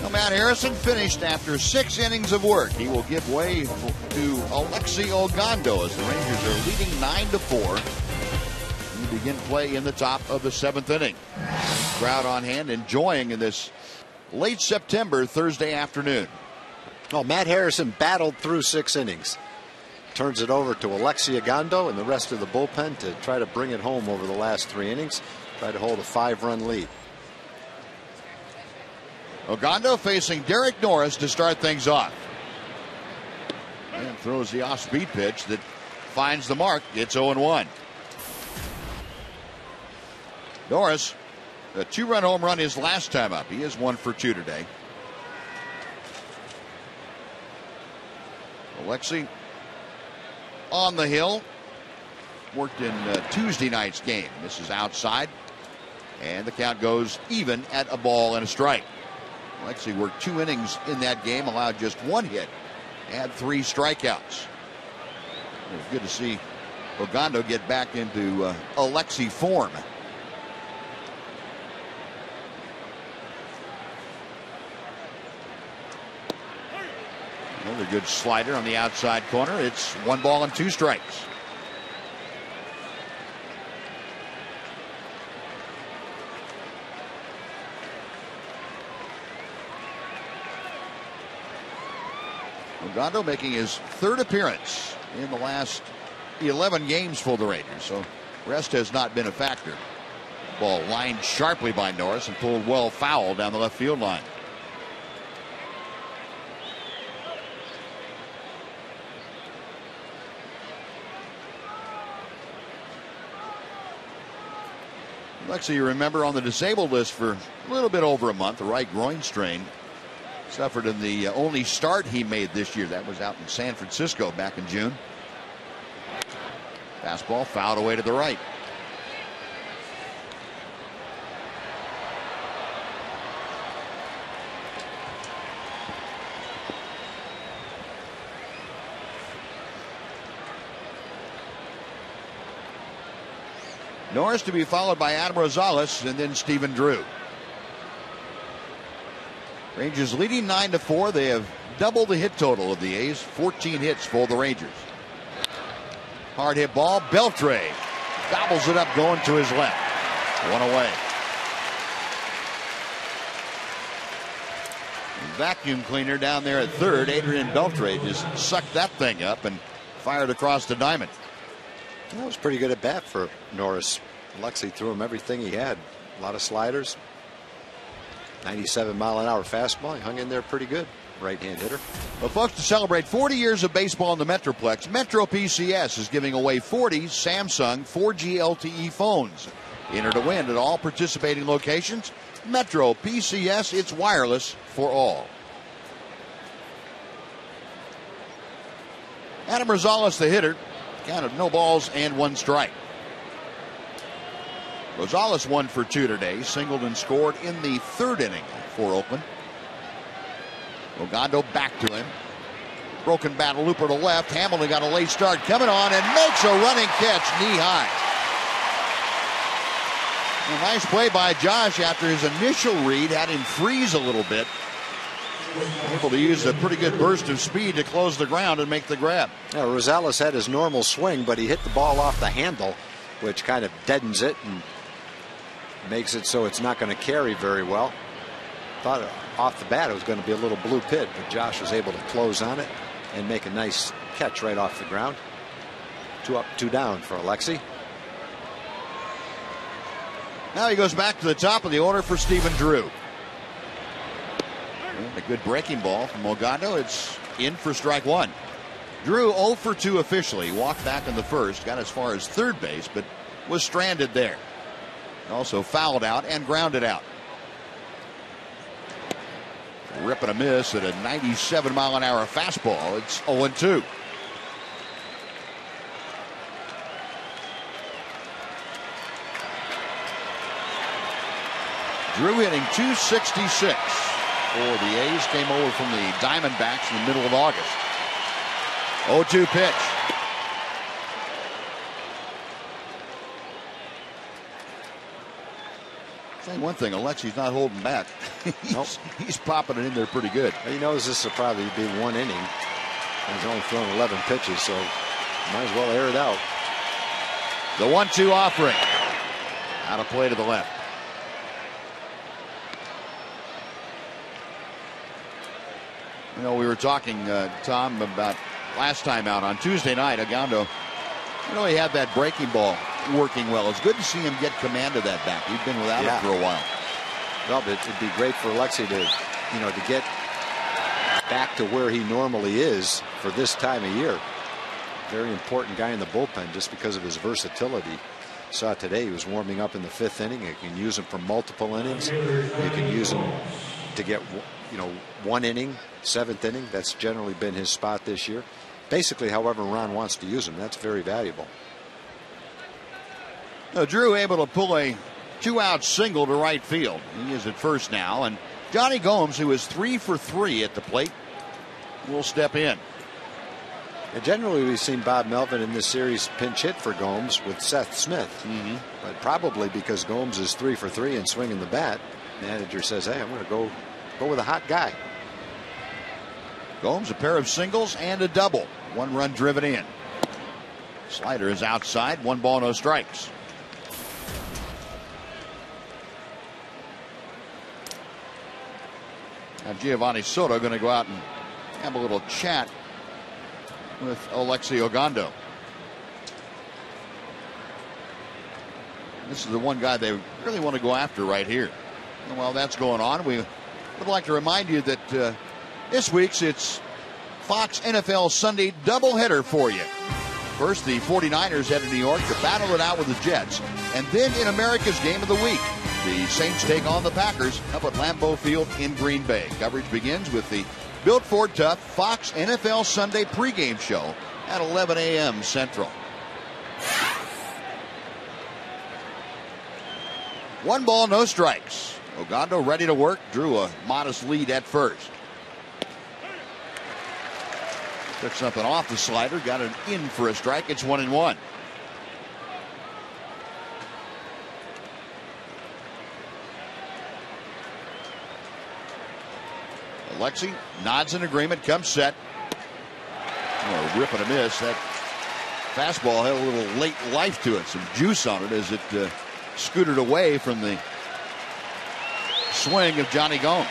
Well, Matt Harrison finished after 6 innings of work. He will give way to Alexi Ogando as the Rangers are leading 9-4. We begin play in the top of the 7th inning. Crowd on hand enjoying in this late September Thursday afternoon. Well, Matt Harrison battled through 6 innings. Turns it over to Alexi Ogando and the rest of the bullpen to try to bring it home over the last 3 innings. Try to hold a 5-run lead. Ogando facing Derek Norris to start things off. And throws the off-speed pitch that finds the mark. It's 0-1. Norris, a 2-run home run his last time up. He is 1 for 2 today. Alexi on the hill. Worked in Tuesday night's game. This is outside. And the count goes even at a ball and a strike. Alexi worked 2 innings in that game, allowed just 1 hit, had 3 strikeouts. It was good to see Ogando get back into Alexi form. Another good slider on the outside corner. It's 1 ball and 2 strikes. Ogando making his 3rd appearance in the last 11 games for the Rangers, so rest has not been a factor. Ball lined sharply by Norris and pulled well foul down the left field line. Alexi, you remember, on the disabled list for a little bit over a month, a right groin strain. Suffered in the only start he made this year. That was out in San Francisco back in June. Fastball fouled away to the right. Norris to be followed by Adam Rosales and then Stephen Drew. Rangers leading 9-4. They have doubled the hit total of the A's. 14 hits for the Rangers. Hard hit ball. Beltre gobbles it up going to his left. One away. Vacuum cleaner down there at third. Adrian Beltre just sucked that thing up and fired across the diamond. That was pretty good at bat for Norris. Alexi threw him everything he had. A lot of sliders. 97-mile-an-hour fastball. He hung in there pretty good. Right-hand hitter. Well, folks, to celebrate 40 years of baseball in the Metroplex, Metro PCS is giving away 40 Samsung 4G LTE phones. Enter to win at all participating locations. Metro PCS, it's wireless for all. Adam Rosales, the hitter. Count of no balls and 1 strike. Rosales 1 for 2 today. Singled and scored in the 3rd inning for Oakland. Ogando back to him. Broken bat, a looper to left. Hamilton got a late start coming on and makes a running catch knee high. A nice play by Josh after his initial read had him freeze a little bit. Able to use a pretty good burst of speed to close the ground and make the grab. Yeah, Rosales had his normal swing, but he hit the ball off the handle, which kind of deadens it and makes it so it's not going to carry very well. Thought off the bat it was going to be a little blue pit, but Josh was able to close on it and make a nice catch right off the ground. 2 up, 2 down for Alexi. Now he goes back to the top of the order for Stephen Drew. And a good breaking ball from Ogando. It's in for strike 1. Drew 0 for 2 officially. Walked back in the first. Got as far as third base, but was stranded there. Also fouled out and grounded out. Rip and a miss at a 97-mile-an-hour fastball. It's 0-2. Drew hitting .266 for the A's. Came over from the Diamondbacks in the middle of August. 0-2 pitch. Saying one thing, Alexi's not holding back. He's popping it in there pretty good. He knows this will probably be 1 inning. He's only thrown 11 pitches, so might as well air it out. The 1-2 offering. Out of play to the left. You know, we were talking, Tom, about last time out on Tuesday night. Ogando, he had that breaking ball working well. It's good to see him get command of that bat. He'd been without it for a while. Well, it'd be great for Alexi to get back to where he normally is for this time of year. Very important guy in the bullpen just because of his versatility. Saw today he was warming up in the 5th inning. You can use him for multiple innings. You can use him to get 1 inning, 7th inning. That's generally been his spot this year. Basically, however Ron wants to use him, that's very valuable. Drew able to pull a 2-out single to right field. He is at first now, and Johnny Gomes, who is 3 for 3 at the plate, will step in. And generally, we've seen Bob Melvin in this series pinch hit for Gomes with Seth Smith. But probably because Gomes is 3 for 3 and swinging the bat, manager says, "Hey, I'm going to go with a hot guy." Gomes, a pair of singles and a double. 1 run driven in. Slider is outside. 1 ball, no strikes. Now Giovanni Soto going to go out and have a little chat with Alexi Ogando. This is the one guy they really want to go after right here. And while that's going on, we would like to remind you that this week's it's Fox NFL Sunday doubleheader for you. First, the 49ers head to New York to battle it out with the Jets. And then in America's Game of the Week, the Saints take on the Packers up at Lambeau Field in Green Bay. Coverage begins with the Built Ford Tough Fox NFL Sunday pregame show at 11 a.m. Central. 1 ball, no strikes. Ogando ready to work, drew a modest lead at first. Took something off the slider, got it in for a strike. It's 1-1. Alexi nods in agreement, comes set. Oh, rip and a miss. That fastball had a little late life to it, some juice on it as it scooted away from the swing of Johnny Gomes.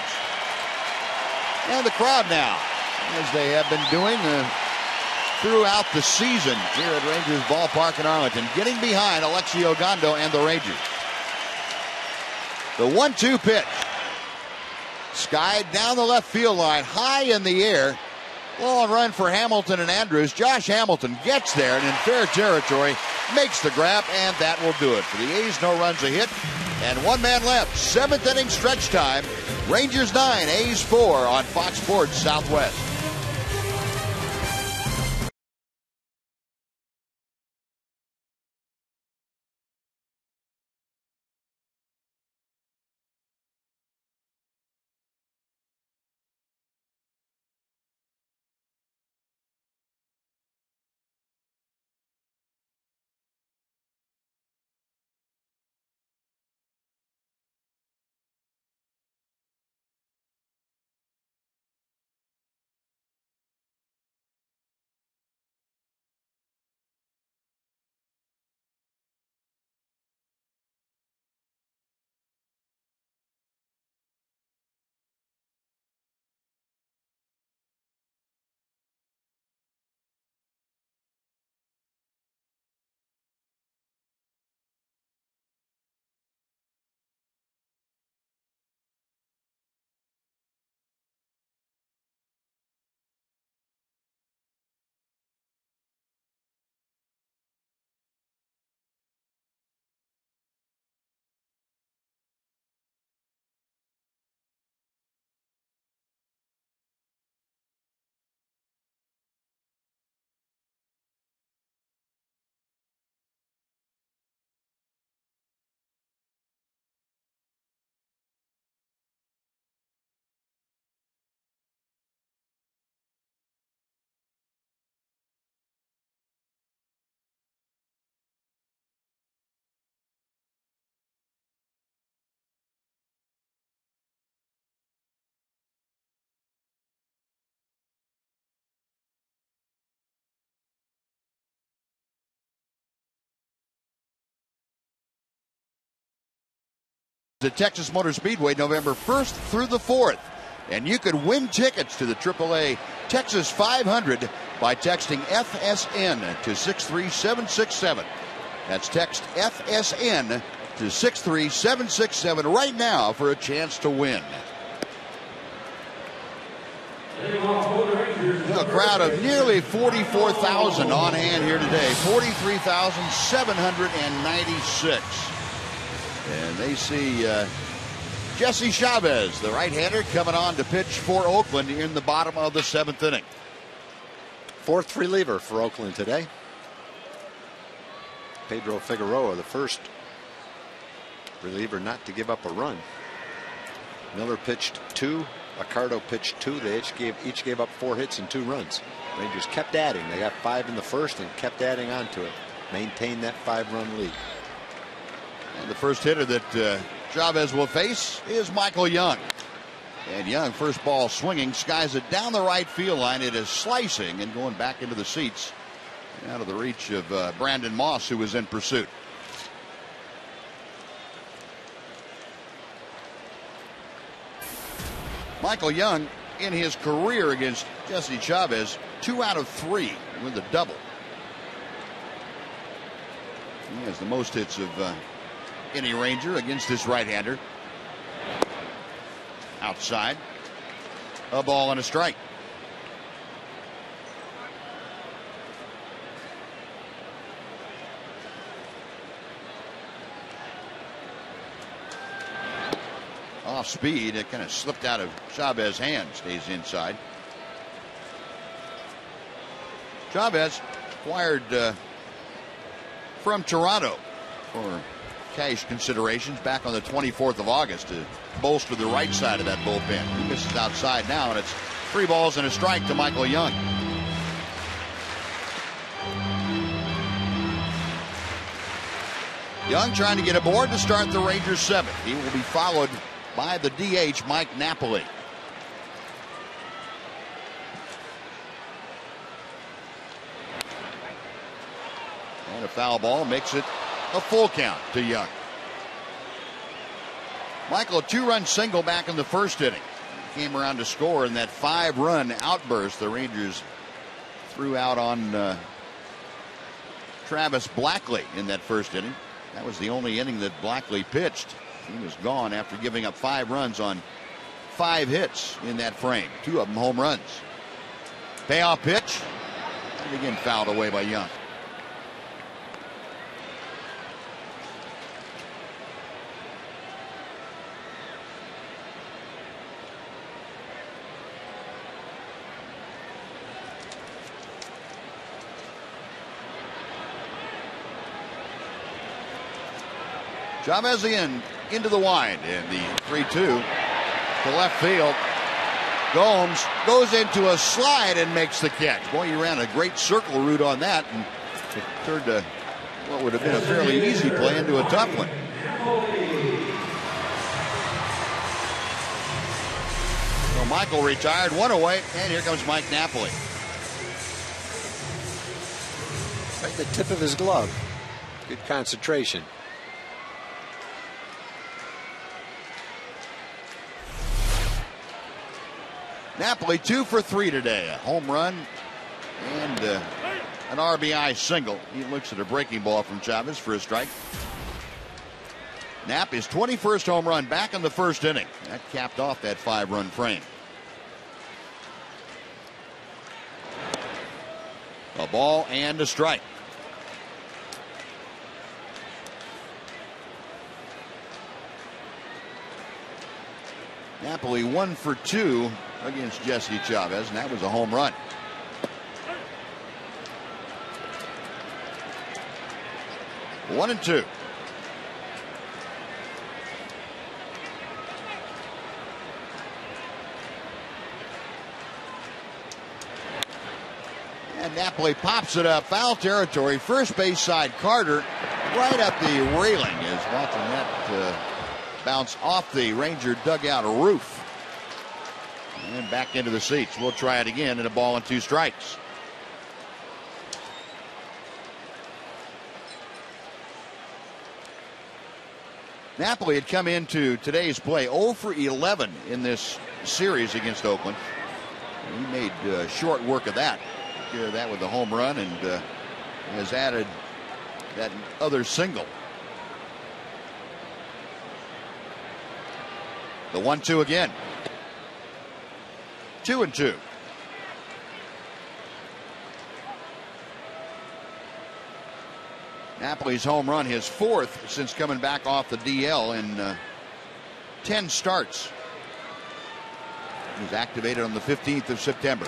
And the crowd now, as they have been doing throughout the season here at Rangers Ballpark in Arlington, getting behind Alexi Ogando and the Rangers. The 1-2 pitch. Skied down the left field line, high in the air. Long run for Hamilton and Andrews. Josh Hamilton gets there and in fair territory makes the grab, and that will do it. For the A's, no runs a hit, and 1 man left. 7th inning stretch time. Rangers 9, A's 4 on Fox Sports Southwest. The Texas Motor Speedway, November 1st through the 4th. And you could win tickets to the AAA Texas 500 by texting FSN to 63767. That's text FSN to 63767 right now for a chance to win. A crowd of nearly 44,000 on hand here today. 43,796. And they see Jesse Chavez, the right-hander, coming on to pitch for Oakland in the bottom of the 7th inning. 4th reliever for Oakland today. Pedro Figueroa, the first reliever not to give up a run. Miller pitched 2. Accardo pitched 2. They each gave up 4 hits and 2 runs. Rangers kept adding. They got 5 in the first and kept adding on to it. Maintained that 5-run lead. And the first hitter that Chavez will face is Michael Young. And Young, first ball swinging, skies it down the right field line. It is slicing and going back into the seats, out of the reach of Brandon Moss, who was in pursuit. Michael Young, in his career against Jesse Chavez, 2 out of 3 with a double. He has the most hits of any Ranger against this right-hander. Outside. A ball and a strike. off speed. It kind of slipped out of Chavez's hand. Stays inside. Chavez acquired from Toronto for cash considerations back on the 24th of August to bolster the right side of that bullpen. He misses outside now, and it's 3 balls and a strike to Michael Young. Young trying to get aboard to start the Rangers 7th. He will be followed by the DH, Mike Napoli. And a foul ball makes it a full count to Young. Michael, a 2-run single back in the first inning. Came around to score in that 5-run outburst the Rangers threw out on Travis Blackley in that first inning. That was the only inning that Blackley pitched. He was gone after giving up 5 runs on 5 hits in that frame. 2 of them home runs. Payoff pitch. And again fouled away by Young. Chavez into the wind, and the 3-2 to left field. Gomes goes into a slide and makes the catch. Boy, he ran a great circle route on that, and it turned to what would have been a fairly easy play into a tough one. So Michael retired, 1 away, and here comes Mike Napoli. Right at the tip of his glove. Good concentration. Napoli 2 for 3 today. A home run and an RBI single. He looks at a breaking ball from Chavez for a strike. Knapp, his 21st home run back in the first inning. That capped off that 5-run frame. A ball and a strike. Napoli 1 for 2 against Jesse Chavez, and that was a home run. One and 2. And Napoli pops it up, foul territory, first base side. Carter right up the railing is watching that bounce off the Ranger dugout roof. And back into the seats. We'll try it again in a ball and 2 strikes. Napoli had come into today's play 0 for 11 in this series against Oakland. He made short work of that. That with the home run, and has added that other single. The 1-2 again. 2 and 2. Napoli's home run, his 4th since coming back off the DL in 10 starts. He was activated on the 15th of September.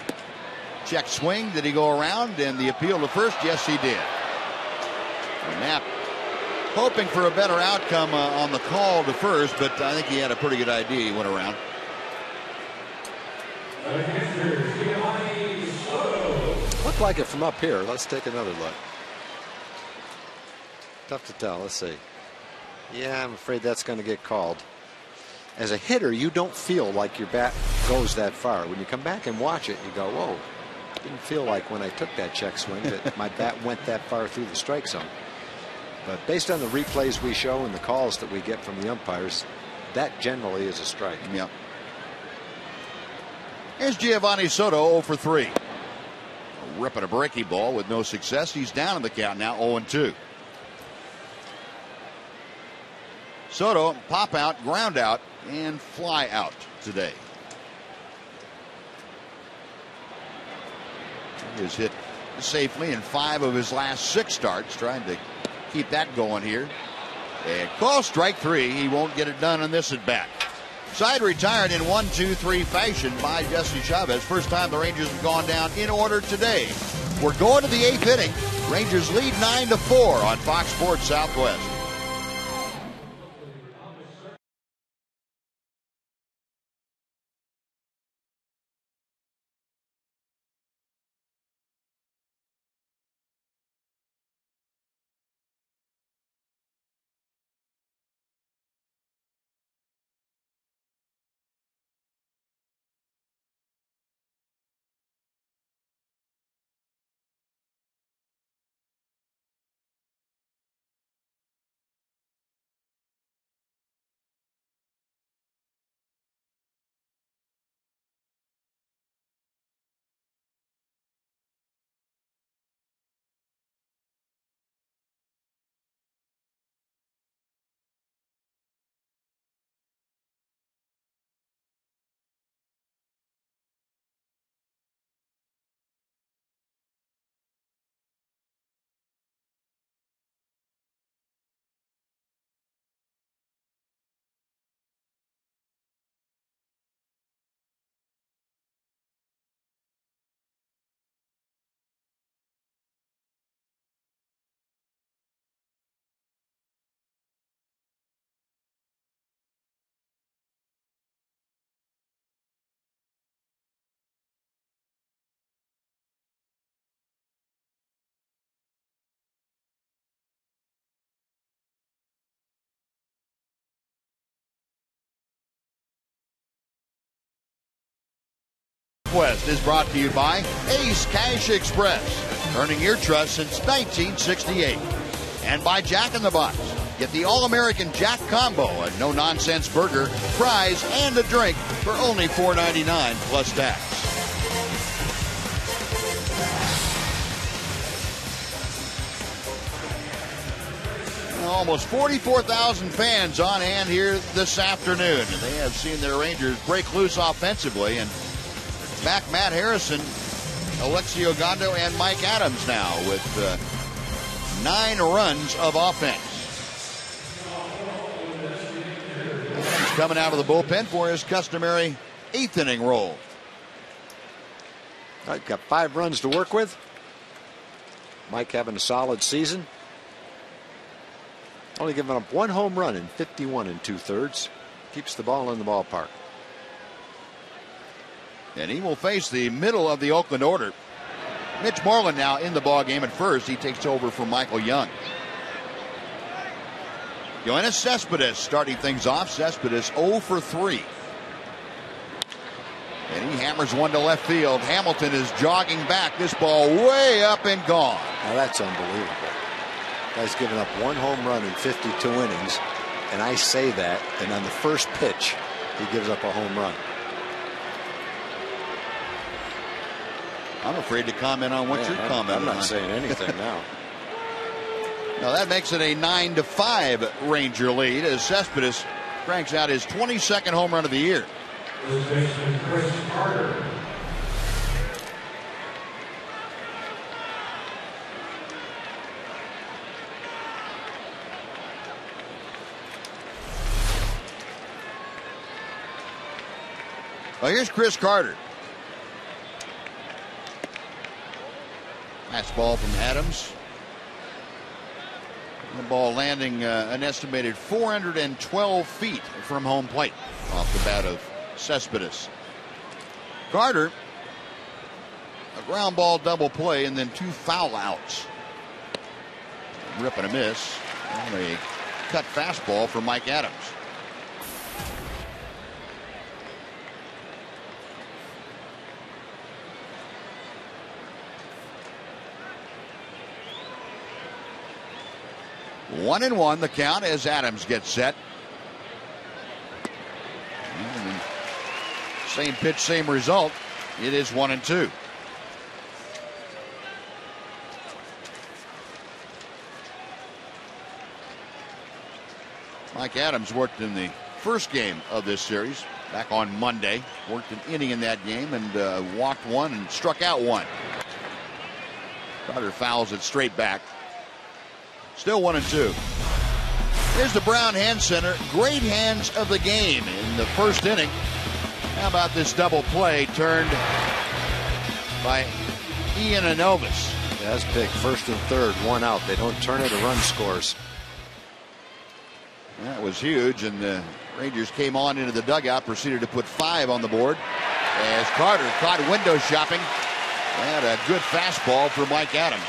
Check swing. Did he go around? And the appeal to first? Yes, he did. Knapp hoping for a better outcome on the call to first, but I think he had a pretty good idea. He went around. Looked like it from up here. Let's take another look. Tough to tell. Let's see. Yeah, I'm afraid that's going to get called. As a hitter, you don't feel like your bat goes that far. When you come back and watch it, you go, whoa. Didn't feel like when I took that check swing that my bat went that far through the strike zone. But based on the replays we show and the calls that we get from the umpires, that generally is a strike. Yep. Here's Giovanni Soto 0 for 3. A rip at a breaking ball with no success. He's down in the count now, 0 and 2. Soto, pop out, ground out, and fly out today. He has hit safely in 5 of his last 6 starts, trying to keep that going here. And call strike 3. He won't get it done on this at bat. Side retired in 1-2-3 fashion by Jesse Chavez. First time the Rangers have gone down in order today. We're going to the 8th inning. Rangers lead 9-4 on Fox Sports Southwest. West is brought to you by Ace Cash Express, earning your trust since 1968. And by Jack in the Box. Get the All-American Jack Combo, a no-nonsense burger, fries, and a drink for only $4.99 plus tax. Almost 44,000 fans on hand here this afternoon, and they have seen their Rangers break loose offensively. And back Matt Harrison, Alexi Ogando, and Mike Adams now with 9 runs of offense. He's coming out of the bullpen for his customary 8th inning roll. All right, got 5 runs to work with. Mike having a solid season. Only giving up 1 home run in 51 2/3. Keeps the ball in the ballpark. And he will face the middle of the Oakland order. Mitch Moreland now in the ballgame at first. He takes over from Michael Young. Yoenis Cespedes starting things off. Cespedes 0 for 3. And he hammers one to left field. Hamilton is jogging back. This ball way up and gone. Now that's unbelievable. Guy's given up 1 home run in 52 innings. And I say that, and on the first pitch, he gives up a home run. I'm afraid to comment on what you're commenting on. I'm not saying anything now. Now that makes it a 9-5 Ranger lead as Cespedes cranks out his 22nd home run of the year. First baseman Chris Carter. Well, here's Chris Carter. Fastball from Adams. The ball landing an estimated 412 feet from home plate off the bat of Cespedes. Carter, a ground ball double play and then 2 foul outs. Rip and a miss on a cut fastball for Mike Adams. One and one the count as Adams gets set. Same pitch, same result. It is 1-2. Mike Adams worked in the first game of this series back on Monday. Worked an inning in that game and walked 1 and struck out 1. Carter fouls it straight back. Still 1-2. Here's the Brown Hand Center. Great hands of the game in the first inning. How about this double play turned by Ian Anovis? Yeah, that's big. First and third, one out. They don't turn it, a run scores. That was huge, and the Rangers came on into the dugout, proceeded to put 5 on the board as Carter caught window shopping. And a good fastball for Mike Adams.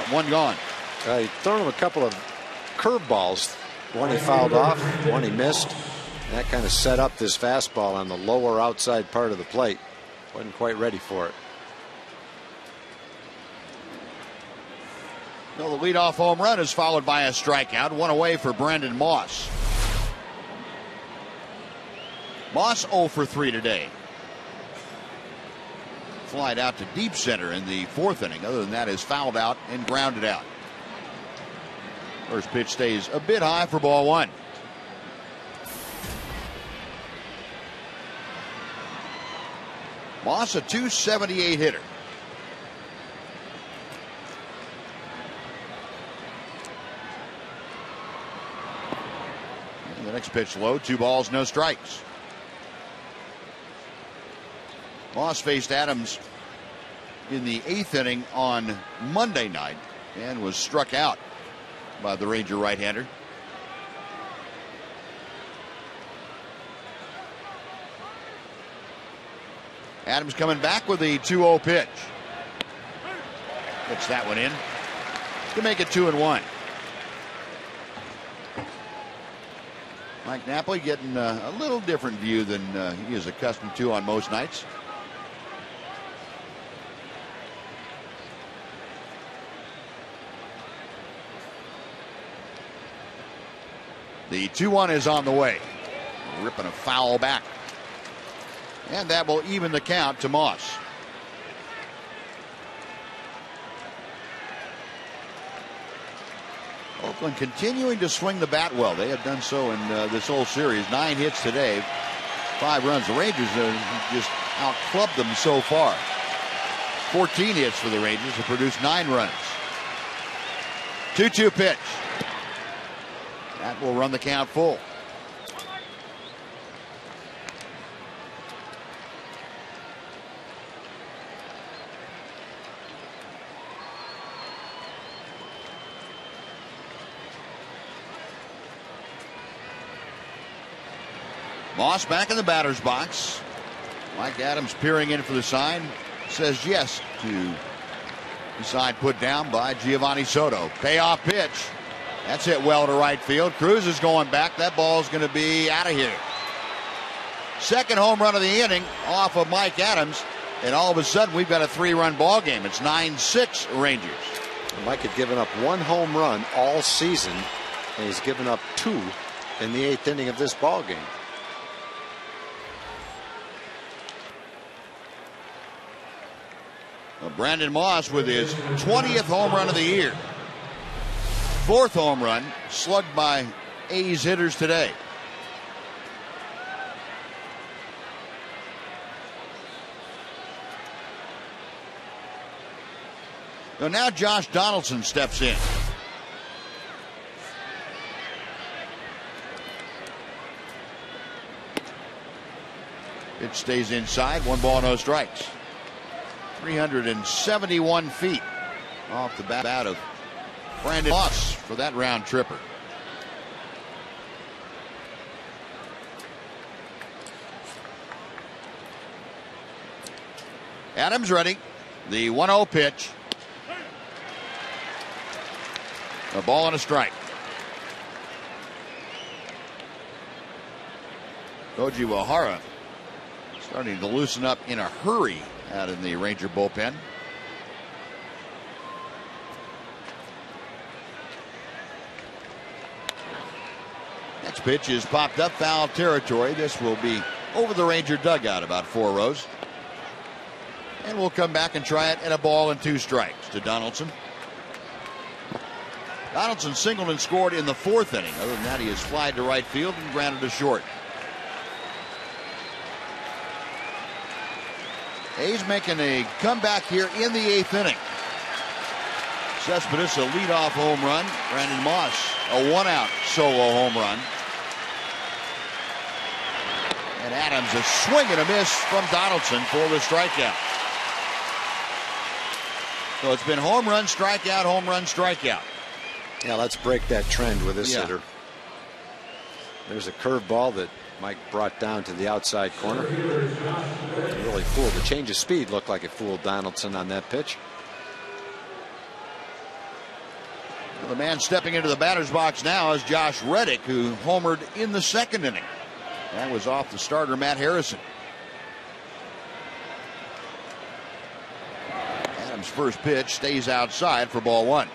1 gone. He thrown him a couple of curveballs. One he fouled off, one he missed. That kind of set up this fastball on the lower outside part of the plate. Wasn't quite ready for it. Well, the leadoff home run is followed by a strikeout. 1 away for Brandon Moss. Moss 0 for 3 today. Flied out to deep center in the 4th inning. Other than that, is fouled out and grounded out. First pitch stays a bit high for ball 1. Moss, a .278 hitter. And the next pitch low, 2 balls, no strikes. Moss faced Adams in the 8th inning on Monday night and was struck out by the Ranger right-hander. Adams coming back with a 2-0 pitch. Puts that one in to make it 2-1. Mike Napoli getting a little different view than he is accustomed to on most nights. The 2-1 is on the way. Ripping a foul back. And that will even the count to Moss. Oakland continuing to swing the bat well. They have done so in this whole series. 9 hits today, 5 runs. The Rangers just outclubbed them so far. 14 hits for the Rangers to produce 9 runs. 2-2 pitch. That will run the count full. Moss back in the batter's box. Mike Adams peering in for the sign. Says yes to the sign put down by Giovanni Soto. Payoff pitch. That's hit well to right field. Cruz is going back. That ball is going to be out of here. Second home run of the inning off of Mike Adams. And all of a sudden we've got a 3-run ball game. It's 9-6 Rangers. Mike had given up 1 home run all season. And he's given up 2 in the 8th inning of this ball game. Well, Brandon Moss with his 20th home run of the year. 4th home run slugged by A's hitters today. So now Josh Donaldson steps in. It stays inside. 1 ball, no strikes. 371 feet off the bat of Brandon Moss for that round tripper. Adams ready. The 1-0 pitch. A ball and a strike. Koji Wahara starting to loosen up in a hurry out in the Ranger bullpen. Next pitch is popped up, foul territory. This will be over the Ranger dugout about 4 rows. And we'll come back and try it at a ball and 2 strikes to Donaldson. Donaldson singled and scored in the 4th inning. Other than that, he has flied to right field and grounded to short. A's making a comeback here in the 8th inning. Cespedes a leadoff home run. Brandon Moss A one-out solo home run. And Adams, a swing and a miss from Donaldson for the strikeout. So it's been home run, strikeout, home run, strikeout. Yeah, let's break that trend with this hitter. There's a curveball that Mike brought down to the outside corner. Really fooled. The change of speed looked like it fooled Donaldson on that pitch. Well, the man stepping into the batter's box now is Josh Reddick, who homered in the second inning. That was off the starter, Matt Harrison. Adams' first pitch stays outside for ball one.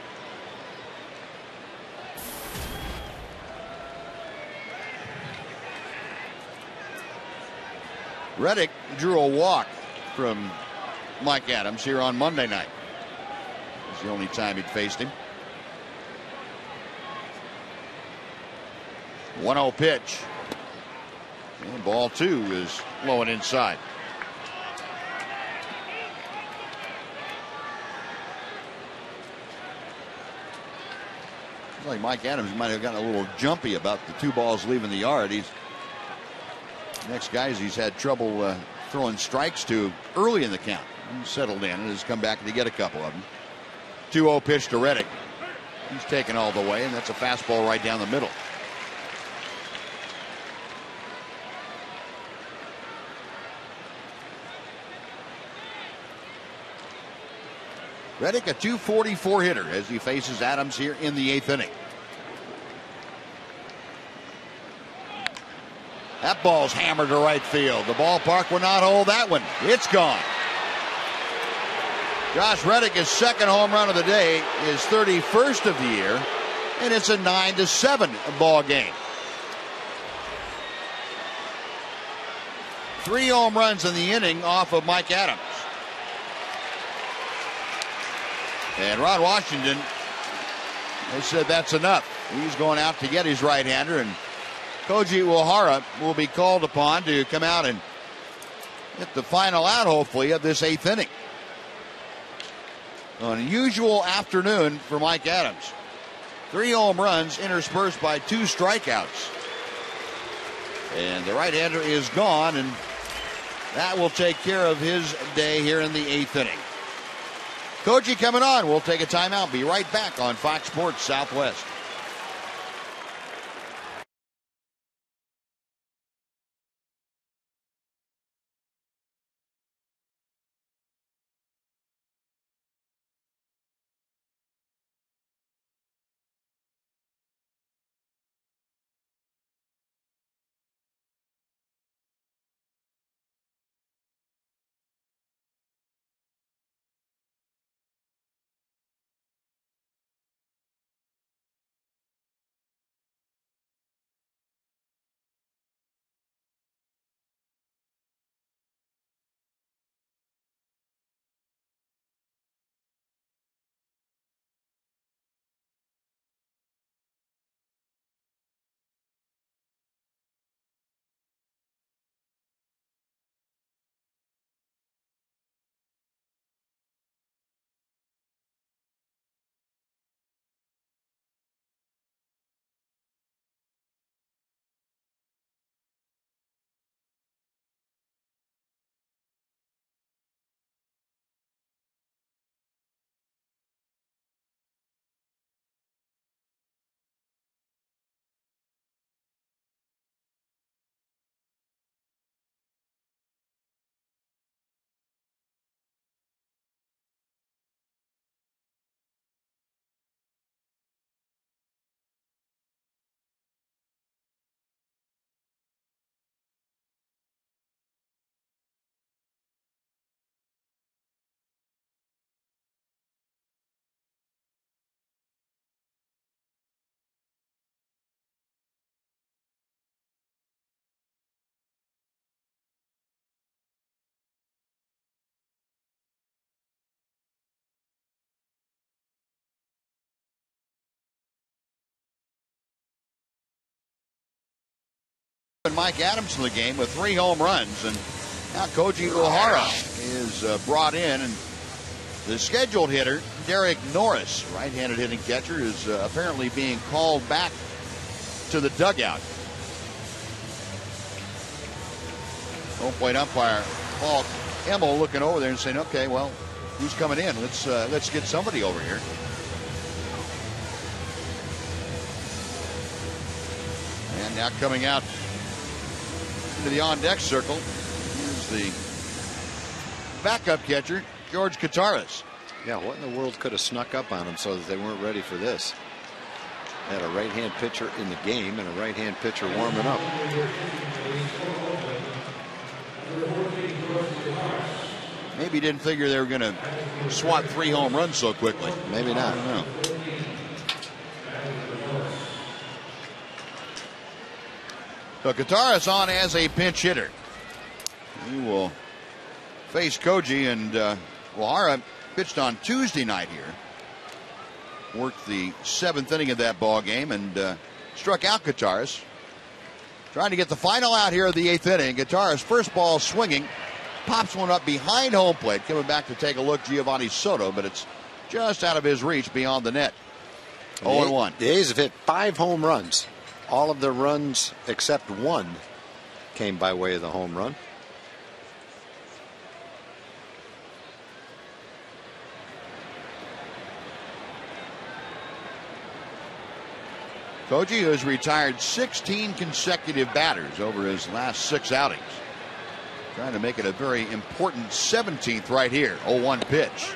Reddick drew a walk from Mike Adams here on Monday night. It's the only time he'd faced him. 1-0 pitch. And ball two is low and inside. Looks like Mike Adams might have gotten a little jumpy about the two balls leaving the yard. Next guys he's had trouble throwing strikes to early in the count. He's settled in and has come back to get a couple of them. 2-0 pitch to Reddick. He's taken all the way, and that's a fastball right down the middle. Reddick, a .244 hitter as he faces Adams here in the 8th inning. That ball's hammered to right field. The ballpark will not hold that one. It's gone. Josh Reddick, his second home run of the day, his 31st of the year, and it's a 9-7 ball game. 3 home runs in the inning off of Mike Adams. And Ron Washington has said that's enough. He's going out to get his right-hander, and Koji Uehara will be called upon to come out and get the final out, hopefully, of this 8th inning. An unusual afternoon for Mike Adams. 3 home runs interspersed by 2 strikeouts. And the right-hander is gone, and that will take care of his day here in the 8th inning. Koji coming on. We'll take a timeout. Be right back on Fox Sports Southwest. Mike Adams in the game with 3 home runs, and now Koji Uehara is brought in, and The scheduled hitter, Derek Norris, right-handed hitting catcher, is apparently being called back to the dugout. Home plate umpire Paul Hemmel looking over there and saying, "Okay, well, who's coming in? Let's get somebody over here." And now coming out into the on-deck circle, here's the backup catcher, George Kataris. Yeah, what in the world could have snuck up on them so that they weren't ready for this? Had a right-hand pitcher in the game and a right-hand pitcher warming up. Maybe didn't figure they were going to swat 3 home runs so quickly. Maybe not. I don't know. So Kataris on as a pinch hitter. He will face Koji, and Wahara pitched on Tuesday night here. Worked the 7th inning of that ball game and struck out Kataris. Trying to get the final out here of the 8th inning. Kataris first ball swinging. Pops one up behind home plate. Coming back to take a look, Giovanni Soto, but it's just out of his reach beyond the net. 0-1. The A's have hit 5 home runs. All of their runs except one came by way of the home run. Koji has retired 16 consecutive batters over his last 6 outings. Trying to make it a very important 17th right here. 0-1 pitch.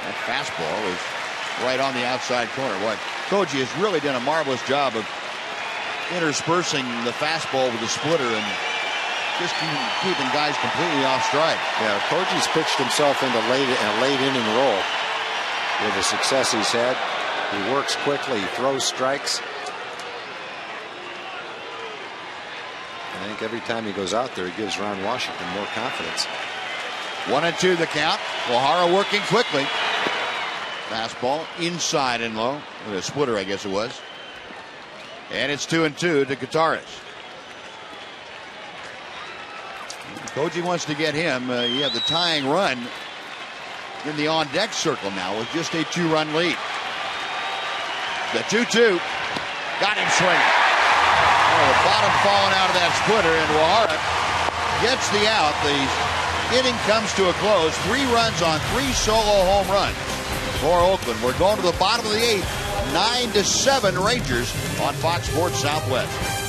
That fastball is right on the outside corner. Boy, Koji has really done a marvelous job of interspersing the fastball with the splitter and just keeping guys completely off stride. Yeah, Koji's pitched himself into a late inning role with the success he's had. He works quickly, he throws strikes. I think every time he goes out there, he gives Ron Washington more confidence. 1-2 the count. Wahara working quickly. Fastball inside and low. With a splitter, I guess it was. And it's 2-2 to Kataris. Koji wants to get him. You have the tying run in the on-deck circle now with just a 2-run lead. The 2-2 got him swinging. Oh, the bottom falling out of that splitter, and Wahara gets the out. The inning comes to a close. 3 runs on 3 solo home runs for Oakland. We're going to the bottom of the 8th. 9-7 Rangers on Fox Sports Southwest.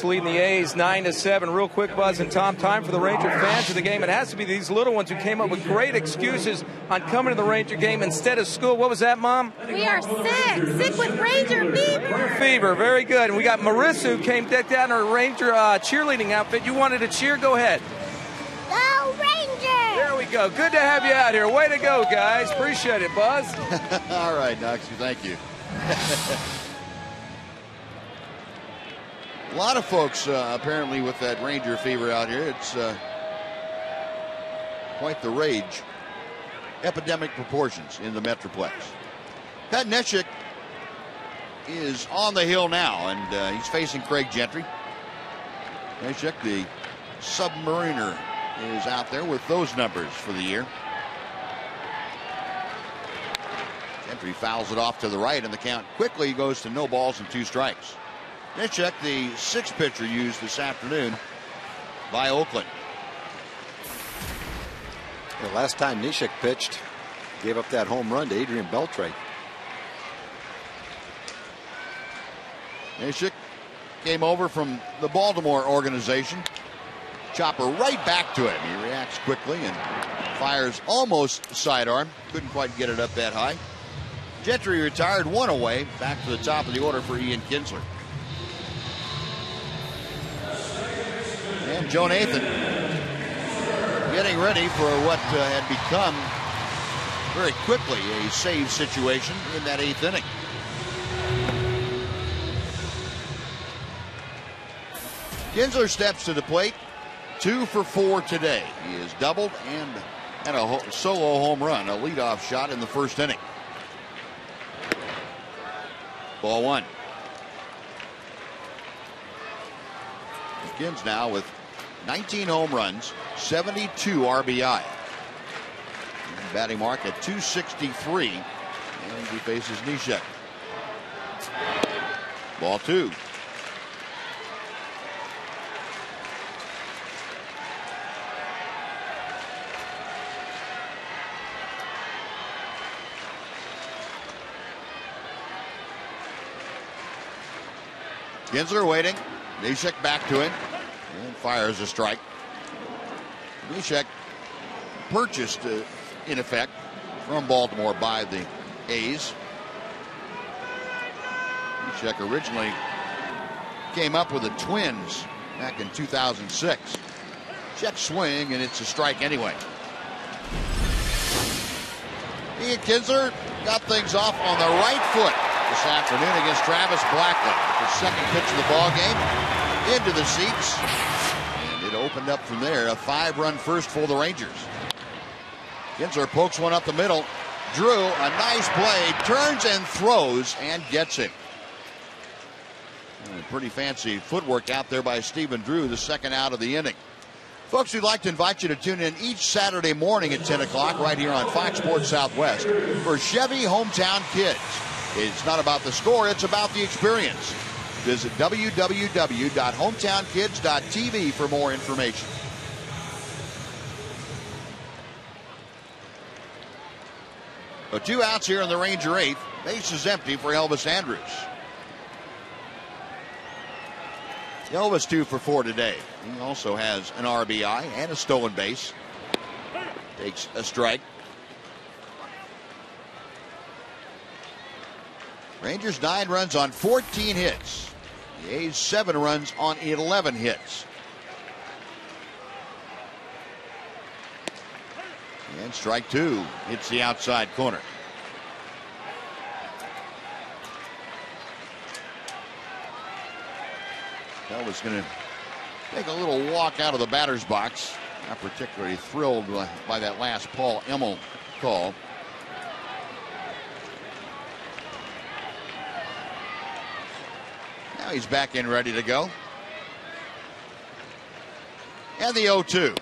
leading the A's 9-7. Real quick, Buzz and Tom, time for the Ranger fans of the game. It has to be these little ones who came up with great excuses on coming to the Ranger game instead of school. What was that, Mom? We are sick with Ranger fever. Fever, very good. And we got Marissa who came decked out in her Ranger cheerleading outfit. You wanted to cheer? Go ahead. Go Ranger! There we go. Good to have you out here. Way to go, guys. Appreciate it, Buzz. All right, Noxie, thank you. A lot of folks apparently with that Ranger fever out here. It's quite the rage. Epidemic proportions in the Metroplex. Pat Neshek is on the hill now, and he's facing Craig Gentry. Neshek, the submariner, is out there with those numbers for the year. Gentry fouls it off to the right, and the count quickly goes to no balls and 2 strikes. Neshek, the 6th pitcher used this afternoon by Oakland. The last time Neshek pitched, gave up that home run to Adrian Beltre. Neshek came over from the Baltimore organization. Chopper right back to him. He reacts quickly and fires almost sidearm. Couldn't quite get it up that high. Gentry retired 1 away. Back to the top of the order for Ian Kinsler. And Joe Nathan getting ready for what had become very quickly a save situation in that 8th inning. Kinsler steps to the plate. 2 for 4 today. He has doubled and had a solo home run, a leadoff shot in the 1st inning. Ball 1. Kins now with 19 home runs, 72 RBI. And batting mark at 263. And he faces Neshek. Ball 2. Kinsler waiting. Neshek back to him and fires a strike. Neshek purchased, in effect, from Baltimore by the A's. Neshek originally came up with the Twins back in 2006. Check swing, and it's a strike anyway. Ian Kinsler got things off on the right foot this afternoon against Travis Blackley. The 2nd pitch of the ball game into the seats, and it opened up from there. A 5-run first for the Rangers. Kinsler pokes one up the middle. Drew, a nice play, turns and throws and gets him. And pretty fancy footwork out there by Stephen Drew, the 2nd out of the inning. Folks, we'd like to invite you to tune in each Saturday morning at 10 o'clock right here on Fox Sports Southwest for Chevy Hometown Kids. It's not about the score, it's about the experience. Visit www.hometownkids.tv for more information. But 2 outs here in the Ranger 8th. Base is empty for Elvis Andrus. Elvis 2 for 4 today. He also has an RBI and a stolen base. Takes a strike. Rangers 9 runs on 14 hits. The A's 7 runs on 11 hits. And strike 2 hits the outside corner. Elvis going to take a little walk out of the batter's box. Not particularly thrilled by that last Paul Emmel call. Now he's back in ready to go. And the 0-2.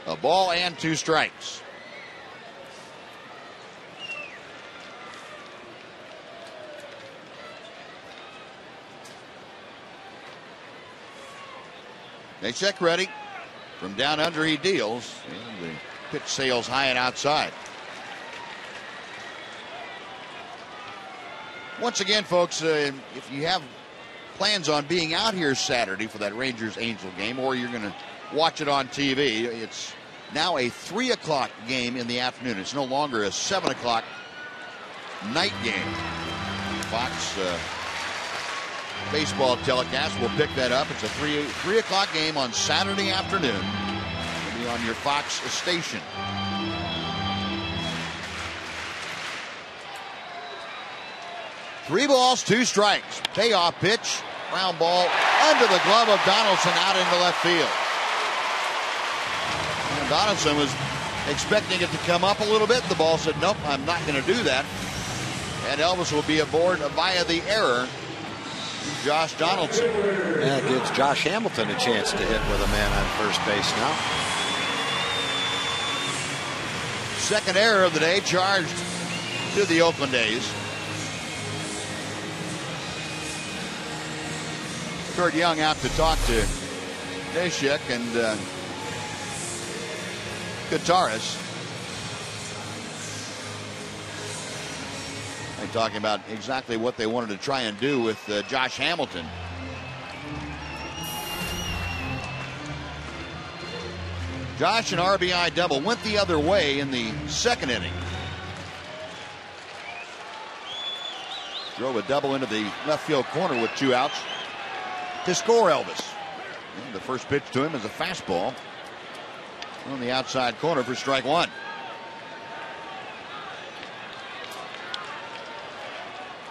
A ball and 2 strikes. Neshek ready. From down under he deals. And the pitch sails high and outside. Once again, folks, if you have plans on being out here Saturday for that Rangers-Angel game, or you're going to watch it on TV, it's now a 3 o'clock game in the afternoon. It's no longer a 7 o'clock night game. Fox baseball telecast will pick that up. It's a 3 o'clock game on Saturday afternoon. It'll be on your Fox station. Three balls, 2 strikes. Payoff pitch. Ground ball under the glove of Donaldson out into left field. And Donaldson was expecting it to come up a little bit. The ball said, nope, I'm not going to do that. And Elvis will be aboard via the error. Josh Donaldson. That gives Josh Hamilton a chance to hit with a man on first base now. Second error of the day charged to the Oakland A's. Kurt Young out to talk to Neshek and Gutierrez. They're talking about exactly what they wanted to try and do with Josh Hamilton. Josh, an RBI double, went the other way in the second inning. Drove a double into the left field corner with 2 outs to score Elvis. And the first pitch to him is a fastball on the outside corner for strike 1.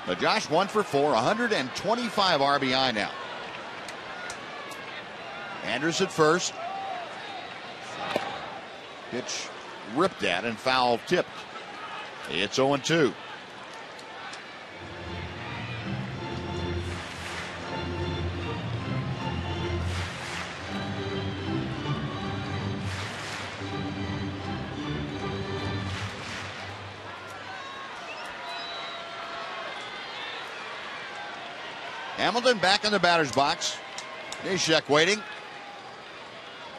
But Josh 1 for 4, 125 RBI now. Andrus at first. Pitch ripped at and foul tipped. It's 0-2. Hamilton back in the batter's box. Neshek waiting.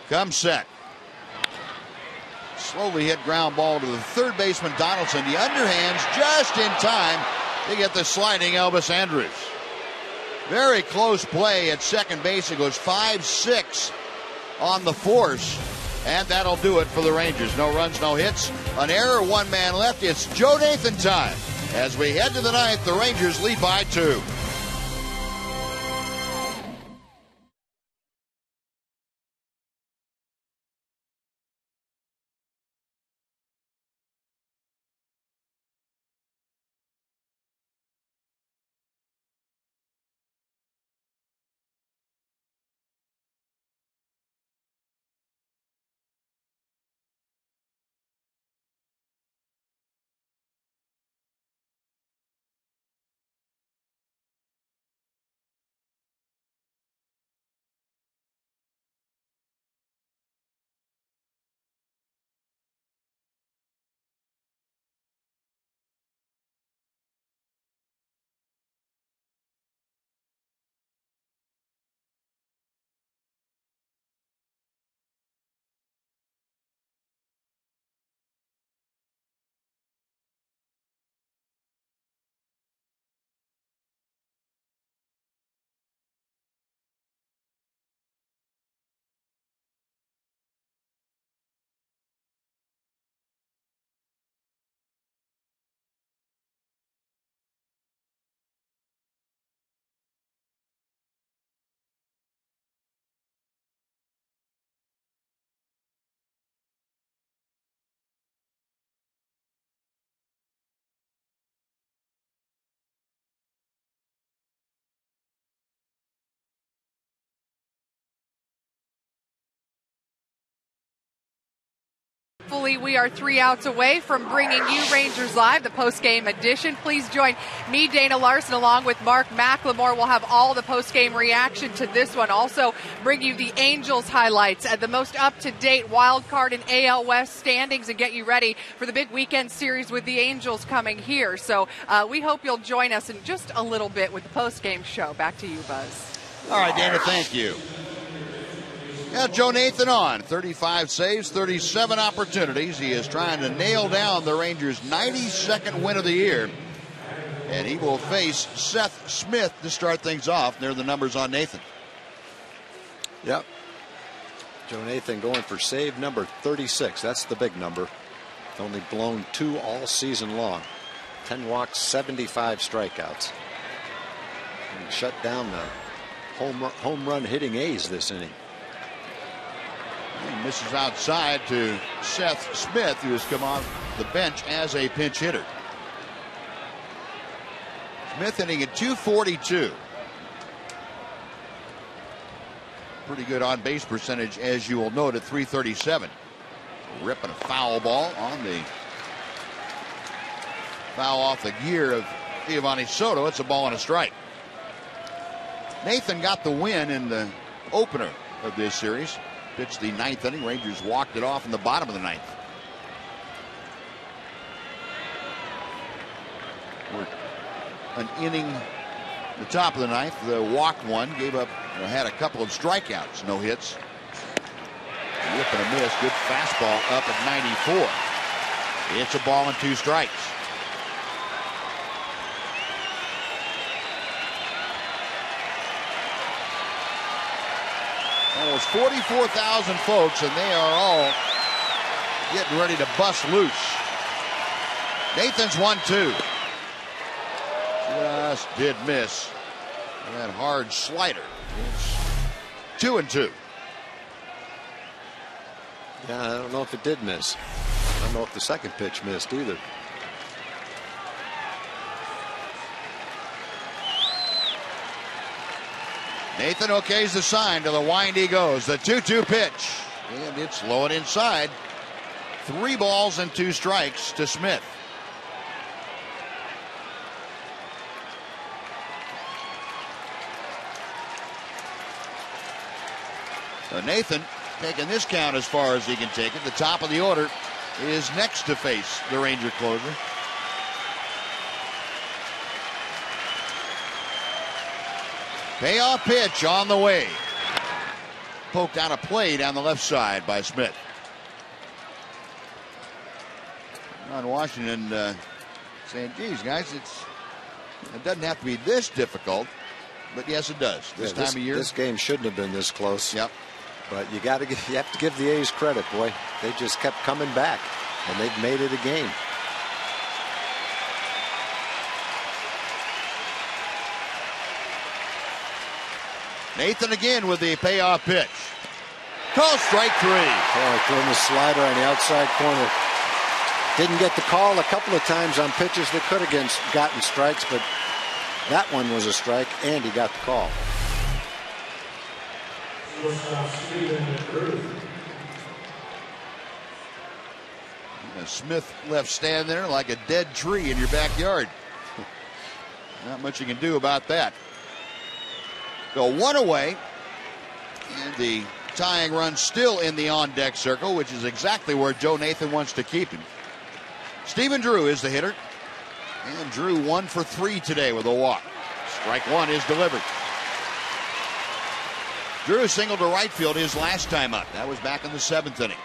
Comes set. Slowly hit ground ball to the third baseman Donaldson. The underhands just in time to get the sliding Elvis Andrus. Very close play at second base. It goes 5-6 on the force. And that'll do it for the Rangers. No runs, no hits. An error, 1 man left. It's Joe Nathan time. As we head to the ninth, the Rangers lead by 2. We are 3 outs away from bringing you Rangers Live, the post-game edition. Please join me, Dana Larson, along with Mark McLemore. We'll have all the post-game reaction to this one. Also bring you the Angels highlights and the most up-to-date wild card and AL West standings and get you ready for the big weekend series with the Angels coming here. So we hope you'll join us in just a little bit with the post-game show. Back to you, Buzz. All right, Dana, thank you. Yeah, Joe Nathan on 35 saves, 37 opportunities. He is trying to nail down the Rangers' 92nd win of the year. And he will face Seth Smith to start things off. There are the numbers on Nathan. Yep. Joe Nathan going for save number 36. That's the big number. Only blown 2 all season long. 10 walks, 75 strikeouts. And shut down the home run hitting A's this inning. He misses outside to Seth Smith, who has come off the bench as a pinch hitter. Smith hitting at .242. Pretty good on base percentage, as you will note, at .337. Ripping a foul ball on the foul off the gear of Giovanni Soto. It's a ball and a strike. Nathan got the win in the opener of this series. Pitched the 9th inning. Rangers walked it off in the bottom of the 9th. An inning, the top of the 9th. The walked one, gave up, had a couple of strikeouts, no hits. Whip and a miss. Good fastball up at 94. It's a ball and 2 strikes. Almost 44,000 folks, and they are all getting ready to bust loose. Nathan's 1-2. Just did miss. And that hard slider. It's 2-2. Yeah, I don't know if it did miss. I don't know if the second pitch missed either. Nathan okays the sign. To the wind he goes. The 2-2 pitch. And it's low and inside. 3 balls and 2 strikes to Smith. So Nathan taking this count as far as he can take it. The top of the order is next to face the Ranger closer. Payoff pitch on the way. Poked out a play down the left side by Smith. Ron Washington saying, geez, guys, it doesn't have to be this difficult. But yes, it does. This time of year. This game shouldn't have been this close. Yep. But you have to give the A's credit, boy. They just kept coming back, and they've made it a game. Nathan again with the payoff pitch. Call strike 3. Throwing the slider on the outside corner. Didn't get the call a couple of times on pitches that could have gotten strikes, but that one was a strike, and he got the call. Smith left stand there like a dead tree in your backyard. Not much you can do about that. So 1 away, and the tying run still in the on-deck circle, which is exactly where Joe Nathan wants to keep him. Stephen Drew is the hitter, and Drew 1 for 3 today with a walk. Strike 1 is delivered. Drew singled to right field his last time up. That was back in the 7th inning.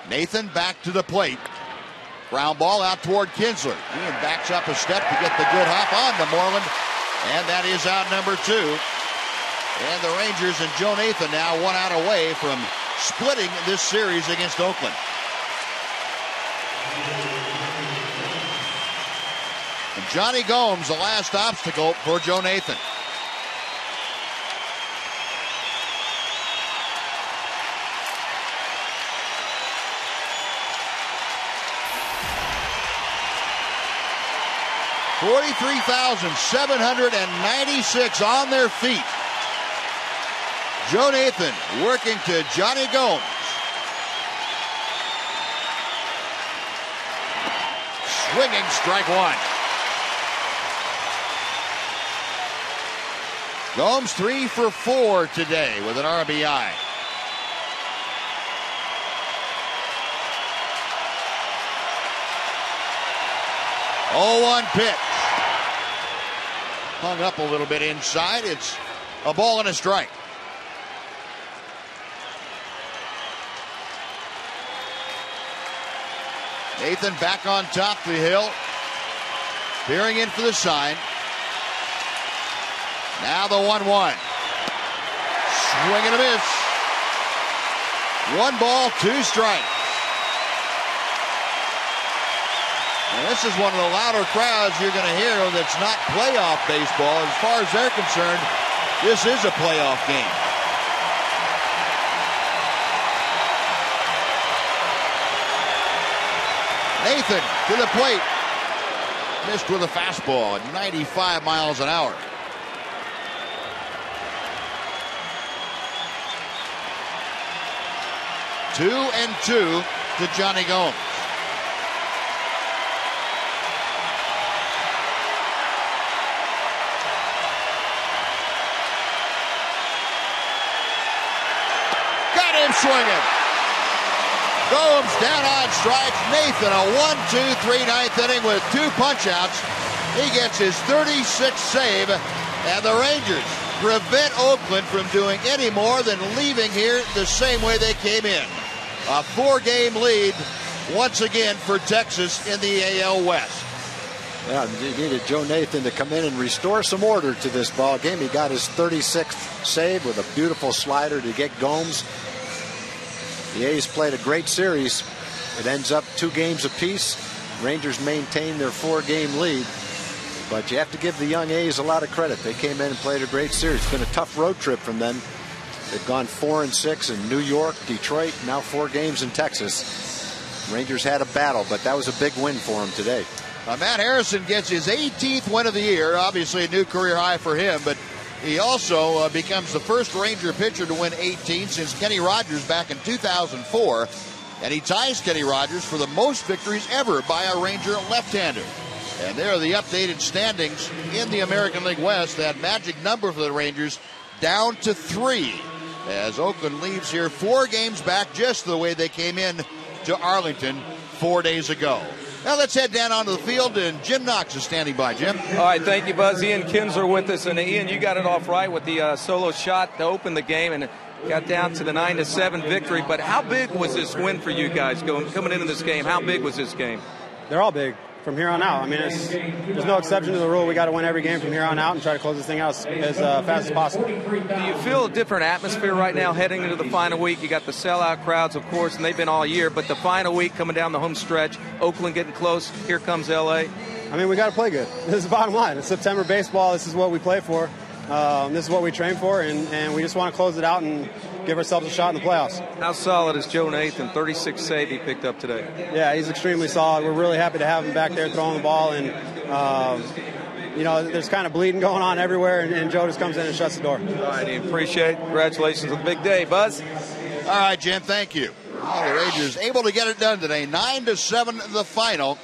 Nathan back to the plate. Ground ball out toward Kinsler. Ian backs up a step to get the good hop on to Moreland. And that is out number 2. And the Rangers and Joe Nathan now 1 out away from splitting this series against Oakland. And Johnny Gomes, the last obstacle for Joe Nathan. $43,796 on their feet. Joe Nathan working to Johnny Gomes. Swinging strike 1. Gomes 3 for 4 today with an RBI. Oh, 1 pitch. Hung up a little bit inside. It's a ball and a strike. Nathan back on top of the hill. Peering in for the sign. Now the 1-1. Swing and a miss. 1 ball, 2 strikes. And this is one of the louder crowds you're going to hear that's not playoff baseball. As far as they're concerned, this is a playoff game. Nathan to the plate. Missed with a fastball at 95 miles an hour. Two and 2 to Johnny Gomes. Got him swinging. Gomes down on strikes. Nathan a 1-2-3 ninth inning with 2 punch-outs. He gets his 36th save, and the Rangers prevent Oakland from doing any more than leaving here the same way they came in. A 4-game lead once again for Texas in the AL West. Yeah, you needed Joe Nathan to come in and restore some order to this ball game. He got his 36th save with a beautiful slider to get Gomes. The A's played a great series. It ends up 2 games apiece. Rangers maintain their 4-game lead. But you have to give the young A's a lot of credit. They came in and played a great series. It's been a tough road trip from them. They've gone 4-6 in New York, Detroit, now 4 games in Texas. Rangers had a battle, but that was a big win for them today. Matt Harrison gets his 18th win of the year. Obviously a new career high for him, but he also becomes the first Ranger pitcher to win 18 since Kenny Rogers back in 2004. And he ties Kenny Rogers for the most victories ever by a Ranger left-hander. And there are the updated standings in the American League West. That magic number for the Rangers down to 3 as Oakland leaves here 4 games back, just the way they came in to Arlington 4 days ago. Now let's head down onto the field, and Jim Knox is standing by. Jim? All right, thank you, Buzz. Ian Kinsler with us. And Ian, you got it off right with the solo shot to open the game, and got down to the 9-7 victory. But how big was this win for you guys coming into this game? How big was this game? They're all big from here on out. I mean, there's no exception to the rule. We got to win every game from here on out and try to close this thing out as fast as possible. Do you feel a different atmosphere right now heading into the final week? You got the sellout crowds, of course, and they've been all year, but the final week coming down the home stretch, Oakland getting close, here comes L.A. I mean, we got to play good. This is the bottom line. It's September baseball. This is what we play for. This is what we train for, and we just want to close it out and give ourselves a shot in the playoffs. How solid is Joe Nathan? 36 save he picked up today. Yeah, he's extremely solid. We're really happy to have him back there throwing the ball, and there's kind of bleeding going on everywhere, and Joe just comes in and shuts the door. All right, Ian, appreciate it. Congratulations on the big day, Buzz. All right, Jim, thank you. Well, the Rangers able to get it done today. 9-7 the final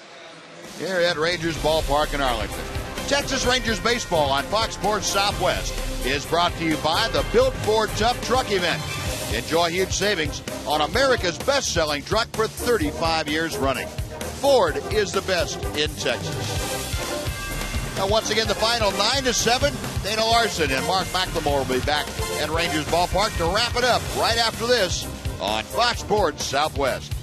here at Rangers Ballpark in Arlington. Texas Rangers baseball on Fox Sports Southwest is brought to you by the Built Ford Tough Truck event. Enjoy huge savings on America's best-selling truck for 35 years running. Ford is the best in Texas. Now, once again, the final 9-7. Dana Larson and Mark McLemore will be back at Rangers Ballpark to wrap it up right after this on Fox Sports Southwest.